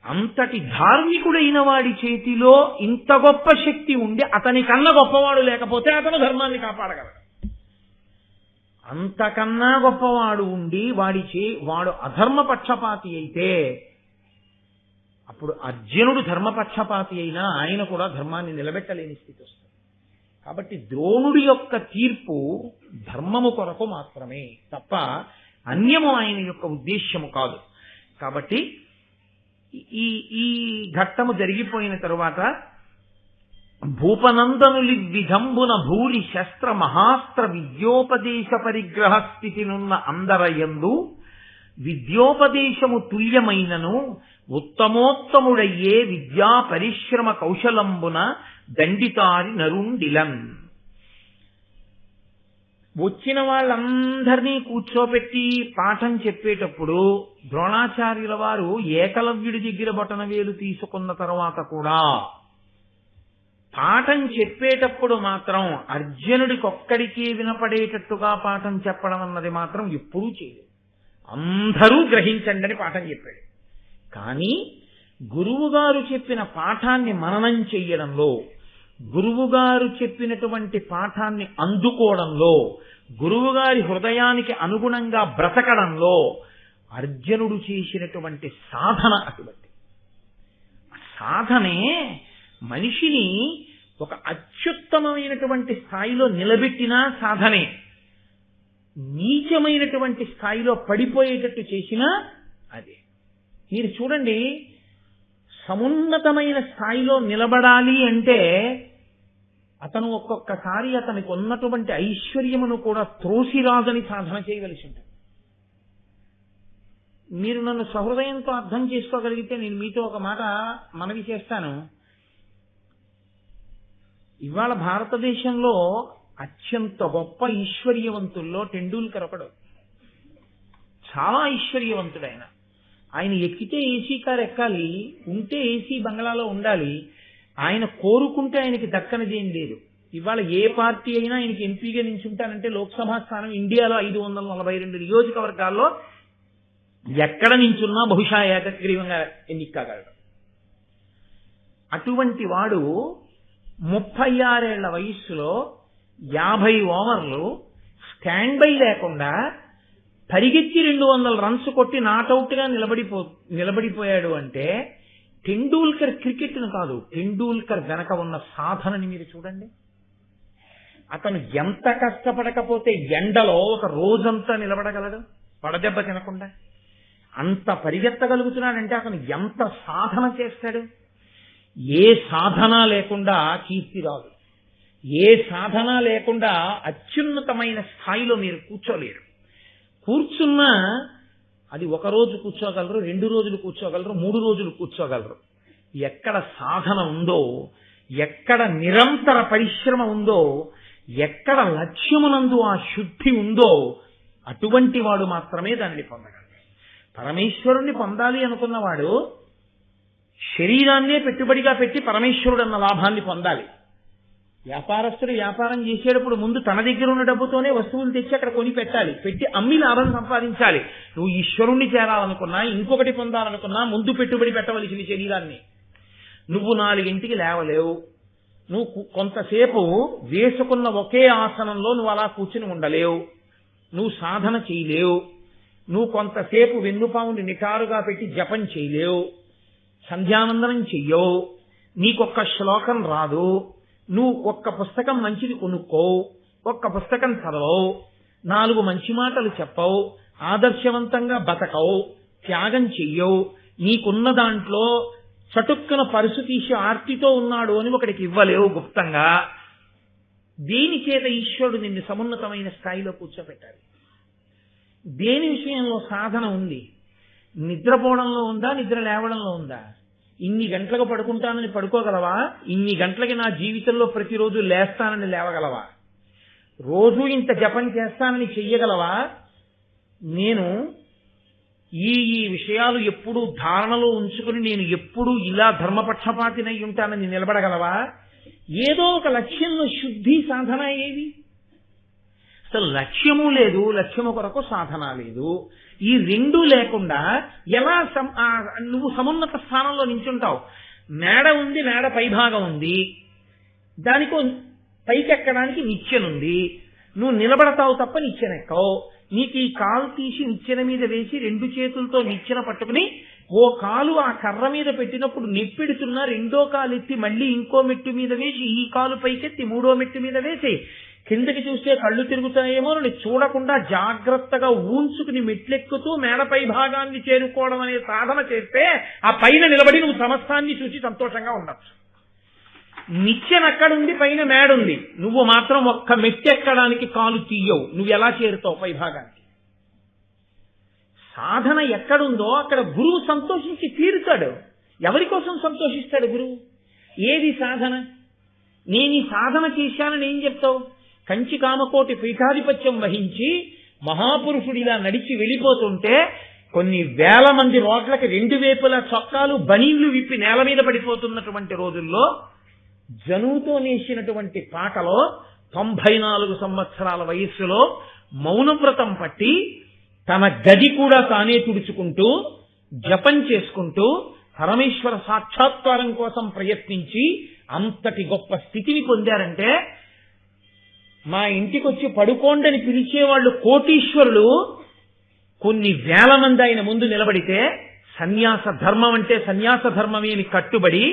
అంతటి ధార్మికుడైన వాడి చేతిలో ఇంత గొప్ప శక్తి ఉండి అతని కన్నా గొప్పవాడు లేకపోతే అతను ధర్మాన్ని కాపాడగలడు. అంతకన్నా గొప్పవాడు ఉండి వాడు అధర్మ పక్షపాతి అయితే అప్పుడు అర్జునుడు ధర్మపక్షపాతి అయినా ఆయన కూడా ధర్మాన్ని నిలబెట్టలేని స్థితి వస్తుంది. కాబట్టి ద్రోణుడి యొక్క తీర్పు ధర్మము కొరకు మాత్రమే తప్ప అన్యము ఆయన యొక్క ఉద్దేశ్యము కాదు. కాబట్టి ఈ ఘట్టము జరిగిపోయిన తరువాత భూపనందనులి విధంబున భూరి శస్త్ర మహాస్త్ర విద్యోపదేశ పరిగ్రహ స్థితినున్న అందరయందు విద్యోపదేశము తుల్యమైనను ఉత్తమోత్తముడయ్యే విద్యా పరిశ్రమ కౌశలంబున దండితారి నరుండిలన్. వచ్చిన వాళ్ళందరినీ కూర్చోబెట్టి పాఠం చెప్పేటప్పుడు ద్రోణాచార్యుల వారు ఏకలవ్యుడి దగ్గర బొటనవేలు తీసుకున్న తర్వాత కూడా పాఠం చెప్పేటప్పుడు మాత్రం అర్జునుడికొక్కడికి వినపడేటట్టుగా పాఠం చెప్పడం అన్నది మాత్రం ఎప్పుడూ చేయలేదు. అందరూ గ్రహించండి అని పాఠం చెప్పాడు. కానీ గురువుగారు చెప్పిన పాఠాన్ని మననం చెయ్యడంలో, గురువుగారు చెప్పినటువంటి పాఠాన్ని అందుకోవడంలో, గురువుగారి హృదయానికి అనుగుణంగా బ్రతకడంలో అర్జునుడు చేసినటువంటి సాధన అటువంటి సాధనే మనిషిని ఒక అత్యుత్తమమైనటువంటి స్థాయిలో నిలబెట్టినా సాధనే, నీచమైనటువంటి స్థాయిలో పడిపోయేటట్టు చేసినా అదే. మీరు చూడండి, సమున్నతమైన స్థాయిలో నిలబడాలి అంటే అతను ఒక్కొక్కసారి అతనికి ఉన్నటువంటి ఐశ్వర్యమును కూడా త్రోసిరాజని సాధన చేయవలసి ఉంటుంది. మీరు నన్ను సహృదయంతో అర్థం చేసుకోగలిగితే నేను మీతో ఒక మాట మనవి చేస్తాను. ఇవాళ భారతదేశంలో అత్యంత గొప్ప ఐశ్వర్యవంతుల్లో టెండూల్కర్ ఒకడు. చాలా ఐశ్వర్యవంతుడు ఆయన. ఆయన ఎక్కితే ఏసీ కారు ఎక్కాలి, ఉంటే ఏసీ బంగ్లాలో ఉండాలి. ఆయన కోరుకుంటే ఆయనకి దక్కనిది ఏం లేదు. ఇవాళ ఏ పార్టీ అయినా ఆయనకి ఎంపీగా నించుంటానంటే లోక్సభ స్థానం ఇండియాలో 542 నియోజకవర్గాల్లో ఎక్కడ నించున్నా బహుశా ఏకగ్రీవంగా ఎన్నిక కాగలడు. అటువంటి వాడు 36 ఏళ్ల వయస్సులో 50 ఓవర్లు స్టాండ్ బై లేకుండా పరిగెత్తి 200 రన్స్ కొట్టి నాట్అవుట్ గా నిలబడిపోయాడు అంటే టెండూల్కర్ క్రికెట్ను కాదు, టెండూల్కర్ వెనక ఉన్న సాధనని మీరు చూడండి. అతను ఎంత కష్టపడకపోతే ఎండలో ఒక రోజంతా నిలబడగలడు పడదెబ్బ తినకుండా. అంత పరిగెత్తగలుగుతున్నాడంటే అతను ఎంత సాధన చేస్తాడు. ఏ సాధన లేకుండా కీర్తి రాదు. ఏ సాధన లేకుండా అత్యున్నతమైన స్థాయిలో మీరు కూర్చోలేరు. కూర్చున్నా అది 1 రోజు కూర్చోగలరు, 2 రోజులు కూర్చోగలరు, 3 రోజులు కూర్చోగలరు. ఎక్కడ సాధన ఉందో, ఎక్కడ నిరంతర పరిశ్రమ ఉందో, ఎక్కడ లక్ష్యమునందు ఆ శుద్ధి ఉందో అటువంటి వాడు మాత్రమే దానిని పొందగలడు. పరమేశ్వరుణ్ణి పొందాలి అనుకున్నవాడు శరీరాన్నే పెట్టుబడిగా పెట్టి పరమేశ్వరుడు అన్న లాభాన్ని పొందాలి. వ్యాపారస్తుడు వ్యాపారం చేసేటప్పుడు ముందు తన దగ్గర ఉన్న డబ్బుతోనే వస్తువులు తెచ్చి అక్కడ కొని పెట్టాలి, పెట్టి అమ్మి లాభం సంపాదించాలి. నువ్వు ఈశ్వరుణ్ణి చేరాలనుకున్నా, ఇంకొకటి పొందాలనుకున్నా ముందు పెట్టుబడి పెట్టవలసింది శరీరాన్ని. నువ్వు 4 లేవలేవు, నువ్వు కొంతసేపు వేసుకున్న ఒకే ఆసనంలో నువ్వు అలా కూర్చుని ఉండలేవు, నువ్వు సాధన చేయలేవు, నువ్వు కొంతసేపు వెన్నుపాముని నిటారుగా పెట్టి జపం చేయలేవు, సంధ్యావందనం చెయ్యవు, నీకొక్క శ్లోకం రాదు, నువ్వు ఒక్క పుస్తకం మంచిది కొనుక్కోవు, ఒక్క పుస్తకం చదవవు, 4 మంచి మాటలు చెప్పవు, ఆదర్శవంతంగా బతకవు, త్యాగం చెయ్యవు, నీకున్న దాంట్లో చటుక్కున పరుసు తీసి ఆర్తితో ఉన్నాడు అని ఒకడికి ఇవ్వలేవు గుప్తంగా. దేని చేత ఈశ్వరుడు నిన్ను సమున్నతమైన స్థాయిలో కూర్చోబెట్టాలి? దేని విషయంలో సాధన ఉంది? నిద్రపోవడంలో ఉందా, నిద్ర లేవడంలో ఉందా? ఇన్ని గంటలకు పడుకుంటానని పడుకోగలవా? ఇన్ని గంటలకి నా జీవితంలో ప్రతిరోజు లేస్తానని లేవగలవా? రోజు ఇంత జపం చేస్తానని చెయ్యగలవా? నేను ఈ విషయాలు ఎప్పుడూ ధారణలో ఉంచుకుని నేను ఎప్పుడూ ఇలా ధర్మపక్షపాతినై ఉంటానని నిలబడగలవా? ఏదో ఒక లక్ష్యంలో శుద్ధి సాధన ఏది? అసలు లక్ష్యము లేదు, లక్ష్యము కొరకు సాధన లేదు. ఈ 2 లేకుండా ఎలా నువ్వు సమున్నత స్థానంలో నించుంటావు? మేడ ఉంది, మేడ పైభాగం ఉంది, దానికో పైకెక్కడానికి నిచ్చెనుంది. నువ్వు నిలబడతావు తప్ప నిచ్చెనెక్కవు. నీకు ఈ కాలు తీసి నిచ్చెన మీద వేసి 2 చేతులతో నిచ్చెన పట్టుకుని ఓ కాలు ఆ కర్ర మీద పెట్టినప్పుడు నెప్పెడుతున్నా 2వ కాలు ఎత్తి మళ్ళీ ఇంకో మెట్టు మీద వేసి ఈ కాలు పైకెత్తి 3వ మెట్టు మీద వేసి కిందకి చూస్తే కళ్ళు తిరుగుతాయేమో అని చూడకుండా జాగ్రత్తగా ఊంచుకుని మెట్లెక్కుతూ మేడపై భాగాన్ని చేరుకోవడం అనే సాధన చేస్తే ఆ పైన నిలబడి నువ్వు సమస్తాన్ని చూసి సంతోషంగా ఉండొచ్చు. నిచ్చెన అక్కడుంది, పైన మేడుంది, నువ్వు మాత్రం ఒక్క మెట్టెక్కడానికి కాలు తీయవు. నువ్వు ఎలా చేరుతావు పై భాగానికి? సాధన ఎక్కడుందో అక్కడ గురువు సంతోషించి తీరుతాడు. ఎవరి కోసం సంతోషిస్తాడు గురువు? ఏది సాధన? నేను ఈ సాధన చేశానని ఏం చెప్తావు? కంచి కామకోటి పీఠాధిపత్యం వహించి మహాపురుషుడిలా నడిచి వెళ్ళిపోతుంటే కొన్ని వేల మంది రోడ్లకి 2 వైపులా చొక్కాలు బనీళ్లు విప్పి నేల మీద పడిపోతున్నటువంటి రోజుల్లో జనువుతో నేసినటువంటి పాటలో 94 సంవత్సరాల వయస్సులో మౌనవ్రతం పట్టి తన గది కూడా తానే తుడుచుకుంటూ జపం చేసుకుంటూ పరమేశ్వర సాక్షాత్కారం కోసం ప్రయత్నించి అంతటి గొప్ప స్థితిని పొందారంటే, మా ఇంటికొచ్చి పడుకోండని పిలిచేవాళ్ళు కోటీశ్వరులు కొన్ని వేల మంది ఆయన ముందు నిలబడితే సన్యాస ధర్మం అంటే సన్యాస ధర్మమే అని కట్టుబడి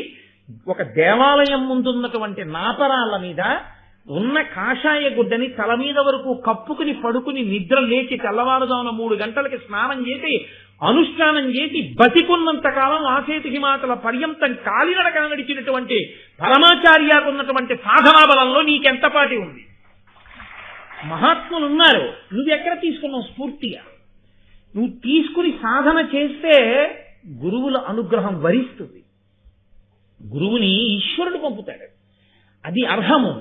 ఒక దేవాలయం ముందున్నటువంటి నాపరాళ్ళ మీద ఉన్న కాషాయ గుడ్డని తల మీద వరకు కప్పుకుని పడుకుని నిద్ర లేచి తెల్లవారుజామున 3 గంటలకి స్నానం చేసి అనుష్ఠానం చేసి బతికున్నంత కాలం ఆసేతు హిమాచల పర్యంతం కాలినడక నడిచినటువంటి పరమాచార్యాకున్నటువంటి సాధనా బలంలో నీకెంతపాటి ఉంది? మహాత్ములు ఉన్నారు, నువ్వెక్కడ తీసుకున్నావు స్ఫూర్తిగా? నువ్వు తీసుకుని సాధన చేస్తే గురువుల అనుగ్రహం వరిస్తుంది. గురువుని ఈశ్వరుడు పంపుతాడు, అది అర్హము.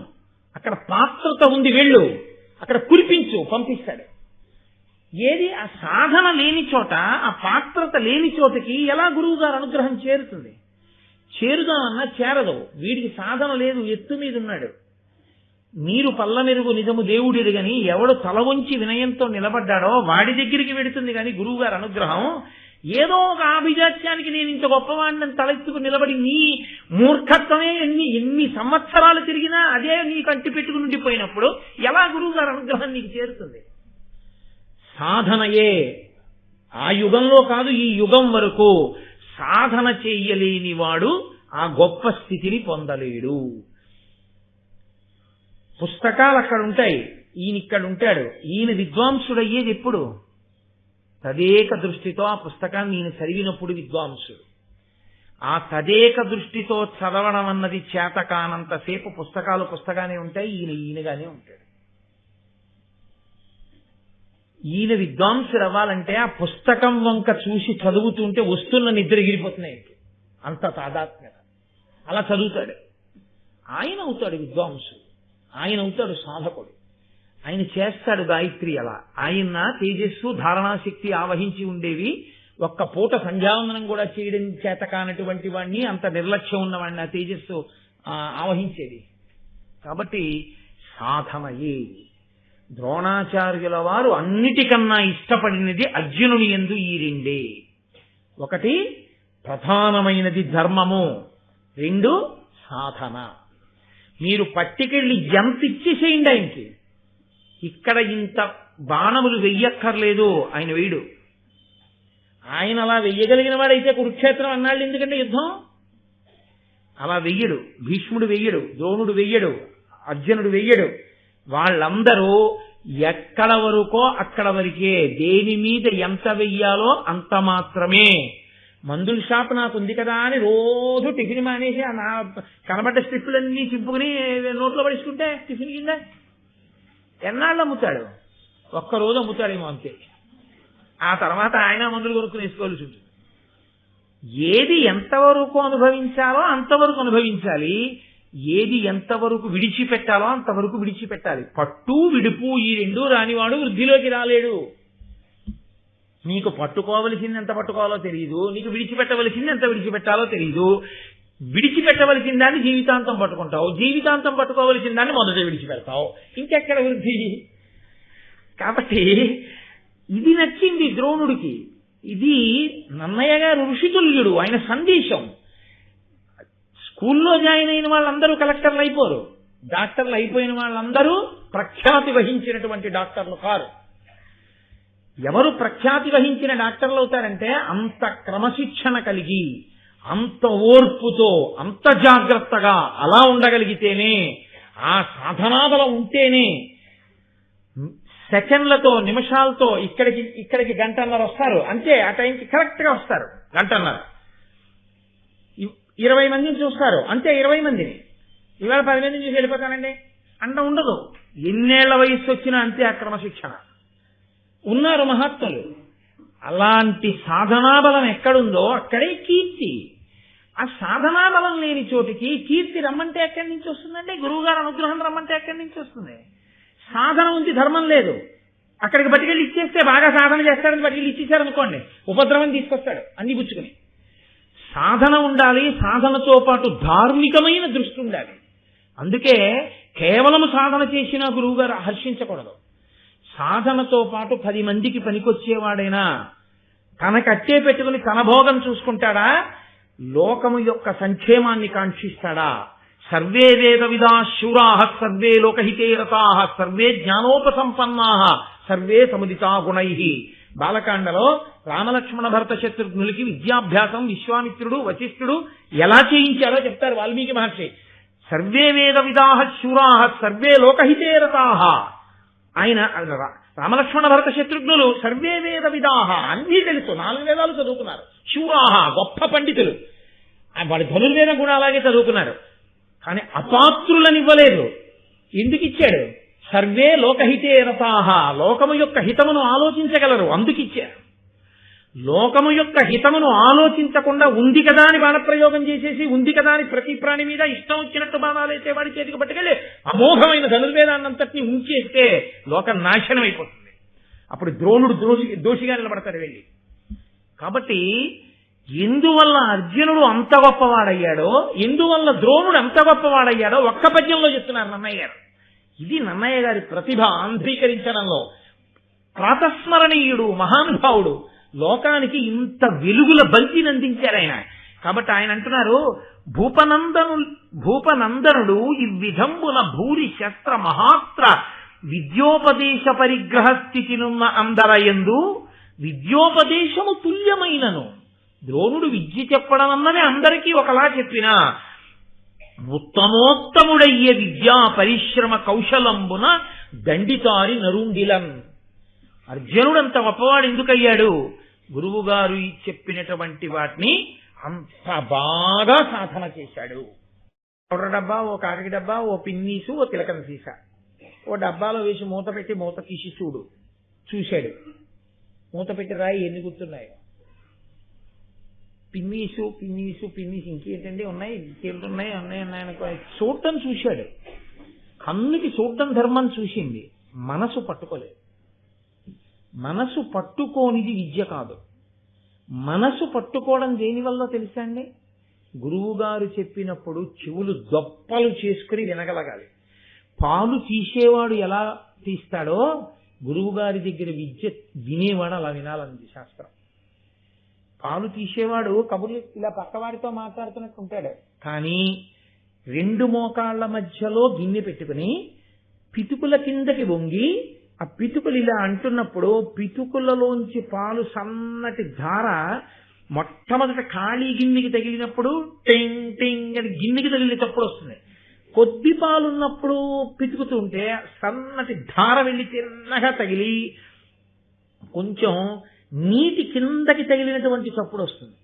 అక్కడ పాత్రత ఉంది, వెళ్ళు అక్కడ కురిపించు, పంపిస్తాడు. ఏది ఆ సాధన లేని చోట, ఆ పాత్రత లేని చోటకి ఎలా గురువు గారు అనుగ్రహం చేరుతుంది? చేరుదామన్నా చేరదు. వీడికి సాధన లేదు, ఎత్తు మీద ఉన్నాడు. మీరు పల్లమెరుగు నిజము దేవుడిడు గని ఎవడు తల వంచి వినయంతో నిలబడ్డాడో వాడి దగ్గరికి వెడుతుంది కానీ గురువు గారి అనుగ్రహం ఏదో ఒక ఆభిజాత్యానికి నేను ఇంత గొప్పవాడిని తలెత్తుకు నిలబడి నీ మూర్ఖత్వమే ఎన్ని సంవత్సరాలు తిరిగినా అదే నీ కంటి పెట్టుకుని ఉండిపోయినప్పుడు ఎలా గురువు గారి అనుగ్రహం నీకు చేరుతుంది? సాధనయే ఆ యుగంలో కాదు, ఈ యుగం వరకు సాధన చెయ్యలేని వాడు ఆ గొప్ప స్థితిని పొందలేడు. పుస్తకాలు అక్కడ ఉంటాయి, ఈయన ఇక్కడ ఉంటాడు. ఈయన విద్వాంసుడయ్యేది ఎప్పుడు? తదేక దృష్టితో ఆ పుస్తకాన్ని ఈయన చదివినప్పుడు విద్వాంసుడు. ఆ తదేక దృష్టితో చదవడం అన్నది చేత కానంతసేపు పుస్తకాలు పుస్తకానే ఉంటాయి, ఈయనగానే ఉంటాడు. ఈయన విద్వాంసుడు అవ్వాలంటే ఆ పుస్తకం వంక చూసి చదువుతుంటే వస్తున్న నిద్ర ఎగిరిపోతున్నాయి, అంత తాదాత్మ్యత. అలా చదువుతాడు, ఆయన అవుతాడు విద్వాంసుడు, ఆయన అవుతాడు సాధకుడు. ఆయన చేస్తాడు గాయత్రి. అలా ఆయన తేజస్సు ధారణాశక్తి ఆవహించి ఉండేవి. ఒక్క పూట సంధ్యావందనం కూడా చేయడం చేత కానటువంటి వాడిని, అంత నిర్లక్ష్యం ఉన్నవాడిని ఆ తేజస్సు ఆవహించేది. కాబట్టి సాధనయే. ద్రోణాచార్యుల వారు అన్నిటికన్నా ఇష్టపడినది అర్జునుని యందు ఈ రెండే. ఒకటి ప్రధానమైనది ధర్మము, 2 సాధన. మీరు పట్టికెళ్ళి ఎంత ఇచ్చేసేయండి ఆయనకి. ఇక్కడ ఇంత బాణములు వెయ్యక్కర్లేదు, ఆయన వేయడు. ఆయన అలా వెయ్యగలిగిన వాడైతే కురుక్షేత్రం అన్నాళ్ళు ఎందుకంటే యుద్ధం అలా వెయ్యడు. భీష్ముడు వెయ్యడు, ద్రోణుడు వెయ్యడు, అర్జునుడు వెయ్యడు. వాళ్ళందరూ ఎక్కడ వరకో అక్కడ వరకే, దేని మీద ఎంత వెయ్యాలో అంత మాత్రమే. మందుల షాప్ నాకు ఉంది కదా అని రోజు టిఫిన్ మానేసి నా కనబడ్డ స్ట్రిప్పులన్నీ చింపుకుని నోట్లో పడుచుకుంటే టిఫిన్ కింద ఎన్నాళ్ళు అమ్ముతాడు? ఒక్కరోజు అమ్ముతాడేమో అంతే. ఆ తర్వాత ఆయన మందులు కొనుక్కుని వేసుకోవాల్సి ఉంటుంది. ఏది ఎంతవరకు అనుభవించాలో అంతవరకు అనుభవించాలి, ఏది ఎంతవరకు విడిచిపెట్టాలో అంతవరకు విడిచిపెట్టాలి. పట్టు విడుపు ఈ 2 రానివాడు వృద్ధిలోకి రాలేడు. నీకు పట్టుకోవలసింది ఎంత పట్టుకోవాలో తెలియదు, నీకు విడిచిపెట్టవలసింది ఎంత విడిచిపెట్టాలో తెలియదు. విడిచిపెట్టవలసిన దాన్ని జీవితాంతం పట్టుకుంటావు, జీవితాంతం పట్టుకోవలసిన దాన్ని మొదట విడిచిపెడతావు, ఇంకెక్కడ వృద్ధి? కాబట్టి ఇది నచ్చింది ద్రోణుడికి. ఇది నన్నయ్య గారు ఋషితుల్యుడు, ఆయన సందేశం. స్కూల్లో జాయిన్ అయిన వాళ్ళందరూ కలెక్టర్లు అయిపోరు, డాక్టర్లు అయిపోయిన వాళ్ళందరూ ప్రఖ్యాతి వహించినటువంటి డాక్టర్లు కారు. ఎవరు ప్రఖ్యాతి వహించిన డాక్టర్లు అవుతారంటే అంత క్రమశిక్షణ కలిగి, అంత ఓర్పుతో, అంత జాగ్రత్తగా అలా ఉండగలిగితేనే, ఆ సాధనాబలం ఉంటేనే. సెకండ్లతో నిమిషాలతో ఇక్కడికి 1.5 గంటన్నర వస్తారు అంతే, ఆ టైంకి కరెక్ట్ గా వస్తారు. 1.5 గంటన్నర 20 మందిని చూస్తారు అంతే, 20 మందిని. ఇవాళ 10 మందిని చూసి వెళ్ళిపోతానండి అంట ఉండదు. ఎన్నేళ్ల వయస్సు వచ్చినా అంతే ఆ క్రమశిక్షణ. ఉన్నారు మహాత్ములు. అలాంటి సాధనాబలం ఎక్కడుందో అక్కడే కీర్తి. ఆ సాధనాబలం లేని చోటికి కీర్తి రమ్మంటే ఎక్కడి నుంచి వస్తుందండి? గురువుగారు అనుగ్రహం రమ్మంటే ఎక్కడి నుంచి వస్తుంది? సాధన ఉంది, ధర్మం లేదు. అక్కడికి బతికెళ్ళి ఇచ్చేస్తే బాగా సాధన చేస్తాడని బతికెళ్ళి ఇచ్చేశారనుకోండి, ఉపద్రవం తీసుకొస్తాడు అన్ని పుచ్చుకుని. సాధన ఉండాలి, సాధనతో పాటు ధార్మికమైన దృష్టి ఉండాలి. అందుకే కేవలం సాధన చేసిన గురువుగారు హర్షించకూడదు. సాధనతో పాటు 10 మందికి పనికొచ్చేవాడైనా తనకట్టే పెట్టుకుని తన భోగం చూసుకుంటాడా, లోకము యొక్క సంక్షేమాన్ని కాంక్షిస్తాడా? సర్వే వేద విదా శూరాః సర్వే లోకహితే రతాః సర్వే జ్ఞానోపసంపన్నాః సర్వే సముదితా గుణైః. బాలకాండలో రామలక్ష్మణ భరత శత్రుఘ్నులకి విద్యాభ్యాసం విశ్వామిత్రుడు వశిష్ఠుడు ఎలా చేయించారో చెప్తారు వాల్మీకి మహర్షి. సర్వే వేద విదాః శూరాః సర్వే లోకహితే రతాః. ఆయన రామలక్ష్మణ భరత శత్రుఘ్నులు సర్వే వేద విదాః, అన్నీ తెలుసు, 4 వేదాలు చదువుకున్నారు. శూరాః, గొప్ప పండితులు, వాడి ధనుర్వేద కూడా అలాగే చదువుకున్నారు. కానీ అపాత్రులనివ్వలేదు. ఎందుకు ఇచ్చాడు? సర్వే లోకహితే రతాః, లోకము యొక్క హితమును ఆలోచించగలరు, అందుకిచ్చారు. లోకము యొక్క హితమును ఆలోచించకుండా ఉంది కదా అని బాణప్రయోగం చేసేసి, ఉంది కదా అని ప్రతి ప్రాణి మీద ఇష్టం వచ్చినట్టు బాణాలైతే వాడి చేతికి పట్టుకెళ్ళి అమోఘమైన ధనుర్వేదాన్నంతటినీ ఉంచేస్తే లోకం నాశనం అయిపోతుంది. అప్పుడు ద్రోణుడు దోషిగా నిలబడతాడు వెళ్ళి. కాబట్టి ఎందువల్ల అర్జునుడు అంత గొప్పవాడయ్యాడో, ఎందువల్ల ద్రోణుడు అంత గొప్పవాడయ్యాడో ఒక్క పద్యంలో చెప్తున్నారు నన్నయ్య గారు. ఇది నన్నయ్య గారి ప్రతిభ ఆంధ్రీకరించడంలో. ప్రాతస్మరణీయుడు, మహానుభావుడు, లోకానికి ఇంత వెలుగుల బంతిని అందించారు ఆయన. కాబట్టి ఆయన అంటున్నారు, భూపనందనుడు ఇవ్విధంబున భూరి శస్త్ర మహాస్త్ర విద్యోపదేశ పరిగ్రహ స్థితినున్న అందరయందు విద్యోపదేశము తుల్యమైనను. ద్రోణుడు విద్య చెప్పడం అన్నది అందరికీ ఒకలా చెప్పినా ఉత్తమోత్తముడయ్యే విద్యా పరిశ్రమ కౌశలంబున దండితారి నరుండిలన్. అర్జునుడంత గొప్పవాడు ఎందుకయ్యాడు? గురువుగారు చెప్పినటువంటి వాటిని అంత బాగా సాధన చేశాడు. పౌడర్ డబ్బా, ఓ కాకి డబ్బా, ఓ పిన్నీసు, ఓ తిలకం సీసా ఓ డబ్బాలో వేసి మూత పెట్టి మూత తీసి చూశాడు. మూత పెట్టి రాయి ఎన్ని గుర్తున్నాయి? పిన్నీసు ఇంకేంటండి ఉన్నాయి, ఇంకేంటున్నాయి, ఉన్నాయనుకో. చూడటం చూశాడు. కన్నుకి చూడటం ధర్మం చూసింది, మనసు పట్టుకోలేదు. మనసు పట్టుకోనిది విద్య కాదు. మనసు పట్టుకోవడం దేనివల్ల తెలుసా అండి? గురువుగారు చెప్పినప్పుడు చెవులు దొప్పలు చేసుకుని వినగలగాలి. పాలు తీసేవాడు ఎలా తీస్తాడో గురువుగారి దగ్గర విద్య వినేవాడు అలా వినాలంది శాస్త్రం. పాలు తీసేవాడు కబుర్లు ఇలా పక్కవాడితో మాట్లాడుతున్నట్టు ఉంటాడు. కానీ 2 మోకాళ్ల మధ్యలో గిన్నె పెట్టుకుని పితుకుల కిందకి వంగి ఆ పితుకులు ఇలా అంటున్నప్పుడు పితుకులలోంచి పాలు సన్నటి ధార మొట్టమొదట ఖాళీ గిన్నెకి తగిలినప్పుడు టింగ్ టింగ్ అని గిన్నెకి తగిలేటప్పుడు వస్తుంది. కొద్ది పాలున్నప్పుడు పితుకుతుంటే సన్నటి ధార వెళ్ళి చిన్నగా తగిలి కొంచెం నీటి కిందకి తగిలినటువంటి చప్పుడు వస్తుంది.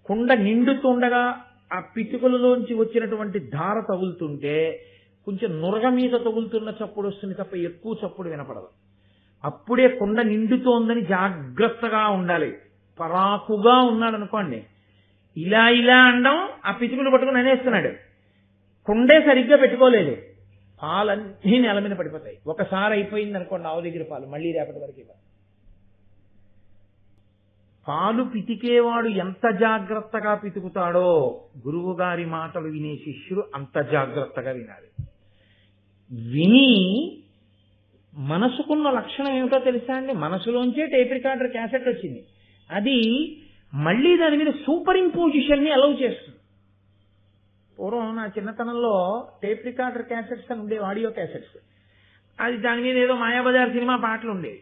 కుండ నిండుతుండగా ఆ పితుకులలోంచి వచ్చినటువంటి ధార తగులుతుంటే కొంచెం నురగ మీద తగులుతున్న చప్పుడు వస్తుంది తప్ప ఎక్కువ చప్పుడు వినపడదు. అప్పుడే కుండ నిండుతోందని జాగ్రత్తగా ఉండాలి. పరాకుగా ఉన్నాడు అనుకోండి, ఇలా అనడం ఆ పితుకులు పట్టుకుని అనేస్తున్నాడు. కుండే సరిగ్గా పెట్టుకోలేదు, పాలన్నీ నేల మీద పడిపోతాయి. ఒకసారి అయిపోయింది అనుకోండి ఆవు దగ్గర పాలు, మళ్ళీ రేపటి వరకు ఇవ్వాలి. పాలు పితికేవాడు ఎంత జాగ్రత్తగా పితుకుతాడో గురువు గారి మాటలు వినే శిష్యుడు అంత జాగ్రత్తగా వినాలి. విని మనసుకున్న లక్షణం ఏమిటో తెలుసా అండి? మనసులోంచే టేప్ రికార్డర్ క్యాసెట్ వచ్చింది. అది మళ్ళీ దాని మీద సూపర్ ఇంపోజిషన్ ని అలౌ చేస్తుంది. పూర్వం నా చిన్నతనంలో టేప్ రికార్డర్ క్యాసెట్స్ అని ఉండేవి, ఆడియో క్యాసెట్స్. అది దాని మీద ఏదో మాయాబజార్ సినిమా పాటలు ఉండేవి.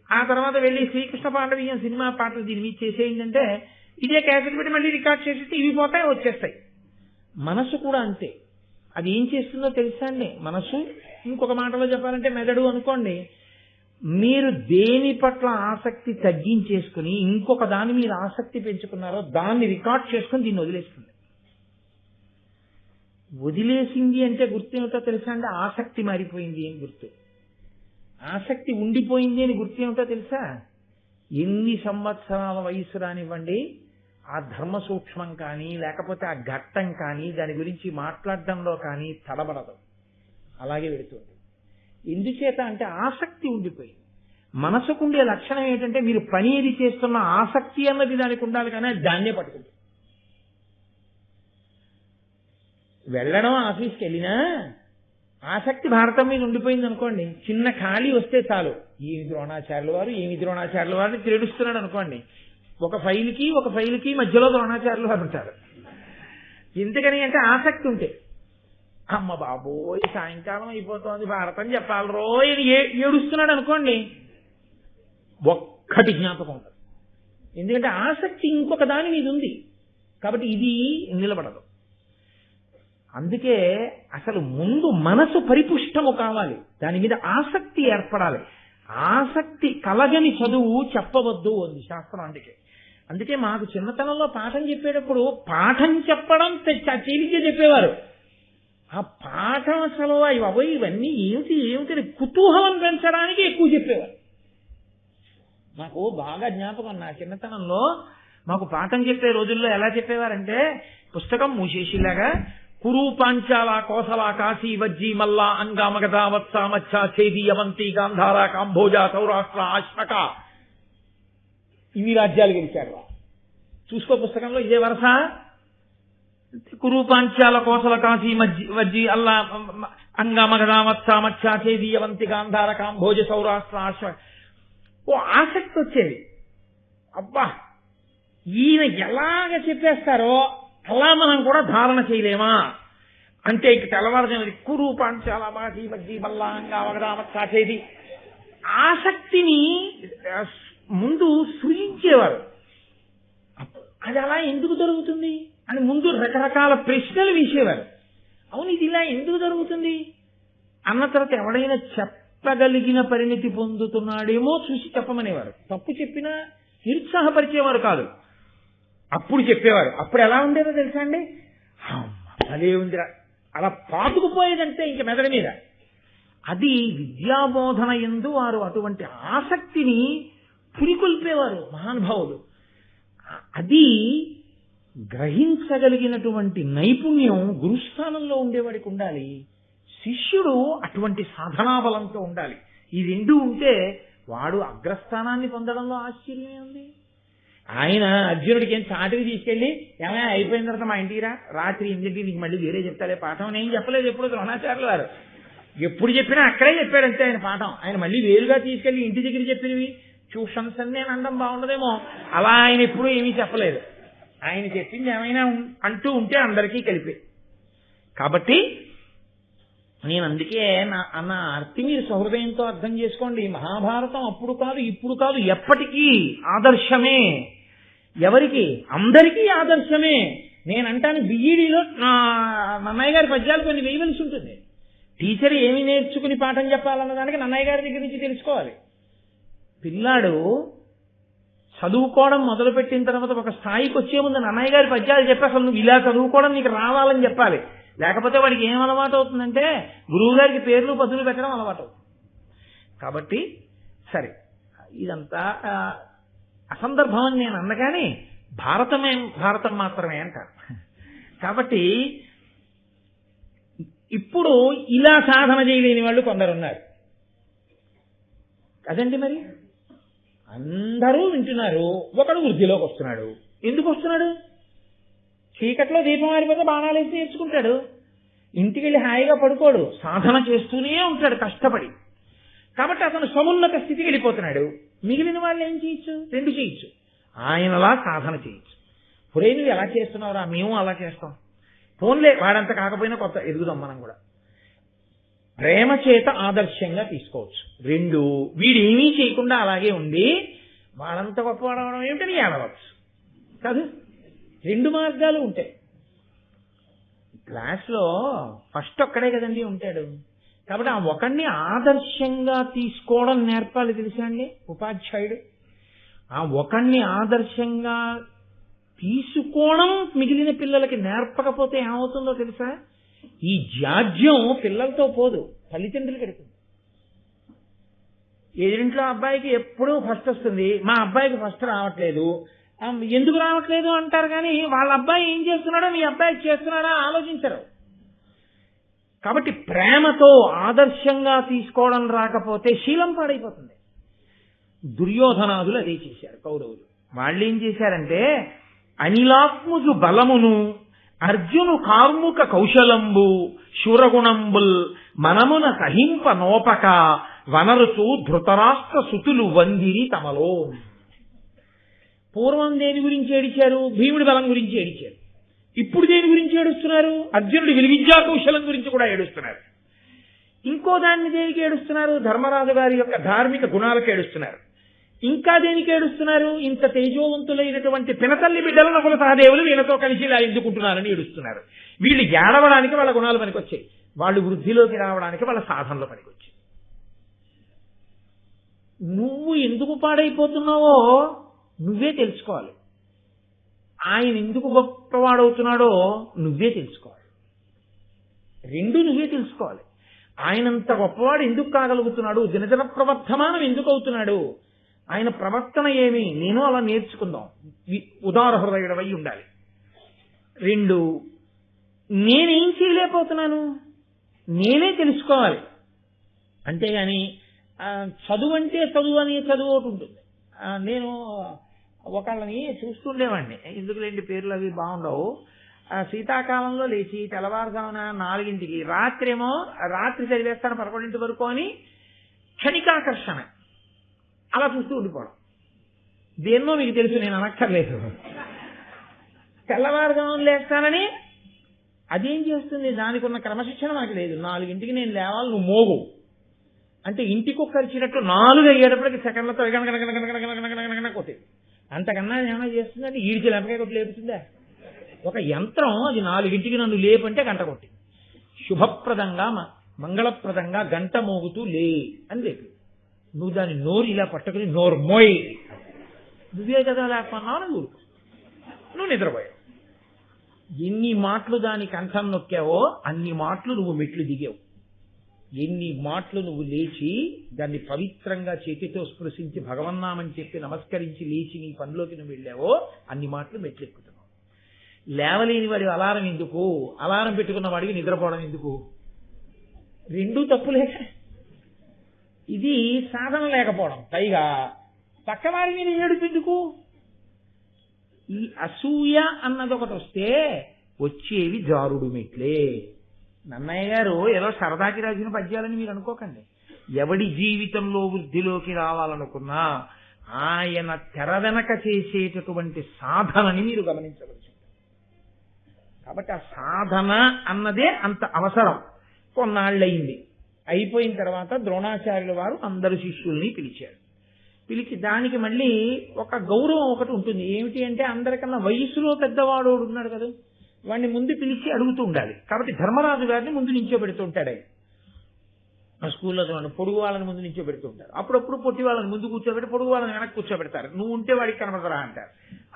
ఆ తర్వాత వెళ్ళి శ్రీకృష్ణ పాండవీయం సినిమా పాటలు దీని మీద చేసేయిందంటే ఇదే క్యాసెట్ పెట్టి మళ్ళీ రికార్డ్ చేసేస్తే ఇవి పోతాయి, వచ్చేస్తాయి. మనసు కూడా అంతే. అది ఏం చేస్తుందో తెలుసా అండి? మనసు, ఇంకొక మాటలో చెప్పాలంటే మెదడు అనుకోండి. మీరు దేని పట్ల ఆసక్తి తగ్గించేసుకుని ఇంకొక దాని మీద ఆసక్తి పెంచుకున్నారో దాన్ని రికార్డ్ చేసుకుని దీన్ని వదిలేస్తుంది. వదిలేసింది అంటే గుర్తు ఏమిటో తెలుసా అండి? ఆసక్తి మారిపోయింది అని గుర్తు. ఆసక్తి ఉండిపోయింది అని గుర్తు ఏమిటో తెలుసా? ఎన్ని సంవత్సరాల వయసు రానివ్వండి, ఆ ధర్మ సూక్ష్మం కానీ లేకపోతే ఆ ఘట్టం కానీ దాని గురించి మాట్లాడడంలో కానీ తడబడదు, అలాగే వెళుతుంది. ఎందుచేత అంటే ఆసక్తి ఉండిపోయింది. మనసుకుండే లక్షణం ఏంటంటే మీరు పని ఏది చేస్తున్న ఆసక్తి అన్నది దానికి ఉండాలి, కానీ దాన్నే పట్టుకుంటుంది. వెళ్ళడం ఆఫీస్కి వెళ్ళినా ఆసక్తి భారతం మీద ఉండిపోయింది అనుకోండి, చిన్న ఖాళీ వస్తే చాలు ఏమి ద్రోణాచార్యుల వారిని తిరుడుస్తున్నాడు అనుకోండి, ఒక ఫైలుకి మధ్యలో ద్రోణాచార్యులు వారు ఉంటారు. ఎందుకని అంటే ఆసక్తి ఉంటే, అమ్మ బాబోయ్ సాయంకాలం అయిపోతుంది భారతం చెప్పాలి రోయ్ అని ఏడుస్తున్నాడు అనుకోండి, ఒక్కటి జ్ఞాపకం ఉంటుంది. ఎందుకంటే ఆసక్తి ఇంకొక దాని మీద ఉంది కాబట్టి ఇది నిలబడదు. అందుకే అసలు ముందు మనసు పరిపుష్టము కావాలి, దాని మీద ఆసక్తి ఏర్పడాలి. ఆసక్తి కలగని చదువు చెప్పవద్దు అంది శాస్త్రం. అందుకే మాకు చిన్నతనంలో పాఠం చెప్పేటప్పుడు పాఠం చెప్పడం తేలిగ్గా చెప్పేవారు. ఆ పాఠం అసలు ఇవన్నీ ఏమిటి కుతూహలం పెంచడానికి ఎక్కువ చెప్పేవారు. నాకు బాగా జ్ఞాపకం, నా చిన్నతనంలో మాకు పాఠం చెప్పే రోజుల్లో ఎలా చెప్పేవారంటే, పుస్తకం మూసేసిలాగా కురు పాంచాల కోసల కాశీ వజ్జీ మల్లా అంగామగధ వత్స మచ్చ ఛేది అవంతి గాంధార కాంభోజ సౌరాష్ట్ర అశ్వక ఇన్ని రాజ్యాలు గెలిచారు. చూసుకో పుస్తకంలో ఇదే వరస. కురు పాంచాల కోసల కాశీ వజ్జీ అల్లా అంగామగధ వత్స మచ్చ ఛేది అవంతి గాంధార కాంభోజ సౌరాష్ట్ర అశ్వక. ఓ ఆసక్తి వచ్చేది. అబ్బా ఈయన ఎలాగ చెప్పేస్తారో అలా మనం కూడా ధారణ చేయలేమా అంటే, ఇక తెల్లవారుజామున కురు పాంచాల మాసి మజ్జి మల్లాంగా వగదామచ్చాచేది ఆసక్తిని ముందు సృజించేవారు. అది అలా ఎందుకు జరుగుతుంది అని ముందు రకరకాల ప్రశ్నలు వేసేవారు. అవును ఇది ఇలా ఎందుకు జరుగుతుంది అన్న తర్వాత ఎవడైనా చెప్పగలిగిన పరిణితి పొందుతున్నాడేమో చూసి చెప్పమనేవారు. తప్పు చెప్పినా నిరుత్సాహపరిచేవారు కాదు, అప్పుడు చెప్పేవారు. అప్పుడు ఎలా ఉండేదో తెలుసా అండి, అదే ఉందిరా అలా పాతుకుపోయేదంటే ఇంక మెదడు మీద. అది విద్యాబోధన యందు వారు అటువంటి ఆసక్తిని పురికొల్పేవారు మహానుభావులు. అది గ్రహించగలిగినటువంటి నైపుణ్యం గురుస్థానంలో ఉండేవాడికి ఉండాలి, శిష్యుడు అటువంటి సాధనాబలంతో ఉండాలి. ఈ రెండు ఉంటే వాడు అగ్రస్థానాన్ని పొందడంలో ఆశ్చర్యమే ఉంది. ఆయన అర్జునుడికి ఏం చాటికి తీసుకెళ్లి ఏమైనా అయిపోయిన తర్వాత మా ఇంటికి రాత్రి 8 నీకు మళ్ళీ వేరే చెప్తాడే పాఠం నేను చెప్పలేదు ఎప్పుడు ద్రోణాచార్యులు వారు. ఎప్పుడు చెప్పినా అక్కడే చెప్పాడంతే ఆయన పాఠం. ఆయన మళ్ళీ వేరుగా తీసుకెళ్లి ఇంటి దగ్గర చెప్పినవి ట్యూషన్స్ అని నేను అనడం బాగుండదేమో, అలా ఆయన ఎప్పుడూ ఏమీ చెప్పలేదు. ఆయన చెప్పింది ఏమైనా అంటూ ఉంటే అందరికీ కలిపే. కాబట్టి నేను అందుకే అన్న అర్థం మీరు సహృదయంతో అర్థం చేసుకోండి. మహాభారతం అప్పుడు కాదు ఇప్పుడు కాదు ఎప్పటికీ ఆదర్శమే. ఎవరికి? అందరికీ ఆదర్శమే. నేనంటాను బిఈడిలో నన్నయ్య గారి పద్యాలు కొన్ని వేయవలసి ఉంటుంది. టీచర్ ఏమి నేర్చుకుని పాఠం చెప్పాలన్న దానికి నన్నయ్య గారి దగ్గర నుంచి తెలుసుకోవాలి. పిల్లాడు చదువుకోవడం మొదలుపెట్టిన తర్వాత ఒక స్థాయికి వచ్చే ముందు నన్నయ్య గారి పద్యాలు చెప్పి అసలు నువ్వు ఇలా చదువుకోవడం నీకు రావాలని చెప్పాలి. లేకపోతే వాడికి ఏం అలవాటు అవుతుందంటే గురువు గారికి పేర్లు పదులు పెట్టడం అలవాటు అవుతుంది. కాబట్టి సరే ఇదంతా అసందర్భం అని నేను అన్నగాని భారతం మాత్రమే అంటారు. కాబట్టి ఇప్పుడు ఇలా సాధన చేయలేని వాళ్ళు కొందరు ఉన్నారు కదండి. మరి అందరూ వింటున్నారు, ఒకడు వృద్ధిలోకి వస్తున్నాడు. ఎందుకు వస్తున్నాడు? చీకట్లో దీపం ఆరిపోతే బాణాలు వేసి నేర్చుకుంటాడు, ఇంటికి వెళ్ళి హాయిగా పడుకోడు, సాధన చేస్తూనే ఉంటాడు కష్టపడి. కాబట్టి అతను సమున్నత స్థితికి వెళ్ళిపోతున్నాడు. మిగిలిన వాళ్ళు ఏం చేయొచ్చు? రెండు చేయొచ్చు. ఆయనలా సాధన చేయొచ్చు. పురే నువ్వు ఎలా చేస్తున్నావురా, మేము అలా చేస్తాం, ఫోన్లే వాడంతా కాకపోయినా కొత్త ఎదుగుదాం మనం కూడా. ప్రేమ చేత ఆదర్శంగా తీసుకోవచ్చు. రెండు, వీడు ఏమీ చేయకుండా అలాగే ఉండి వాడంతా గొప్పవాడవడం ఏమిటని ఏడవచ్చు కాదు. రెండు మార్గాలు ఉంటాయి. క్లాస్లో ఫస్ట్ ఒక్కడే కదండి ఉంటాడు. కాబట్టి ఆ ఒకడిని ఆదర్శంగా తీసుకోవడం నేర్పాలి తెలుసా అండి ఉపాధ్యాయుడు. ఆ ఒకడిని ఆదర్శంగా తీసుకోవడం మిగిలిన పిల్లలకి నేర్పకపోతే ఏమవుతుందో తెలుసా? ఈ జాడ్యం పిల్లలతో పోదు, తల్లిదండ్రులు కడుతుంది. ఎదురింట్లో అబ్బాయికి ఎప్పుడూ ఫస్ట్ వస్తుంది, మా అబ్బాయికి ఫస్ట్ రావట్లేదు, ఎందుకు రావట్లేదు అంటారు. కానీ వాళ్ళ అబ్బాయి ఏం చేస్తున్నాడో మీ అబ్బాయి చేస్తున్నాడో ఆలోచించరు. కాబట్టి ప్రేమతో ఆదర్శంగా తీసుకోవడం రాకపోతే శీలం పాడైపోతుంది. దుర్యోధనాదులు అదే చేశారు. కౌరవులు వాళ్ళు ఏం చేశారంటే అనిలాత్ముజు బలమును అర్జును కార్ముక కౌశలంబు శూరగుణంబుల్ మనమున సహింప నోపక వనరుచు ధృతరాష్ట్ర సుతులు వందిరి తమలో. పూర్వం దేని గురించి ఏడిచారు? భీముడి బలం గురించి ఏడిచారు. ఇప్పుడు దేని గురించి ఏడుస్తున్నారు? అర్జునుడి విలువిద్యా కౌశలం గురించి కూడా ఏడుస్తున్నారు. ఇంకో దాన్ని దేనికి ఏడుస్తున్నారు? ధర్మరాజు గారి యొక్క ధార్మిక గుణాలకు ఏడుస్తున్నారు. ఇంకా దేనికి ఏడుస్తున్నారు? ఇంత తేజోవంతులైనటువంటి పినతల్లి బిడ్డలు నకుల సహదేవులు వీళ్ళతో కలిసి ఇలా ఎందుకుంటున్నారని ఏడుస్తున్నారు. వీళ్ళు ఏడవడానికి వాళ్ళ గుణాలు పనికొచ్చాయి, వాళ్ళు వృద్ధిలోకి రావడానికి వాళ్ళ సాధనలో పనికొచ్చాయి. నువ్వు ఎందుకు పాడైపోతున్నావో నువ్వే తెలుసుకోవాలి. ఆయన ఎందుకు గొప్పవాడవుతున్నాడో నువ్వే తెలుసుకోవాలి. రెండు నువ్వే తెలుసుకోవాలి. ఆయనంత గొప్పవాడు ఎందుకు కాగలుగుతున్నాడు? దినదిన ప్రవర్ధమానం ఎందుకు అవుతున్నాడు? ఆయన ప్రవర్తన ఏమి? నేను అలా నేర్చుకుందాం. ఉదార హృదయుడవై ఉండాలి. రెండు, నేనేం చేయలేకపోతున్నాను నేనే తెలుసుకోవాలి. అంతేగాని చదువు అంటే చదువు అనే చదువు ఒకటి ఉంటుంది. నేను ఒకళ్ళని చూస్తుండేవాడిని, ఎందుకులేంటి పేర్లు అవి బాగుండవు. శీతాకాలంలో లేచి తెల్లవారుజామున 4ంటికి రాత్రి చదివేస్తాను 11 వరకు అని క్షణికాకర్షణ అలా చూస్తూ ఉండిపోవడం. దేన్నో మీకు తెలుసు, నేను అనక్కర్లేదు. తెల్లవారుజామున లేస్తానని అదేం చేస్తుంది? దానికి ఉన్న క్రమశిక్షణ నాకు లేదు. 4ంటికి నేను లేవాలి, నువ్వు మోగు అంటే ఇంటికి ఒక్కరిచ్చినట్టు 4 అయ్యేటప్పటికి సెకండ్లతో కొట్టేది. అంతకన్నా ఏమైనా చేస్తుందంటే ఈడికి లెంపకాయ కొట్టి లేపుతుందా? ఒక యంత్రం అది 4ంటికి నన్ను లేపంటే గంట కొట్టి శుభప్రదంగా మంగళప్రదంగా గంట మోగుతూ లే అని లేపు. నువ్వు దాని నోరు ఇలా పట్టుకుని నోరు మోయి, నువ్వే కదా లేకపోన్నావు, నువ్వు నిద్రపోయావు. ఎన్ని మాటలు దాని కంఠం నొక్కావో అన్ని మాటలు నువ్వు మెట్లు దిగావు. ఎన్ని మాటలు నువ్వు లేచి దాన్ని పవిత్రంగా చేతితో స్పృశించి భగవన్నామని చెప్పి నమస్కరించి లేచి నీ పనిలోకి నువ్వు వెళ్ళావో అన్ని మాటలు మెట్లెక్కుతున్నావు. లేవలేని వాడి అలారం ఎందుకు? అలారం పెట్టుకున్న వాడికి నిద్రపోవడం ఎందుకు? రెండూ తప్పులే. ఇది సాధన లేకపోవడం. పైగా పక్కవాడి మీద ఏడుపెందుకు? ఈ అసూయ అన్నది ఒకటి వస్తే వచ్చేవి జారుడు మెట్లే. నన్నయ్య గారు ఏదో సరదాకి రాసిన పద్యాలని మీరు అనుకోకండి. ఎవడి జీవితంలో వృద్ధిలోకి రావాలనుకున్నా ఆయన తెర వెనక చేసేటటువంటి సాధనని మీరు గమనించవచ్చు. కాబట్టి ఆ సాధన అన్నదే అంత అవసరం. కొన్నాళ్ళయింది. అయిపోయిన తర్వాత ద్రోణాచార్యుల వారు అందరు శిష్యుల్ని పిలిచారు. పిలిచి దానికి మళ్ళీ ఒక గౌరవం ఒకటి ఉంటుంది. ఏమిటి అంటే అందరికన్నా వయసులో పెద్దవాడు ఉన్నాడు కదా, వాడిని ముందు పిలిచి అడుగుతూ ఉండాలి. కాబట్టి ధర్మరాజు గారిని ముందు నించోబెడుతూ ఉంటాడు. ఆయన స్కూల్లో పొడుగు వాళ్ళని ముందు నించోబెడుతూ ఉంటారు. అప్పుడప్పుడు పొట్టి వాళ్ళని ముందు కూర్చోబెట్టి పొడుగు వాళ్ళని వెనక్కి కూర్చోబెడతారు. నువ్వు ఉంటే వాడికి కనబడతారా అంటారు.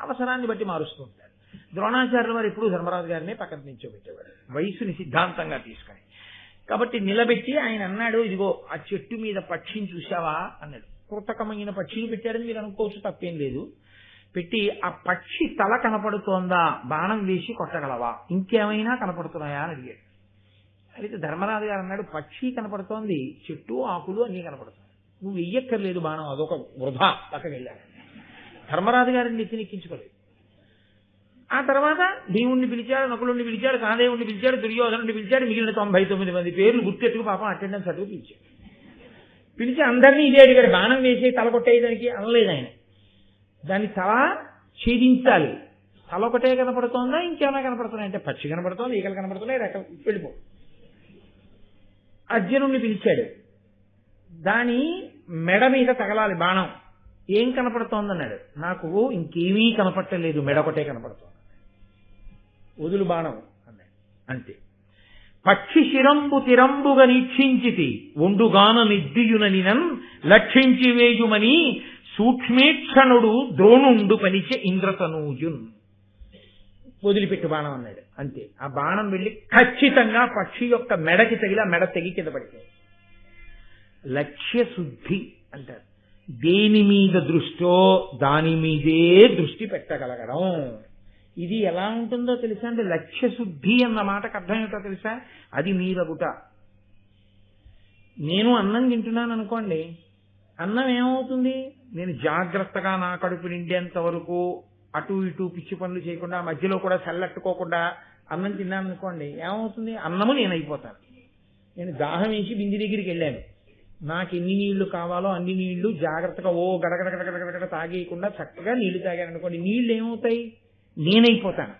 అవసరాన్ని బట్టి మారుస్తూ ఉంటారు. ద్రోణాచార్యుల వారు ఎప్పుడు ధర్మరాజు గారిని పక్కన నించోబెట్టేవాడు, వయసుని సిద్ధాంతంగా తీసుకొని. కాబట్టి నిలబెట్టి ఆయన అన్నాడు, ఇదిగో ఆ చెట్టు మీద పక్షిని చూశావా అన్నాడు. కృతకమైన పక్షిని పెట్టారని మీరు అనుకోవచ్చు, తప్పేం లేదు. పెట్టి ఆ పక్షి తల కనపడుతోందా, బాణం వేసి కొట్టగలవా, ఇంకేమైనా కనపడుతున్నాయా అని అడిగాడు. అయితే ధర్మరాజు గారు అన్నాడు, పక్షి కనపడుతోంది, చెట్టు ఆకులు అన్నీ కనపడుతున్నాయి, నువ్వు వెయ్యక్కర్లేదు బాణం, అదొక వృధా. పక్కకి వెళ్ళాడు. ధర్మరాజు గారిని నెత్తినెక్కించుకోలేదు. ఆ తర్వాత భీముడిని పిలిచాడు, నకులుడిని పిలిచాడు, సహదేవుడిని పిలిచాడు, దుర్యోధనుడిని పిలిచాడు, మిగిలిన 99 మంది పేర్లు గుర్తెట్టుకు పాపం అటెండెన్స్ అటుకు పిలిచాడు. పిలిచి అందరినీ ఇదే అడిగాడు, బాణం వేసి తల కొట్టేయడానికి అనలేదు ఆయన. దాన్ని తల ఛేదించాలి. తల ఒకటే కనపడుతోందా, ఇంకేమైనా కనపడుతున్నాయి అంటే పక్షి కనపడుతోంది, ఈకలు కనపడుతున్నాయి, రెక్కలు, వెళ్ళిపో. అర్జునుడిని పిలిచాడు, దాని మెడ మీద తగలాలి బాణం, ఏం కనపడుతోందన్నాడు. నాకు ఇంకేమీ కనపట్టలేదు, మెడ ఒకటే కనపడుతోంది, వదులు బాణం అన్నాడు. అంతే. పక్షి శిరంబు తిరంబుగా నీక్షించితి ఒండుగాన నిద్యుననినన్ లక్షించి వేయుమని సూక్ష్మేక్షణుడు ద్రోణుండు పనిచే ఇంద్రతనూజున్. వదిలిపెట్టు బాణం అన్నాడు. అంతే. ఆ బాణం వెళ్ళి ఖచ్చితంగా పక్షి యొక్క మెడకి తగిలి ఆ మెడ తెగి కింద పడిపోయింది. లక్ష్య శుద్ధి అంటారు. దేని మీద దృష్టో దాని మీదే దృష్టి పెట్టగలగడం. ఇది ఎలా ఉంటుందో తెలుసా అంటే, లక్ష్య శుద్ధి అన్న మాటకు అర్థం ఏమిటో తెలుసా? అది మీరగుట. నేను అన్నం తింటున్నాను అనుకోండి, అన్నం ఏమవుతుంది? నేను జాగ్రత్తగా నా కడుపు నిండేంత వరకు అటు ఇటు పిచ్చి పనులు చేయకుండా, మధ్యలో కూడా చల్లట్టుకోకుండా అన్నం తిన్నాను అనుకోండి, ఏమవుతుంది? అన్నము నేనైపోతాను. నేను దాహం వేసి బింది దగ్గరికి వెళ్ళాను, నాకు ఎన్ని నీళ్లు కావాలో అన్ని నీళ్లు జాగ్రత్తగా గడగడగడగడగడ తాగేయకుండా చక్కగా నీళ్లు తాగాను అనుకోండి, నీళ్లు ఏమవుతాయి? నేనైపోతాను.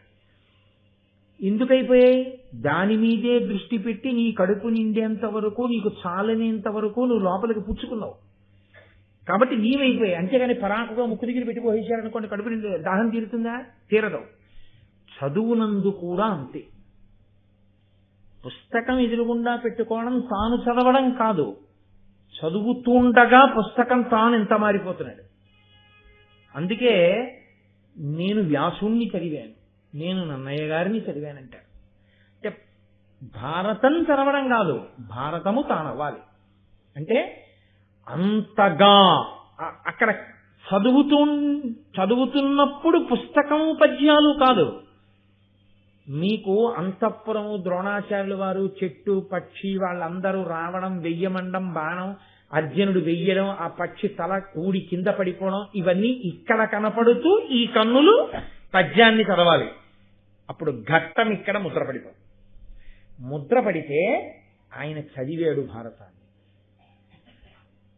ఎందుకైపోయాయి? దాని మీదే దృష్టి పెట్టి నీ కడుపు నిండేంత వరకు, నీకు చాలనేంత వరకు నువ్వు లోపలికి పుచ్చుకున్నావు కాబట్టి నీవైపోయాయి. అంతేగాని పరాకుగా ముక్కు దగ్గర పెట్టి పోసేశారనుకోండి, కడుపు నిండి దాహం తీరుతుందా? తీరదు. చదువునందు కూడా అంతే. పుస్తకం ఎదురుగుండా పెట్టుకోవడం తాను చదవడం కాదు, చదువుతుండగా పుస్తకం తాను ఎంత మారిపోతున్నాడు. అందుకే నేను వ్యాసుణ్ణి చదివాను, నేను నన్నయ్య గారిని చదివానంటారు. అంటే భారతం చదవడం కాదు, భారతము తానవ్వాలి. అంటే అంతగా అక్కడ చదువుతున్నప్పుడు పుస్తకము పద్యాలు కాదు, మీకు అంతఃపురము, ద్రోణాచార్యుల వారు, చెట్టు పక్షి వాళ్ళందరూ రావడం, వెయ్యమండం బాణం, అర్జునుడు వెయ్యడం, ఆ పక్షి తల కూడి కింద పడిపోవడం, ఇవన్నీ ఇక్కడ కనపడుతూ ఈ కన్నులు పద్యాన్ని చదవాలి. అప్పుడు ఘట్టం ఇక్కడ ముద్రపడిపోతుంది. ముద్రపడితే ఆయన చదివాడు భారతాన్ని,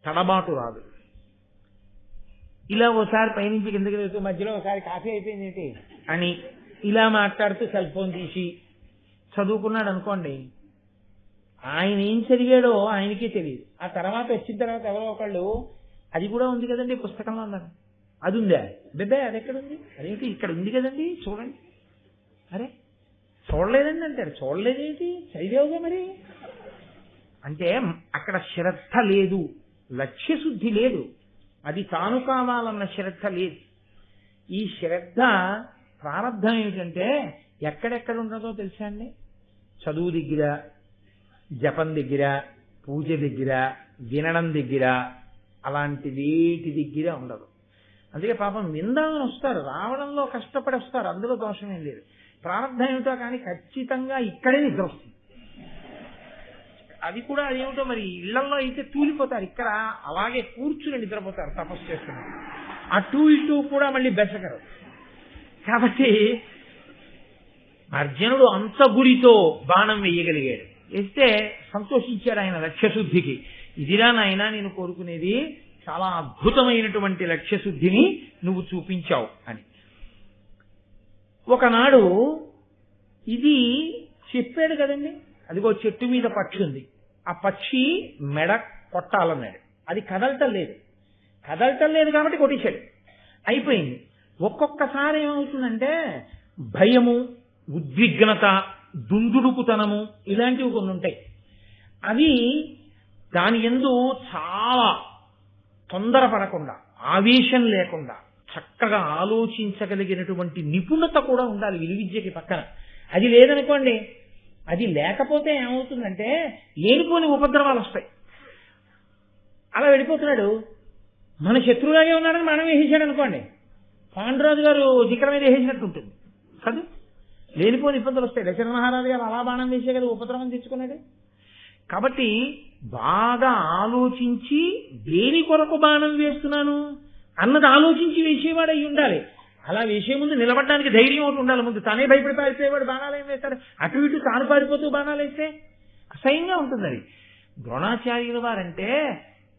తడబాటు రాదు. ఇలా ఓసారి పైనుంచి కిందకి వెళ్తూ మధ్యలో ఒకసారి కాఫీ అయిపోయింది ఏంటి అని ఇలా మాట్లాడుతూ సెల్ ఫోన్ తీసి చదువుకున్నాడు అనుకోండి, ఆయన ఏం చదివాడో ఆయనకే తెలియదు. ఆ తర్వాత వచ్చిన తర్వాత ఎవరో ఒకళ్ళు అది కూడా ఉంది కదండి పుస్తకంలో అన్నారు, అది ఉందా బిడ్డాయి, అది ఎక్కడుంది, అదేంటి ఇక్కడ ఉంది కదండి చూడండి, అరే చూడలేదండి అంటారు. చూడలేదేంటి, చదివావుగా మరి. అంటే అక్కడ శ్రద్ధ లేదు, లక్ష్యశుద్ధి లేదు, అది తాను కావాలన్న శ్రద్ధ లేదు. ఈ శ్రద్ధ ప్రారంభం ఏమిటంటే ఎక్కడెక్కడ ఉండదో తెలుసా అండి? చదువు దగ్గర, జపం దగ్గర, పూజ దగ్గర, వినడం దగ్గర, అలాంటి వేటి దగ్గర ఉండదు. అందుకే పాపం విందామని వస్తారు, రావడంలో కష్టపడి వస్తారు, అందులో దోషమేం లేదు. ప్రారంభం ఏమిటో కానీ ఖచ్చితంగా ఇక్కడే నిద్ర వస్తుంది. అది కూడా అదేమిటో మరి ఇళ్లలో అయితే తూలిపోతారు, ఇక్కడ అలాగే కూర్చుని నిద్రపోతారు తపస్సు చేస్తున్నారు. అటు ఇటు కూడా మళ్ళీ బెసకరు. కాబట్టి అర్జునుడు అంత గురితో బాణం వేయగలిగాడు. వేస్తే సంతోషించాడు ఆయన లక్ష్యశుద్ధికి. ఇదిరా నాయనా నేను కోరుకునేది, చాలా అద్భుతమైనటువంటి లక్ష్యశుద్ధిని నువ్వు చూపించావు అని. ఒకనాడు ఇది చెప్పాడు కదండి, అదిగో చెట్టు మీద పక్షి ఉంది, ఆ పక్షి మెడ కొట్టాలన్నాడు, అది కదలటం లేదు కాబట్టి కొట్టేశాడు, అయిపోయింది. ఒక్కొక్కసారి ఏమవుతుందంటే భయము, ఉద్విగ్నత, దుందుడుకుతనము ఇలాంటివి కొన్ని ఉంటాయి. అవి దాని యందు చాలా తొందరపడకుండా, ఆవేశం లేకుండా చక్కగా ఆలోచించగలిగినటువంటి నిపుణత కూడా ఉండాలి విలువిద్యకి పక్కన. అది లేదనుకోండి, అది లేకపోతే ఏమవుతుందంటే లేనిపోని ఉపద్రవాలు వస్తాయి. అలా వెళ్ళిపోతున్నాడు, మన శత్రువులాగే ఉన్నాడని మనం వేసేసాడు అనుకోండి, పాండురాజు గారు జిక్కల మీద వేసేసినట్టు ఉంటుంది కదా. లేనిపోని ఇబ్బందులు వస్తాయి. దశరథ మహారాజు గారు అలా బాణం వేసే కదా ఉపద్రవం తెచ్చుకున్నాడు. కాబట్టి బాగా ఆలోచించి దేని కొరకు బాణం వేస్తున్నాను అన్నది ఆలోచించి వేసేవాడు అయి ఉండాలి. అలా వేసే ముందు నిలబడడానికి ధైర్యం ఒకటి ఉండాలి. ముందు తనే భయపడి పారిపోయేవాడు బాణాలు ఏం వేస్తాడు, అటు ఇటు తాను పారిపోతూ బాణాలు వేస్తే అసహ్యంగా ఉంటుంది. అది ద్రోణాచార్యుల వారంటే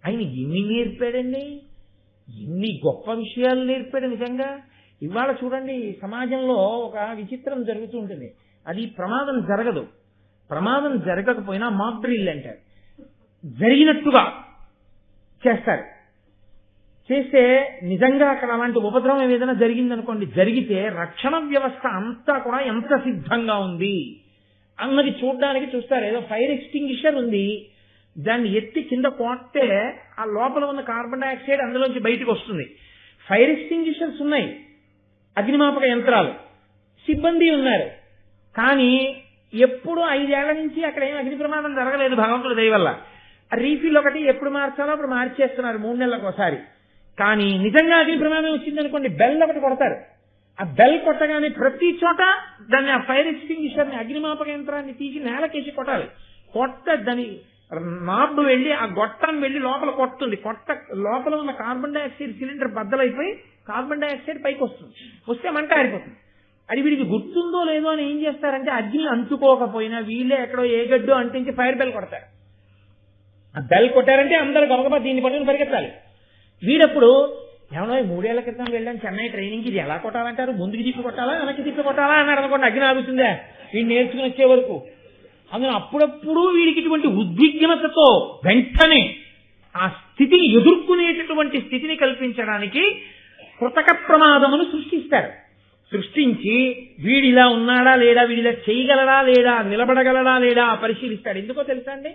ఆయన ఎన్ని నేర్పాడండి, ఎన్ని గొప్ప విషయాలు నేర్పాడు నిజంగా. ఇవాళ చూడండి సమాజంలో ఒక విచిత్రం జరుగుతూ ఉంటుంది. అది ప్రమాదం జరగదు, ప్రమాదం జరగకపోయినా మాక్ డ్రిల్ అంటారు, జరిగినట్టుగా చేస్తారు. చేస్తే నిజంగా అక్కడ అలాంటి ఉపద్రవం ఏదైనా జరిగిందనుకోండి, జరిగితే రక్షణ వ్యవస్థ అంతా కూడా ఎంత సిద్ధంగా ఉంది అన్నది చూడడానికి చూస్తారు. ఏదో ఫైర్ ఎక్స్టింగ్విషర్ ఉంది, దాన్ని ఎత్తి కింద కొట్టే ఆ లోపల ఉన్న కార్బన్ డైఆక్సైడ్ అందులోంచి బయటకు వస్తుంది. ఫైర్ ఎక్స్టింగ్విషర్స్ ఉన్నాయి, అగ్నిమాపక యంత్రాలు, సిబ్బంది ఉన్నారు. కానీ ఎప్పుడు 5 ఏళ్ల నుంచి అక్కడ ఏం అగ్ని ప్రమాదం జరగలేదు భగవంతుడి దయ వల్ల. రీఫిల్ ఒకటి ఎప్పుడు మార్చాలో అప్పుడు మార్చేస్తున్నారు 3 నెలలకు ఒకసారి. కానీ నిజంగా అగ్ని ప్రమాదం వచ్చిందనుకోండి, బెల్ ఒకటి కొడతారు. ఆ బెల్ కొట్టగానే ప్రతి చోట దాన్ని ఆ ఫైర్ ఎక్స్టింగ్విషర్ ని, అగ్నిమాపక యంత్రాన్ని తీసి నేలకేసి కొట్టాలి. దాని నాబ్ వెళ్ళి ఆ గొట్టం వెళ్ళి లోపల కొడుతుంది. లోపల ఉన్న కార్బన్ డైఆక్సైడ్ సిలిండర్ బద్దలైపోయి కార్బన్ డైఆక్సైడ్ పైకి వస్తుంది. వస్తే మంట ఆరిపోతుంది. అది వీడికి గుర్తుందో లేదో అని ఏం చేస్తారంటే అగ్ని అంటుకోకపోయినా వీళ్ళే ఎక్కడో ఏ గడ్డో అంటించి ఫైర్ బెల్ కొడతారు. ఆ బెల్ కొట్టారంటే అందరూ గబగబా దీన్ని పట్టుకుని పరిగెత్తాలి. వీడప్పుడు ఏమన్నా 3 ఏళ్ల క్రితం వెళ్ళాను చెన్నై ట్రైనింగ్కి, ఇది ఎలా కొట్టాలంటారు, ముందుకు తిప్పి కొట్టాలా వెనక్కి తిప్పి కొట్టాలా అన్నాడు అనుకోండి, అగ్ని ఆగుతుందే వీడు నేర్చుకుని వచ్చే వరకు. అందులో అప్పుడప్పుడు వీడికి ఇటువంటి ఉద్విగ్నతతో వెంటనే ఆ స్థితిని ఎదుర్కొనేటటువంటి స్థితిని కల్పించడానికి కృతక ప్రమాదమును సృష్టిస్తారు. సృష్టించి వీడిలా ఉన్నాడా లేడా, వీడిలా చేయగలడా లేడా, నిలబడగలడా లేడా పరిశీలిస్తాడు. ఎందుకో తెలుసా అండి,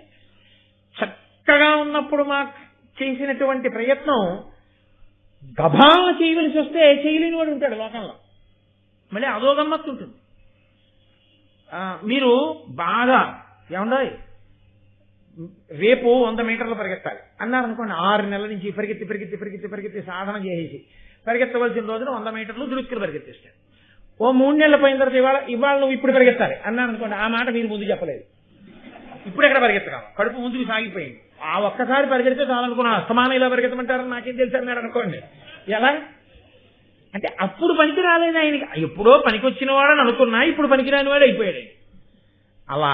చక్కగా ఉన్నప్పుడు మాకు చేసినటువంటి ప్రయత్నం గభాలను చేయవలసి వస్తే చేయలేని వాడు ఉంటాడు లోకంలో. మళ్ళీ అదో గమ్మత్తు ఉంటుంది. మీరు బాగా ఏమండో రేపు 100 మీటర్లు పరిగెత్తాలి అన్నారనుకోండి, 6 నెలల నుంచి పరిగెత్తి పరిగెత్తి పరిగెత్తి పరిగెత్తి సాధన చేసేసి పరిగెత్తవలసిన రోజున 100 మీటర్లు దుడుక్కులు పరిగెత్తిస్తాడు. ఓ 3 నెలల పోయిన తర్వాత ఇవాళ నువ్వు ఇప్పుడు పరిగెత్తాలి అన్నారనుకోండి, ఆ మాట మీరు ముందు చెప్పలేదు, ఇప్పుడు ఎక్కడ పరిగెత్తగలం, కడుపు ముందుకు సాగిపోయింది. ఆ ఒక్కసారి పరిగెడితే చాలనుకున్నా, అస్తమానం ఇలా పరిగెత్తమంటారని నాకేం తెలుసు అన్నాడు అనుకోండి. ఎలా అంటే అప్పుడు పనికి రాలేదు ఆయనకి, ఎప్పుడో పనికి వచ్చిన వాడని అనుకున్నా ఇప్పుడు పనికిరాని వాడు అయిపోయాడు. అలా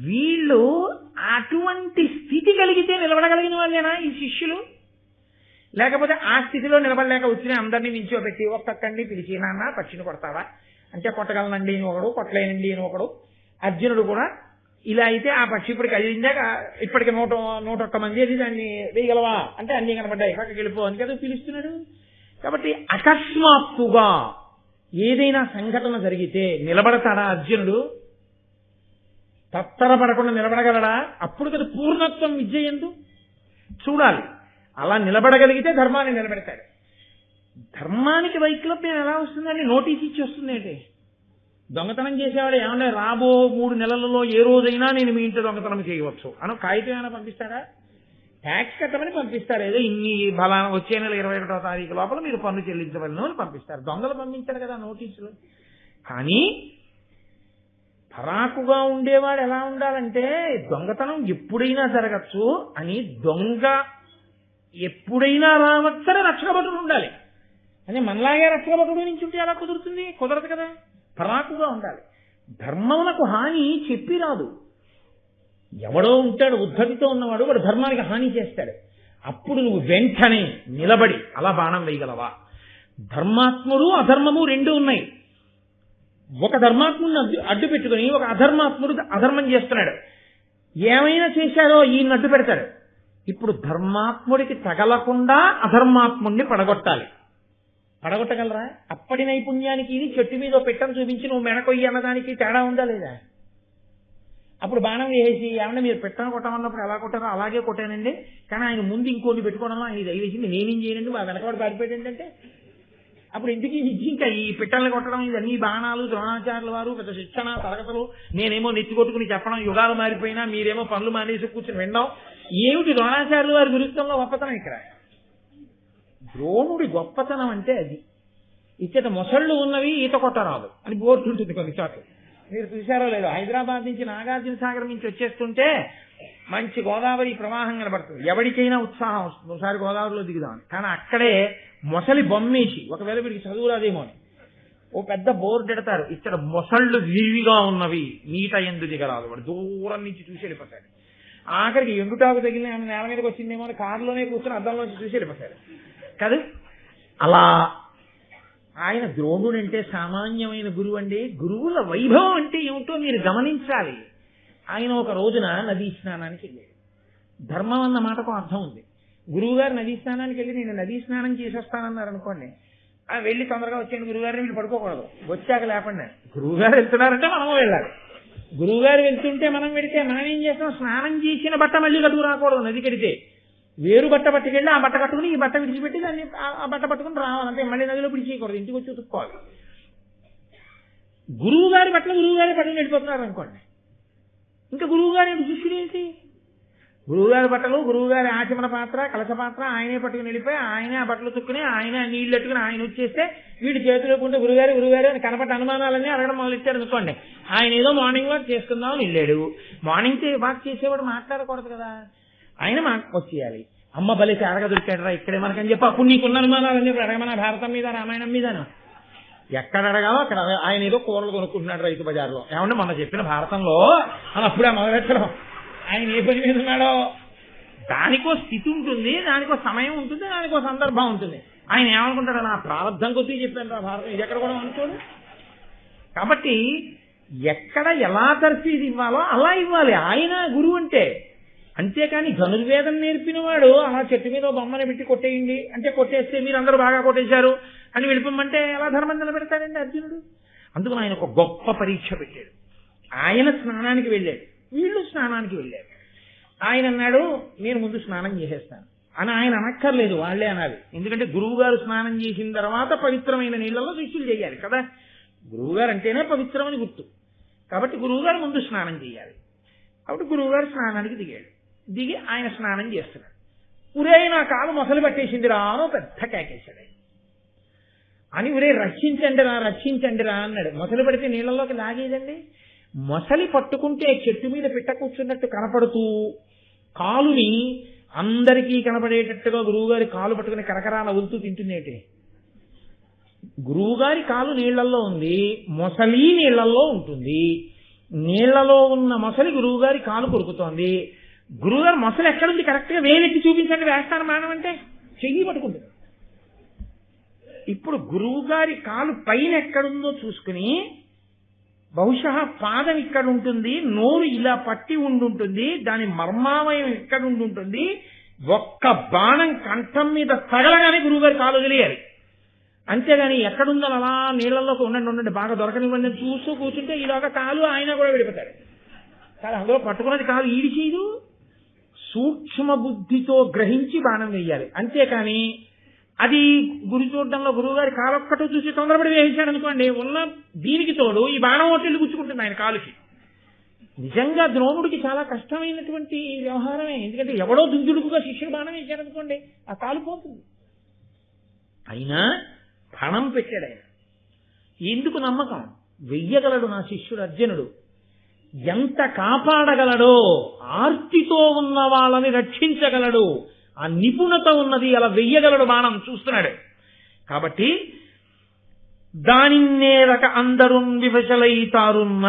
వీళ్ళు అటువంటి స్థితి కలిగితే నిలబడగలిగిన వాళ్ళేనా ఈ శిష్యులు? లేకపోతే ఆ స్థితిలో నిలబడలేక వచ్చిన అందరినీ నించోబెట్టి ఒక్కొక్కడిని పిలిచి, నాన్న పక్షిని కొడతావా అంటే కొట్టగలనండి అని ఒకడు, కొట్టలేనండి అని ఒకడు. అర్జునుడు కూడా ఇలా అయితే ఆ పక్షి ఇప్పటికి అదిందాక ఇప్పటికి 101 మంది అది దాన్ని వేయగలవా అంటే అన్ని కనపడ్డాయి, పక్కకి వెళ్ళిపో అని కదా పిలుస్తున్నాడు. కాబట్టి అకస్మాత్తుగా ఏదైనా సంఘటన జరిగితే నిలబడతాడా అర్జునుడు? తత్తరపడకుండా నిలబడగలడా? అప్పుడు కదా పూర్ణత్వం విద్య ఎందు చూడాలి. అలా నిలబడగలిగితే ధర్మాన్ని నిలబెడతాడు. ధర్మానికి వైక్లభ్యం ఎలా వస్తుందండి? నోటీస్ ఇచ్చి వస్తుంది ఏంటి? దొంగతనం చేసేవాడు ఏమన్నా రాబో 3 నెలలలో ఏ రోజైనా నేను మీ ఇంట్లో దొంగతనం చేయవచ్చు అని కాగితం ఏమైనా పంపిస్తాడా? ట్యాక్స్ కట్టమని పంపిస్తారు. ఏదో ఇన్ని బలాన వచ్చే నెల 21వ తారీఖు లోపల మీరు పన్ను చెల్లించవలను అని పంపిస్తారు. దొంగలు పంపించారు కదా నోటీసులు. కానీ పరాకుగా ఉండేవాడు ఎలా ఉండాలంటే దొంగతనం ఎప్పుడైనా జరగచ్చు అని, దొంగ ఎప్పుడైనా రావచ్చని రక్షకభటుడు ఉండాలి. అని మనలాగే రక్షకభటుడు నుంచి ఉంటే ఎలా కుదురుతుంది? కుదరదు కదా. పరాకుగా ఉండాలి. ధర్మమునకు హాని చెప్పి రాదు. ఎవడో ఉంటాడు ఉద్ధతితో ఉన్నవాడు, వాడు ధర్మానికి హాని చేస్తాడు. అప్పుడు నువ్వు వెంటనే నిలబడి అలా బాణం వేయగలవా? ధర్మాత్ముడు అధర్మము 2 ఉన్నాయి. ఒక ధర్మాత్ముడిని అడ్డు పెట్టుకుని ఒక అధర్మాత్ముడు అధర్మం చేస్తున్నాడు. ఏమైనా చేశారో ఈయన అడ్డు పెడతాడు. ఇప్పుడు ధర్మాత్ముడికి తగలకుండా అధర్మాత్ముడిని పడగొట్టాలి. పడగొట్టగలరా? అప్పటి నైపుణ్యానికి ఇది చెట్టు మీద పెట్టని చూపించి నువ్వు మెడకొయ్యి అన్నదానికి తేడా ఉందా లేదా? అప్పుడు బాణం వేసి ఏమన్నా మీరు పెట్టను కొట్టమన్నప్పుడు ఎలా కొట్టారో అలాగే కొట్టానండి, కానీ ఆయన ముందు ఇంకోటి పెట్టుకోవడంలో ఆయన దయవేసింది నేనేం చేయనండి, మా వెనకవాడు పారిపోయాడు ఏంటంటే అప్పుడు ఇంటికి ఇంకా ఈ పిట్టల్ని కొట్టడం ఇవన్నీ బాణాలు, ద్రోణాచార్యుల వారు పెద్ద శిక్షణ తరగతులు, నేనేమో నెత్తి కొట్టుకుని చెప్పడం, యుగాలు మారిపోయినా మీరేమో పనులు మానేసి కూర్చొని వినడం. ఏమిటి ద్రోణాచార్యుల వారి గురుత్వంలో గొప్పతనం? ఇక్కడ ద్రోణుడి గొప్పతనం అంటే అది. ఇచ్చట మొసళ్ళు ఉన్నవి ఈత కొట్టరాదు అని బోర్డు ఉంటుంది కొన్ని చోట్ల. మీరు చూశారో లేదో, హైదరాబాద్ నుంచి నాగార్జున సాగర్ నుంచి వచ్చేస్తుంటే మంచి గోదావరి ప్రవాహం కనబడుతుంది. ఎవరికైనా ఉత్సాహం వస్తుంది ఒకసారి గోదావరిలో దిగుదామని. కానీ అక్కడే మొసలి బొమ్మేసి, ఒకవేళ వీడికి చదువు రాదేమో అని ఓ పెద్ద బోర్డు ఎడతారు, ఇక్కడ మొసళ్ళు విరివిగా ఉన్నవి నీట ఎందు దిగరాదు. వాడు దూరం నుంచి చూసి వెళ్ళిపోతాడు. ఆఖరికి ఎండుటాకు తగిలిన ఏమైనా నేల మీదకి వచ్చిందేమో అని కారులోనే కూర్చొని అద్దంలోంచి చూసి వెళ్ళిపోతాడు కదా. అలా ఆయన ద్రోణుడు అంటే సామాన్యమైన గురువు అండి. గురువుల వైభవం అంటే ఏమిటో మీరు గమనించాలి. ఆయన ఒక రోజున నదీ స్నానానికి వెళ్ళాడు. ధర్మం అన్న మాటకు అర్థం ఉంది. గురువు గారు నదీ స్నానానికి వెళ్ళి నేను నదీ స్నానం చేసేస్తానన్నారు అనుకోండి, వెళ్ళి తొందరగా వచ్చాను గురువుగారిని వీళ్ళు పడుకోకూడదు, వచ్చాక లేకుండా. గురువు గారు వెళ్తున్నారంటే మనము వెళ్ళాలి. గురువు గారు వెళ్తుంటే మనం వెడితే మనం ఏం చేస్తాం? స్నానం చేసిన బట్ట మళ్ళీ కట్టుకు రాకూడదు. నది కడితే వేరు బట్ట పట్టుకెళ్ళి ఆ బట్ట కట్టుకుని ఈ బట్ట విడిచిపెట్టి దాన్ని ఆ బట్ట పట్టుకుని రావాలంటే మళ్ళీ నదిలో పిడిచేయకూడదు, ఇంటికి వచ్చి ఉతుక్కోవాలి. గురువు గారి బట్టలు గురువు గారి పట్టుకుని వెళ్ళిపోతున్నారు అనుకోండి, ఇంకా గురువు గారి శిష్యుడు ఏంటి? గురువుగారి బట్టలు, గురువుగారి ఆచమన పాత్ర, కలస పాత్ర ఆయనే పట్టుకుని వెళ్ళిపోయి ఆయనే ఆ బట్టలు తుక్కుని ఆయనే నీళ్లు ఎట్టుకుని ఆయన వచ్చేస్తే వీడి చేతిలో ఉంటే గురుగారు అని కనపడ్డ అనుమానాలన్నీ అడగడం మొదలెట్టారు అనుకోండి. ఆయన ఏదో మార్నింగ్ వాక్ చేసుకుందామని వెళ్ళాడు. మార్నింగ్ వాక్ చేసేవాడు మాట్లాడకూడదు కదా, ఆయన వచ్చేయాలి. అమ్మ బలిసి అడగ దొరికాడరా ఇక్కడే మనకని చెప్పి అప్పుడు నీకున్న అనుమానాలని చెప్పి అడగమన్నా భారతం మీద రామాయణం మీదనా? ఎక్కడ అడగాలో అక్కడ ఆయన ఏదో కూరలు కొనుక్కుంటున్నాడు రైతు బజార్లో. ఏమంటే మొన్న చెప్పిన భారతంలో అని అప్పుడే మొదలెట్టడం. ఆయన ఏ పని మీద ఉన్నాడో దానికో స్థితి ఉంటుంది, దానికో సమయం ఉంటుంది, దానికో సందర్భం ఉంటుంది. ఆయన ఏమనుకుంటాడు, నా ప్రారంభం కొద్దీ చెప్పాను రా భారతం, ఇది ఎక్కడ కూడా అనుకోడు. కాబట్టి ఎక్కడ ఎలా తర్ఫీదు ఇవ్వాలో అలా ఇవ్వాలి ఆయన గురువు అంటే. అంతేకాని ధనుర్వేదం నేర్పిన వాడు అలా చెట్టు మీద బొమ్మని పెట్టి కొట్టేయండి అంటే కొట్టేస్తే మీరు అందరూ బాగా కొట్టేశారు అని వెళ్ళిపోమంటే ఎలా ధర్మం నిలబెడతాడండి అర్జునుడు. అందుకని ఆయన ఒక గొప్ప పరీక్ష పెట్టాడు. ఆయన స్నానానికి వెళ్ళాడు, వీళ్ళు స్నానానికి వెళ్ళారు. ఆయన అన్నాడు నేను ముందు స్నానం చేసేస్తాను అని. ఆయన అనక్కర్లేదు, వాళ్లే అనాలి. ఎందుకంటే గురువు గారు స్నానం చేసిన తర్వాత పవిత్రమైన నీళ్లలో శిష్యులు చేయాలి కదా. గురువు గారు అంటేనే పవిత్రమని గుర్తు. కాబట్టి గురువు గారు ముందు స్నానం చేయాలి. కాబట్టి గురువు గారు స్నానానికి దిగాడు. దిగి ఆయన స్నానం చేస్తున్నాడు. ఉరే నా కాలు మొసలు పట్టేసిందిరా అని పెద్ద కేకేశాడు ఆయన. అని ఉరే రక్షించండి రా అన్నాడు. మొసలు పడితే నీళ్ళలోకి లాగేదండి. మొసలి పట్టుకుంటే చెట్టు మీద పిట్ట కూర్చున్నట్టు కనపడుతూ కాలుని అందరికీ కనపడేటట్టుగా గురువుగారి కాలు పట్టుకుని కరకరాల వదులుతూ తింటుందేంటి. గురువుగారి కాలు నీళ్లలో ఉంది, మొసలి నీళ్లలో ఉంటుంది. నీళ్లలో ఉన్న మొసలి గురువుగారి కాలు కొరుకుతోంది. గురువుగారు మొసలి ఎక్కడుంది కరెక్ట్ గా వేలెత్తి చూపించండి వేస్తాను మేడం అంటే చెయ్యి పట్టుకుంటుంది. ఇప్పుడు గురువు గారి కాలు పైన ఎక్కడుందో చూసుకుని బహుశా పాదం ఇక్కడ ఉంటుంది, నోరు ఇలా పట్టి ఉండుంటుంది, దాని మర్మావయం ఇక్కడ ఉండుంటుంది. ఒక్క బాణం కంఠం మీద తగలగానే గురువుగారి కాలు వదిలేయాలి. అంతేగాని ఎక్కడుందో అలా నీళ్లలోకి ఉండండి బాగా దొరకనివ్వండి చూస్తూ కూర్చుంటే ఈలోగా కాలు ఆయన కూడా విడిపోతాడు. కానీ అందులో పట్టుకున్నది కాలు ఈడి చేయదు. సూక్ష్మ బుద్ధితో గ్రహించి బాణం వేయాలి. అంతేకాని అది గురి చూడడంలో గురువుగారి కాలొక్కటో చూసి తొందరపడి వేయించాడు అనుకోండి, ఉన్న దీనికి తోడు ఈ బాణం ఒట్టెళ్ళి గుచ్చుకుంటుంది ఆయన కాలుకి. నిజంగా ద్రోణుడికి చాలా కష్టమైనటువంటి వ్యవహారమే. ఎందుకంటే ఎవడో దుందుడుకుగా శిష్యుడు బాణం వేశాడనుకోండి ఆ కాలు పోతుంది. అయినా బాణం పెట్టాడు ఆయన. ఎందుకు నమ్మకం? వెయ్యగలడు నా శిష్యుడు అర్జునుడు. ఎంత కాపాడగలడో, ఆర్తితో ఉన్న వాళ్ళని రక్షించగలడు, ఆ నిపుణత ఉన్నది, అలా వెయ్యగలడు బాణం చూస్తున్నాడు. కాబట్టి దానిన్నేరక అందరున్ వివశలైతారున్న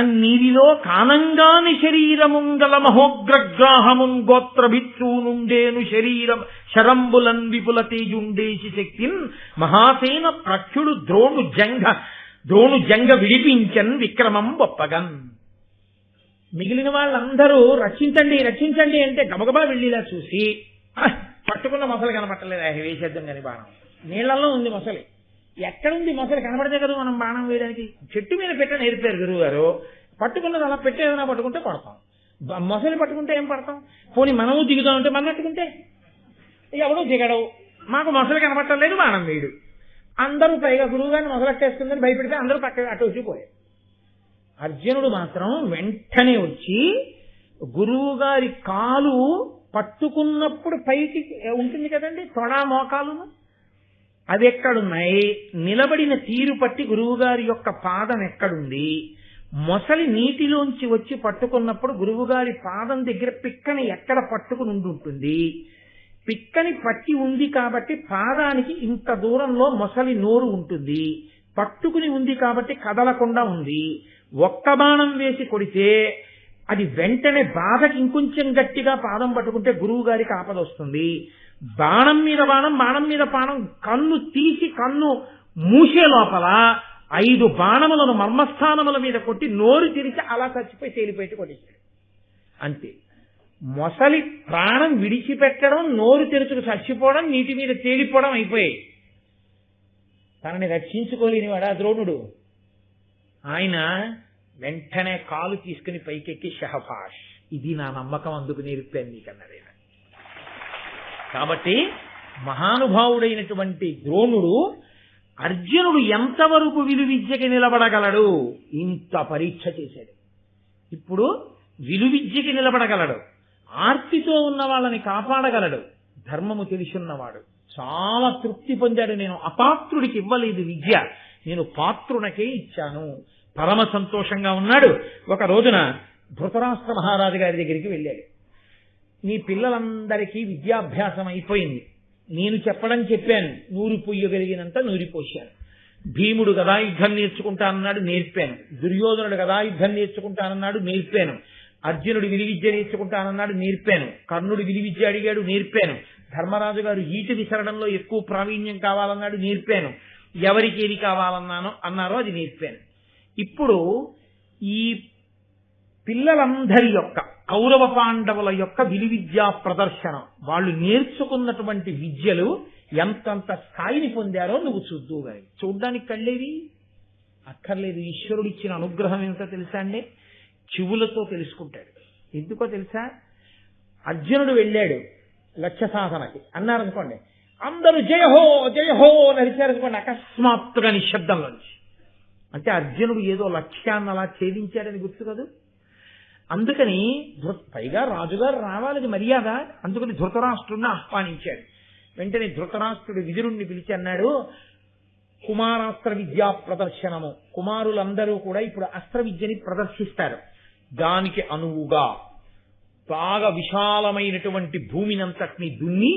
అన్నిరిలో కానంగాని శరీరముంగల మహోగ్రగ్రాహమున్ గోత్రభిత్సూనుండేను శరీరం శరంబులన్ విపుల తేజుండేసి శక్తిన్ మహాసేన ప్రఖ్యుడు ద్రోణు జంగ విడిపించన్ విక్రమం గొప్పగన్. మిగిలిన వాళ్ళందరూ రక్షించండి అంటే గబగబా వెళ్ళిలా చూసి పట్టుకున్న మొసలు కనపట్టలేదు, వేసేద్దాం కానీ బాణం. నీళ్లలో ఉంది మొసలి. ఎక్కడుంది మొసలి? కనపడితే కదా మనం బాణం వేయడానికి. చెట్టు మీద పెట్ట నేర్పారు గురువు గారు. పట్టుకున్నది అలా పెట్టేదైనా పట్టుకుంటే పడతాం, మొసలి పట్టుకుంటే ఏం పడతాం? పోనీ మనము దిగుతామంటే మనం పట్టుకుంటే ఎవడో దిగడవు. మాకు మొసలి కనపట్టలేదు, బాణం వేయడు. అందరూ పైగా గురువు గారిని మొదలెట్టేస్తుందని భయపెడితే అందరూ పక్క అటు వచ్చిపోయారు. అర్జునుడు మాత్రం వెంటనే వచ్చి గురువు గారి కాలు పట్టుకున్నప్పుడు పైకి ఉంటుంది కదండి తొడ మోకాలు, అది ఎక్కడున్నాయి, నిలబడిన తీరు పట్టి గురువు గారి యొక్క పాదం ఎక్కడుంది, మొసలి నీటిలోంచి వచ్చి పట్టుకున్నప్పుడు గురువు గారి పాదం దగ్గర పిక్కని ఎక్కడ పట్టుకుని ఉంటుంది, పిక్కని పట్టి ఉంది కాబట్టి పాదానికి ఇంత దూరంలో మొసలి నోరు ఉంటుంది, పట్టుకుని ఉంది కాబట్టి కదలకుండా ఉంది. ఒక్క బాణం వేసి కొడితే అది వెంటనే బాధకి ఇంకొంచెం గట్టిగా పాదం పట్టుకుంటే గురువు గారికి ఆపద వస్తుంది. బాణం మీద బాణం కన్ను తీసి కన్ను మూసే లోపల 5 బాణములను మర్మస్థానముల మీద కొట్టి నోరు తెరిచి అలా చచ్చిపోయి తేలిపోయి కొట్టేశాడు. అంతే. మొసలి ప్రాణం విడిచిపెట్టడం, నోరు తెరుచుకు చచ్చిపోవడం, నీటి మీద తేలిపోవడం అయిపోయాయి. తనని రక్షించుకోలేనివాడా ద్రోణుడు. ఆయన వెంటనే కాలు తీసుకుని పైకెక్కి షహఫాష్, ఇది నా నమ్మకం, అందుకు నేర్పాను నీకన్నాడు. కాబట్టి మహానుభావుడైనటువంటి ద్రోణుడు అర్జునుడు ఎంతవరకు విలువిద్యకి నిలబడగలడు ఇంత పరీక్ష చేశాడు. ఇప్పుడు విలువిద్యకి నిలబడగలడు, ఆర్తితో ఉన్న వాళ్ళని కాపాడగలడు, ధర్మము తెలిసున్నవాడు. చాలా తృప్తి పొందాడు. నేను అపాత్రుడికి ఇవ్వలేదు విద్య, నేను పాత్రునకే ఇచ్చాను. పరమ సంతోషంగా ఉన్నాడు. ఒక రోజున ధృతరాష్ట్ర మహారాజు గారి దగ్గరికి వెళ్ళాడు. నీ పిల్లలందరికీ విద్యాభ్యాసం అయిపోయింది, నేను చెప్పాను, నూరి పొయ్యగలిగినంత నూరిపోశాను. భీముడు గదాయుద్ధం నేర్చుకుంటానన్నాడు, నేర్పాను. దుర్యోధనుడు గదాయుద్ధం నేర్చుకుంటానన్నాడు, నేర్పాను. అర్జునుడు విలువిద్య నేర్చుకుంటానన్నాడు, నేర్పాను. కర్ణుడు విలువిద్య అడిగాడు, నేర్పాను. ధర్మరాజు గారు ఈటి విసరడంలో ఎక్కువ ప్రావీణ్యం కావాలన్నాడు, నేర్పాను. ఎవరికి ఏది అన్నారో అది నేర్పాను. ఇప్పుడు ఈ పిల్లలందరి యొక్క కౌరవ పాండవుల యొక్క విలువిద్యా ప్రదర్శనం, వాళ్ళు నేర్చుకున్నటువంటి విద్యలు ఎంతంత స్థాయిని పొందారో నువ్వు చూద్దువుగాని. చూడ్డానికి కళ్ళేవి అక్కర్లేదు. ఈశ్వరుడు ఇచ్చిన అనుగ్రహం ఏమిటో తెలుసా అండి? చెవులతో తెలుసుకుంటాడు. ఎందుకో తెలుసా? అర్జునుడు వెళ్ళాడు లక్ష్య సాధనకి అన్నారనుకోండి, అందరూ జయహో జయహో నరిచారనుకోండి, అకస్మాత్తుగా నిశ్శబ్దంలోంచి. అంటే అర్జునుడు ఏదో లక్ష్యాన్ని అలా ఛేదించాడని గుర్తు కదూ. అందుకని పైగా రాజుగారు రావాలని మర్యాద. అందుకని ధృతరాష్ట్రుడిని ఆహ్వానించాడు. వెంటనే ధృతరాష్ట్రుడు విదురుణ్ణి పిలిచి అన్నాడు, కుమారాస్త్ర విద్యా ప్రదర్శనము, కుమారులందరూ కూడా ఇప్పుడు అస్త్ర విద్యని ప్రదర్శిస్తారు. దానికి అనువుగా బాగా విశాలమైనటువంటి భూమినంతటిని దున్ని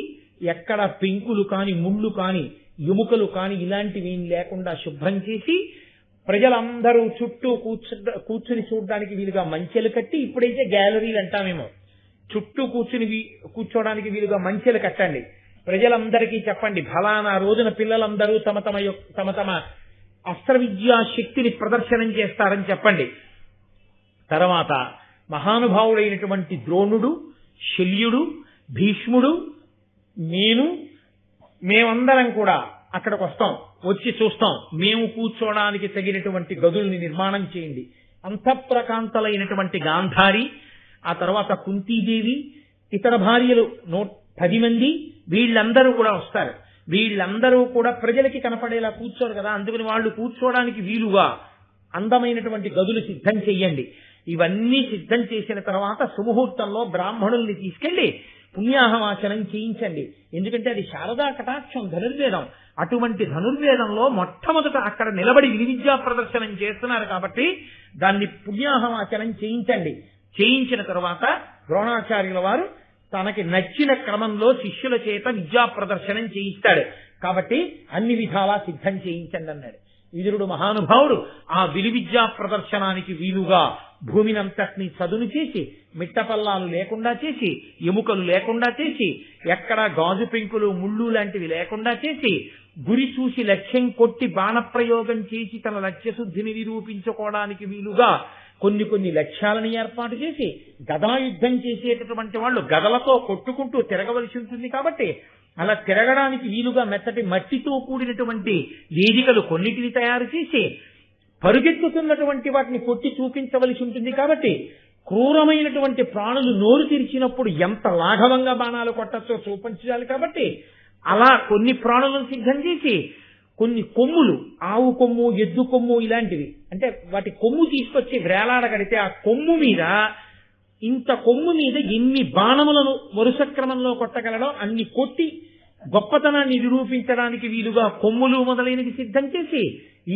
ఎక్కడ పెంకులు కాని ముళ్ళు కాని ఎముకలు కాని ఇలాంటివి ఏం లేకుండా శుభ్రం చేసి ప్రజలందరూ చుట్టూ కూర్చుని చూడడానికి వీలుగా మంచెలు కట్టి, ఇప్పుడైతే గ్యాలరీలు అంటామేమో, చుట్టూ కూర్చోడానికి వీలుగా మంచెలు కట్టండి. ప్రజలందరికీ చెప్పండి, ఫలానా రోజున పిల్లలందరూ తమ తమ అస్త్ర విద్యా శక్తిని ప్రదర్శనం చేస్తారని చెప్పండి. తర్వాత మహానుభావుడైనటువంటి ద్రోణుడు, శల్యుడు, భీష్ముడు, మేమందరం కూడా అక్కడికి వస్తాం, వచ్చి చూస్తాం. మేము కూర్చోడానికి తగినటువంటి గదుల్ని నిర్మాణం చేయండి. అంతఃప్రకాంతలైనటువంటి గాంధారి, ఆ తర్వాత కుంతీదేవి, ఇతర భార్యలు 10 మంది, వీళ్ళందరూ కూడా వస్తారు. వీళ్ళందరూ కూడా ప్రజలకి కనపడేలా కూర్చోరు కదా, అందుకని వాళ్ళు కూర్చోడానికి వీలుగా అందమైనటువంటి గదులు సిద్ధం చెయ్యండి. ఇవన్నీ సిద్ధం చేసిన తర్వాత సుముహూర్తంలో బ్రాహ్మణుల్ని తీసుకెళ్లి పుణ్యాహవాచనం చేయించండి. ఎందుకంటే అది శారదా కటాక్షం, ధనుర్వేదం. అటువంటి ధనుర్వేదంలో మొట్టమొదట అక్కడ నిలబడి విలువిద్యా ప్రదర్శనం చేస్తున్నారు కాబట్టి దాన్ని పుణ్యాహవాచనం చేయించండి. చేయించిన తర్వాత ద్రోణాచార్యుల వారు తనకి నచ్చిన క్రమంలో శిష్యుల చేత విద్యా ప్రదర్శనం చేయిస్తాడు. కాబట్టి అన్ని విధాలా సిద్ధం చేయించండి అన్నాడు. విదురుడు మహానుభావుడు ఆ విలువిద్యా ప్రదర్శనానికి వీలుగా భూమినంతటినీ చదును చేసి, మిట్టపల్లాలు లేకుండా చేసి, ఎముకలు లేకుండా చేసి, ఎక్కడా గాజు పెంకులు ముళ్ళు లాంటివి లేకుండా చేసి, గురి చూసి లక్ష్యం కొట్టి బాణప్రయోగం చేసి తన లక్ష్యశుద్ధిని నిరూపించుకోవడానికి వీలుగా కొన్ని లక్ష్యాలను ఏర్పాటు చేసి, గదాయుద్ధం చేసేటటువంటి వాళ్ళు గదలతో కొట్టుకుంటూ తిరగవలసి ఉంటుంది కాబట్టి అలా తిరగడానికి వీలుగా మెత్తటి మట్టితో కూడినటువంటి వేదికలు కొన్నిటిని తయారు చేసి, పరుగెత్తుతున్నటువంటి వాటిని కొట్టి చూపించవలసి ఉంటుంది కాబట్టి క్రూరమైనటువంటి ప్రాణులు నోరు తెరిచినప్పుడు ఎంత లాఘవంగా బాణాలు కొట్టచ్చో చూపించాలి కాబట్టి అలా కొన్ని ప్రాణులను సిద్ధం చేసి, కొన్ని కొమ్ములు, ఆవు కొమ్ము, ఎద్దు కొమ్ము ఇలాంటివి, అంటే వాటి కొమ్ము తీసుకొచ్చి వేలాడగడితే ఆ కొమ్ము మీద, ఇంత కొమ్ము మీద ఎన్ని బాణములను వరుస క్రమంలో కొట్టగలడో అన్ని కొట్టి గొప్పతనాన్ని నిరూపించడానికి వీలుగా కొమ్ములు మొదలైనవి సిద్ధం చేసి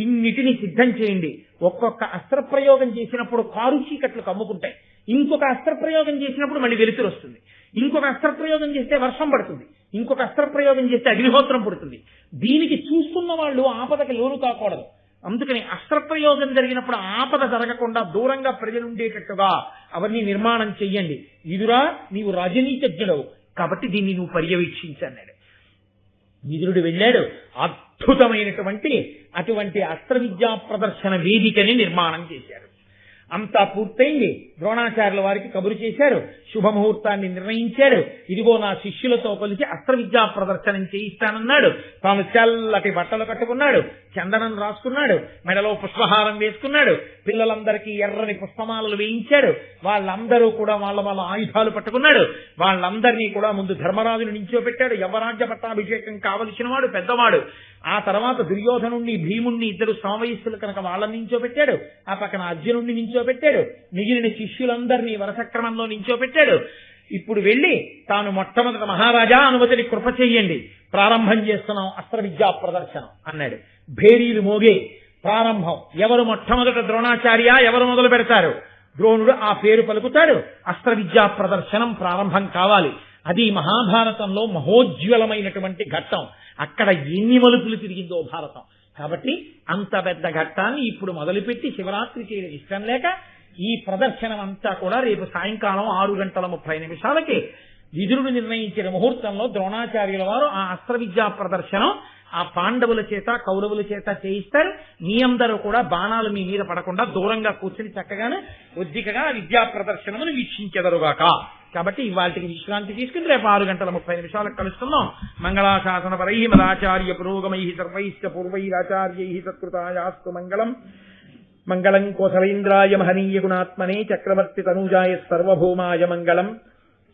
ఇన్నిటిని సిద్ధం చేయండి. ఒక్కొక్క అస్త్రప్రయోగం చేసినప్పుడు కారు చీకట్లు కమ్ముకుంటాయి. ఇంకొక అస్త్రప్రయోగం చేసినప్పుడు మళ్ళీ వెలుతురు వస్తుంది. ఇంకొక అస్త్రప్రయోగం చేస్తే వర్షం పడుతుంది. ఇంకొక అస్త్రప్రయోగం చేస్తే అగ్నిహోత్రం పడుతుంది. దీనికి చూస్తున్న వాళ్ళు ఆపదకి లోను కాకూడదు. అందుకని అస్త్రప్రయోగం జరిగినప్పుడు ఆపద జరగకుండా దూరంగా ప్రజలుండేటట్టుగా అవన్నీ నిర్మాణం చెయ్యండి. విదురా, నీవు రాజనీతిజ్ఞుడవు కాబట్టి దీన్ని నువ్వు పర్యవేక్షించన్నాడు. విదురుడు వెళ్ళాడు. అద్భుతమైనటువంటి అటువంటి అస్త్ర విద్యా ప్రదర్శన వేదికని నిర్మాణం చేశారు. అంతా పూర్తయింది. ద్రోణాచార్యుల వారికి కబురు చేశారు. శుభముహూర్తాన్ని నిర్ణయించాడు. ఇదిగో నా శిష్యులతో కలిసి అస్త్ర విద్యా ప్రదర్శనం చేయిస్తానన్నాడు. తాను చల్లటి బట్టలు కట్టుకున్నాడు, చందనం రాసుకున్నాడు, మెడలో పుష్పహారం వేసుకున్నాడు. పిల్లలందరికీ ఎర్రని పుష్పమాలలు వేయించాడు. వాళ్ళందరూ కూడా వాళ్ళ ఆయుధాలు పట్టుకున్నాడు. వాళ్ళందరినీ కూడా ముందు ధర్మరాజును నించోబెట్టాడు. యవరాజ్య పట్టాభిషేకం కావలసిన వాడు పెద్దవాడు. ఆ తర్వాత దుర్యోధనుణ్ణి, భీముణ్ణి, ఇద్దరు సమవయస్సులు కనుక వాళ్ళని నించోబెట్టాడు. ఆ పక్కన అర్జునుణ్ణి నించోబెట్టాడు. మిగిలిన శిష్యులందరినీ వరుస క్రమంలో నించోబెట్టాడు. ఇప్పుడు వెళ్లి తాను మొట్టమొదట మహారాజా అనుమతిని కృప చెయ్యండి, ప్రారంభం చేస్తున్నాం అస్త్ర విద్యా ప్రదర్శనం అన్నాడు. భేరీలు మోగే ప్రారంభం. ఎవరు మొట్టమొదట ద్రోణాచార్య, ఎవరు మొదలు పెడతారు? ద్రోణుడు ఆ పేరు పలుకుతాడు. అస్త్ర విద్యా ప్రదర్శనం ప్రారంభం కావాలి. అది మహాభారతంలో మహోజ్వలమైనటువంటి ఘట్టం. అక్కడ ఎన్ని మలుపులు తిరిగిందో భారతం. కాబట్టి అంత పెద్ద ఘట్టాన్ని ఇప్పుడు మొదలుపెట్టి శివరాత్రి చేయడం ఇష్టం లేక ఈ ప్రదర్శనం అంతా కూడా రేపు సాయంకాలం 6:30 విదురుడు నిర్ణయించిన ముహూర్తంలో ద్రోణాచార్యుల వారు ఆ అస్త్ర విద్యా ప్రదర్శనం ఆ పాండవుల చేత కౌరవుల చేత చేయిస్తారు. మీ అందరూ కూడా బాణాలు మీ మీద పడకుండా దూరంగా కూర్చుని చక్కగానే ఒద్దికగా విద్యా ప్రదర్శనమును వీక్షించెదరుగాక. కాబట్టి ఇవాళకి విశ్రాంతి తీసుకుని రేపు 6:30 కలుస్తున్నాం. మంగళాశాసన పరై మదాచార్య పురోగమై సర్వైశ్చ పూర్వైరాచార్యై సత్కృతాయాస్తు మంగళం. మంగళం కోసలేంద్రాయ మహనీయ గుణాత్మనే చక్రవర్తి తనూజాయ సర్వభౌమాయ మంగళం.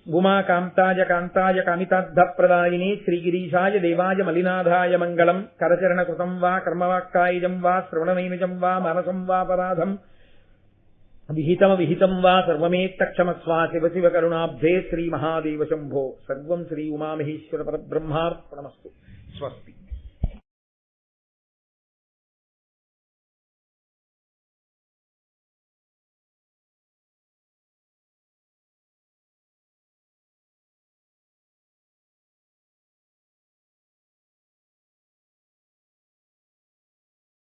ఉమాకాంతాయ కాంతాయ కామితార్థప్రదాయినే శ్రీగిరీశాయ దేవాయ మలినాథాయ మంగళం. కరచరణకృతం వా కర్మవాక్కాయజం వా శ్రవణనైనజం వా మానసం వా పరాధం విహితం వా సర్వమేత్తక్షమస్వా శివ శివ కరుణాబ్ధే శ్రీ మహాదేవ శంభో. సర్వం శ్రీ ఉమామహేశ్వర పరబ్రహ్మార్పణమస్తు. స్వస్తి.